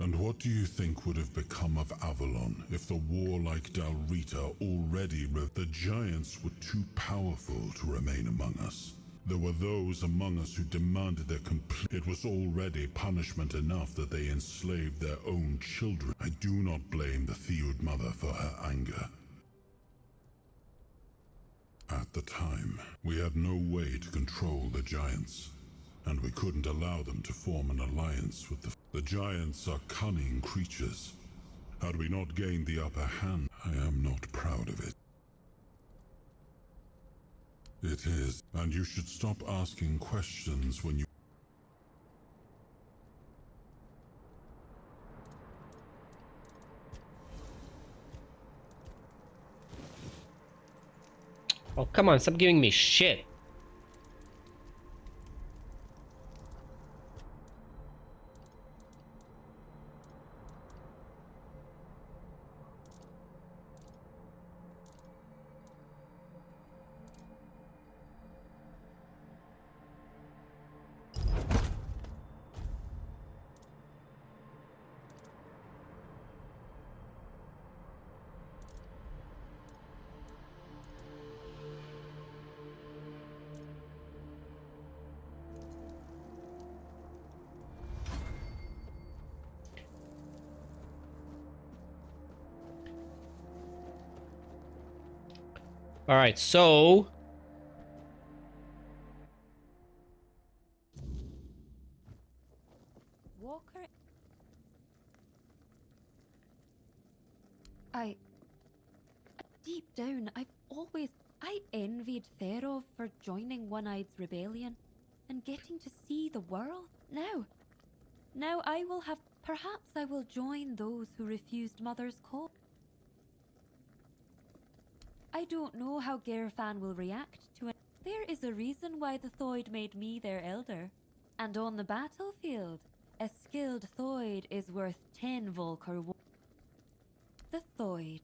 And what do you think would have become of Avalon if the warlike Dalrita already wrote the giants were too powerful to remain among us? There were those among us who demanded their complete... It was already punishment enough that they enslaved their own children. I do not blame the Theod mother for her anger. At the time, we had no way to control the giants, and we couldn't allow them to form an alliance with the... The giants are cunning creatures. Had we not gained the upper hand, I am not proud of it. It is, and you should stop asking questions when you...
Oh, come on, stop giving me shit. All right, so
Walker. Deep down, I envied Therov for joining One-Eye's rebellion and getting to see the world. Now I will have... Perhaps I will join those who refused Mother's call. I don't know how Gerfan will react to it. There is a reason why the Thoid made me their elder. And on the battlefield, a skilled Thoid is worth 10 Volker. The Thoid.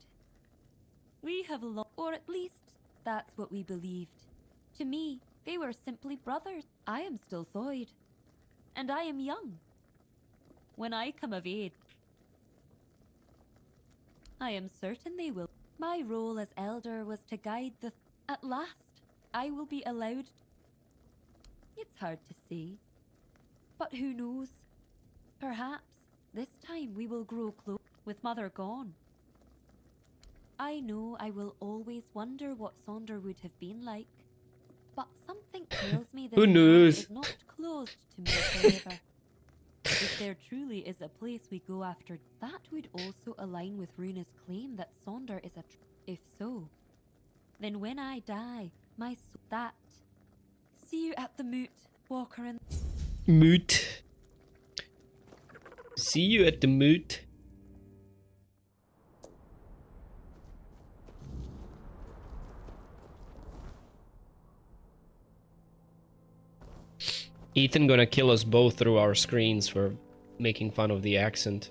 We have or at least that's what we believed. To me, they were simply brothers. I am still Thoid. And I am young. When I come of age, I am certain they will. My role as elder was to guide the... At last, I will be allowed... It's hard to say. But who knows? Perhaps, this time we will grow close with Mother gone. I know I will always wonder what Sonder would have been like. But something tells me that
Who knows?
is not closed to me forever. If there truly is a place we go after, that would also align with Runa's claim that Sonder is a... If so, then when I die, my soul... That... See you at the moot, Walker and...
Moot. See you at the moot. Ethan gonna kill us both through our screens for making fun of the accent.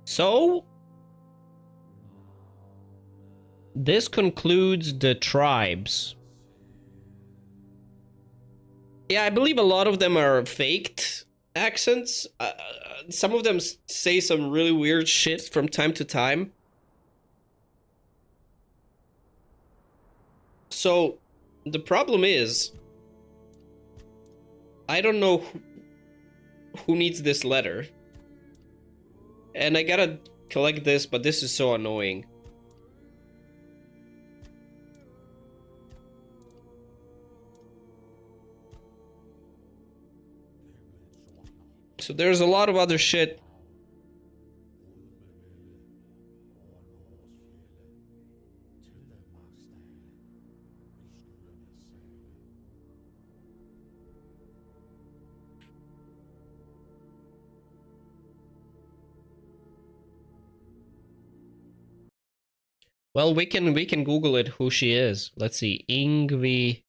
So, this concludes the tribes. Yeah, I believe a lot of them are faked accents. Some of them say some really weird shit from time to time. So, the problem is, I don't know who needs this letter. And I gotta collect this, but this is so annoying. So there's a lot of other shit. Well, we can Google it who she is. Let's see. Ingvi.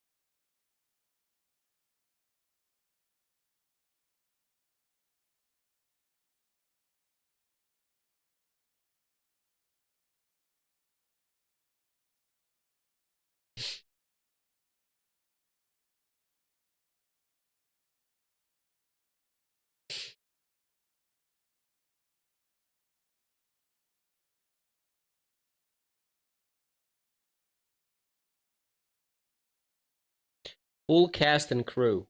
Full cast and crew.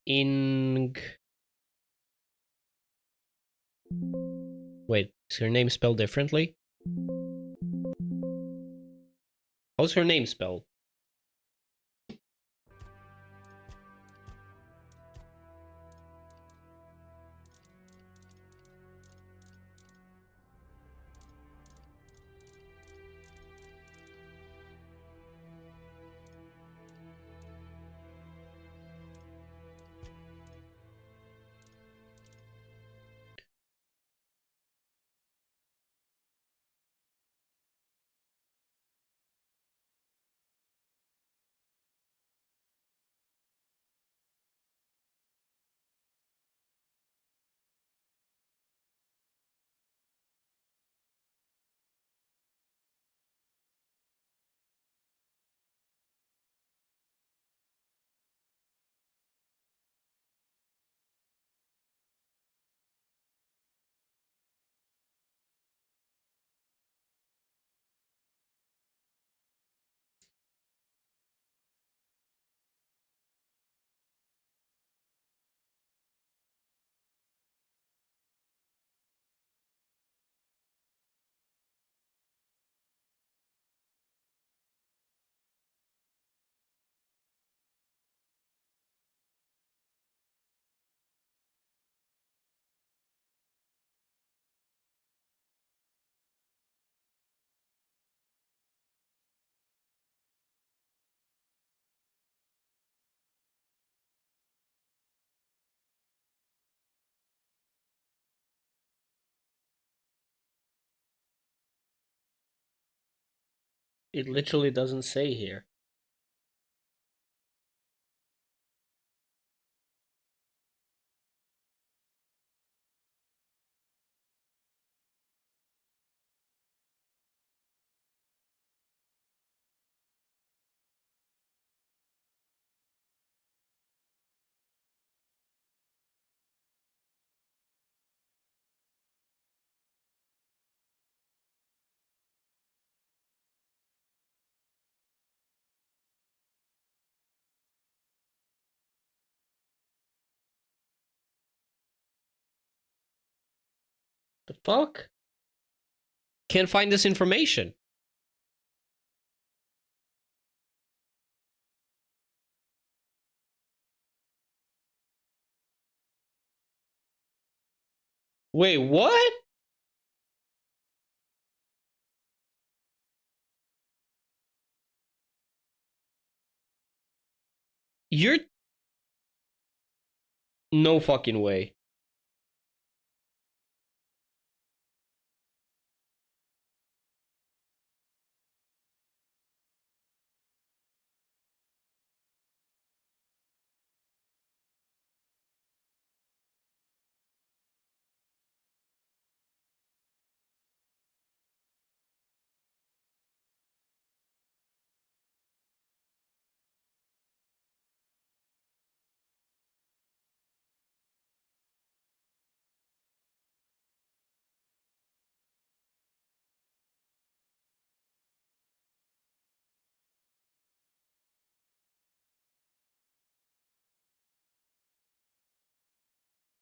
Ing. Wait, is her name spelled differently? How's her name spelled? It literally doesn't say here. The fuck? Can't find this information. Wait, what? You're... No fucking way.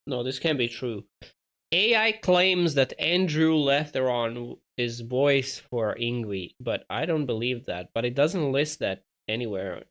No, this can't be true. AI claims that Andrew Letheron is voice for Ingvi, but I don't believe that. But it doesn't list that anywhere.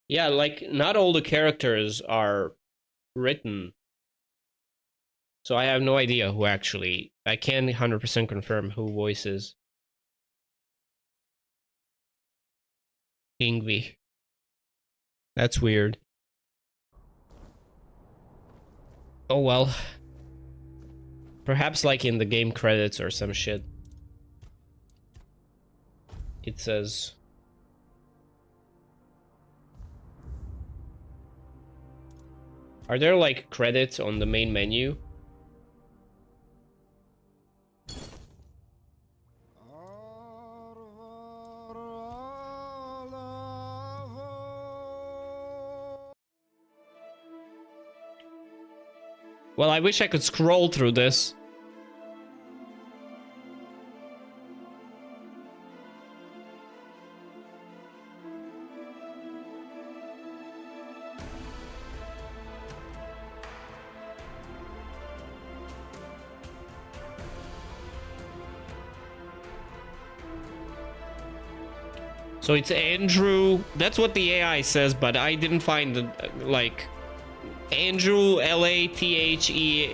Yeah, like, not all the characters are written. So I have no idea who actually... I can't 100% confirm who voices Ingvi. That's weird. Oh well. Perhaps like in the game credits or some shit. It says... Are there like credits on the main menu? Well, I wish I could scroll through this. So it's Andrew. That's what the AI says, but I didn't find the, like, Andrew Latheron.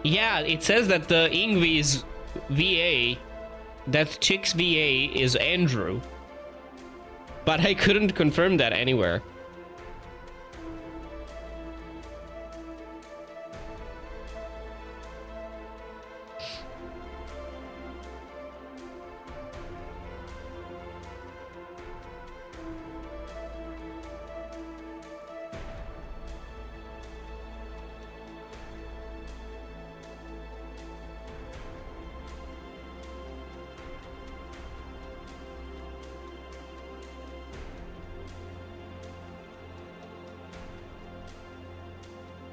Yeah, it says that the Ingvi's VA, that chick's VA is Andrew. But I couldn't confirm that anywhere.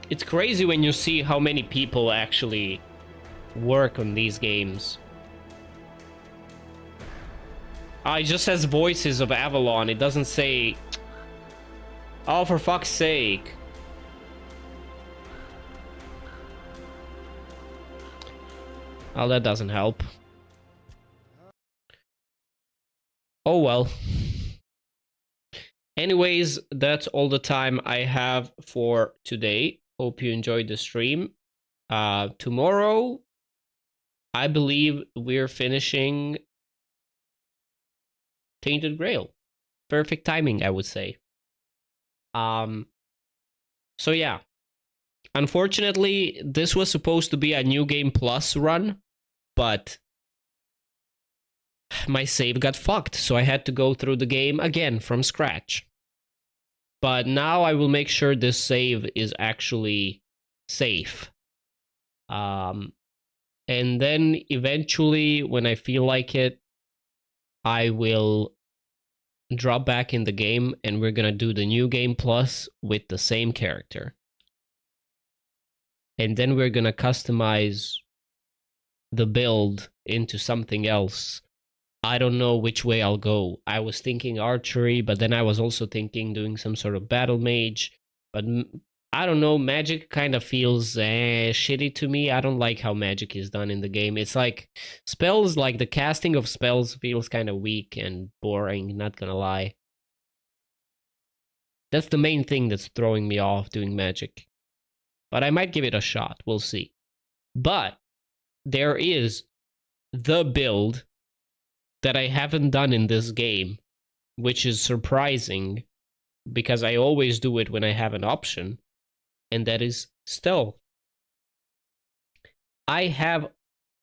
It's crazy when you see how many people actually work on these games. It just says voices of Avalon. It doesn't say... Oh, for fuck's sake. Oh, that doesn't help. Oh well. Anyways, that's all the time I have for today. Hope you enjoyed the stream. Tomorrow, I believe we're finishing Tainted Grail. Perfect timing, I would say. So yeah. Unfortunately, this was supposed to be a New Game Plus run, but my save got fucked, so I had to go through the game again from scratch. But now I will make sure this save is actually safe. And then eventually, when I feel like it, I will drop back in the game and we're gonna do the New Game Plus with the same character. And then we're gonna customize the build into something else. I don't know which way I'll go. I was thinking archery, but then I was also thinking doing some sort of battle mage. But I don't know, magic kind of feels shitty to me. I don't like how magic is done in the game. It's like spells, like the casting of spells feels kind of weak and boring, not gonna lie. That's the main thing that's throwing me off doing magic. But I might give it a shot. We'll see. But there is the build that I haven't done in this game, which is surprising because I always do it when I have an option, and that is stealth. I have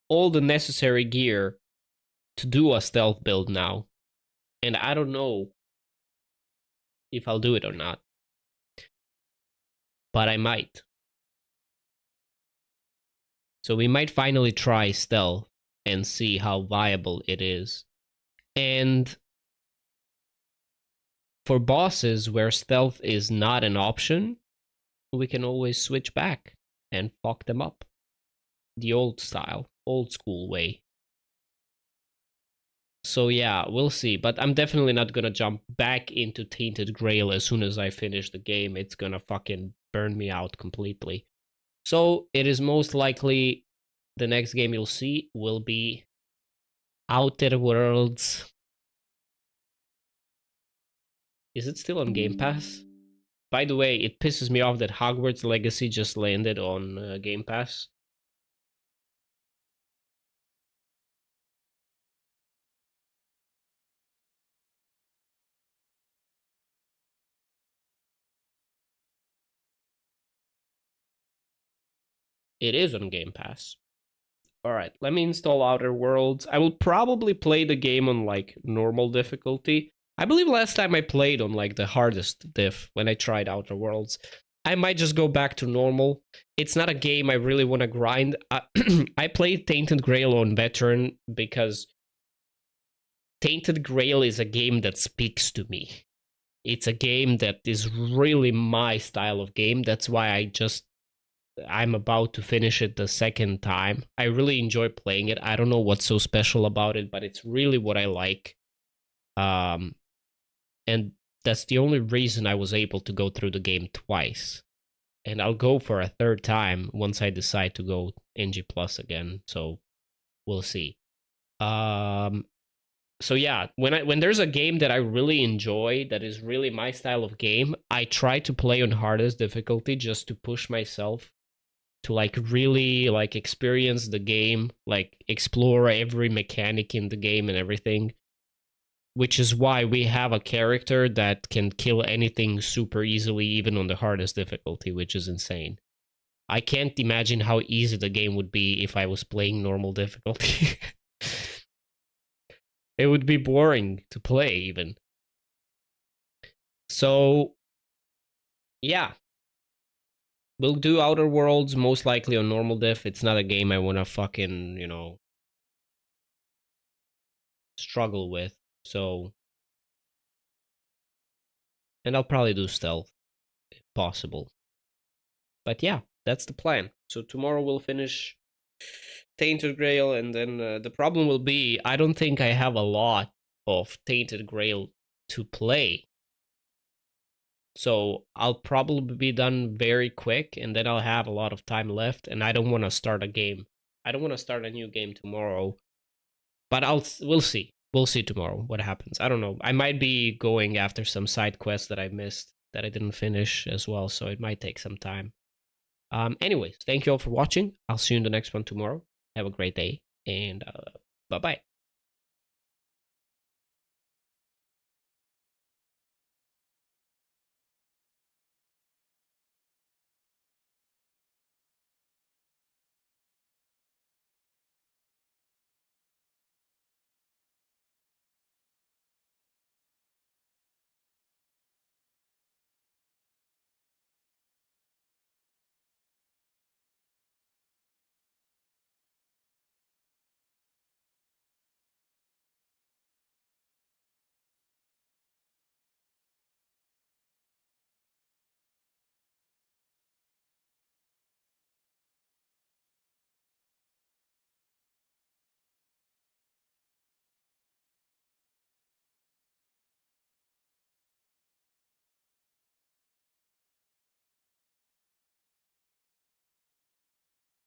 all the necessary gear to do a stealth build now, and I don't know if I'll do it or not, but I might. So we might finally try stealth and see how viable it is. And for bosses where stealth is not an option, we can always switch back and fuck them up. The old style, old school way. So yeah, we'll see. But I'm definitely not gonna jump back into Tainted Grail as soon as I finish the game. It's gonna fucking burn me out completely. So it is most likely the next game you'll see will be Outer Worlds. Is it still on Game Pass? By the way, it pisses me off that Hogwarts Legacy just landed on Game Pass. It is on Game Pass. Alright, let me install Outer Worlds. I will probably play the game on, like, normal difficulty. I believe last time I played on, like, the hardest diff when I tried Outer Worlds. I might just go back to normal. It's not a game I really want to grind. I played Tainted Grail on Veteran because Tainted Grail is a game that speaks to me. It's a game that is really my style of game. That's why I'm about to finish it the second time. I really enjoy playing it. I don't know what's so special about it, but it's really what I like. And that's the only reason I was able to go through the game twice. And I'll go for a third time once I decide to go NG Plus again. So we'll see. So yeah, when there's a game that I really enjoy, that is really my style of game, I try to play on hardest difficulty just to push myself to like really like experience the game, like explore every mechanic in the game and everything. Which is why we have a character that can kill anything super easily, even on the hardest difficulty, which is insane. I can't imagine how easy the game would be if I was playing normal difficulty. It would be boring to play, even. So, yeah. We'll do Outer Worlds, most likely on normal diff. It's not a game I want to fucking, you know, struggle with. So, and I'll probably do stealth, if possible. But yeah, that's the plan. So tomorrow we'll finish Tainted Grail, and then the problem will be, I don't think I have a lot of Tainted Grail to play. So I'll probably be done very quick, and then I'll have a lot of time left, and I don't want to start a game. I don't want to start a new game tomorrow. But we'll see. We'll see tomorrow what happens. I don't know. I might be going after some side quests that I missed, that I didn't finish as well, so it might take some time. Anyways, thank you all for watching. I'll see you in the next one tomorrow. Have a great day, and bye-bye.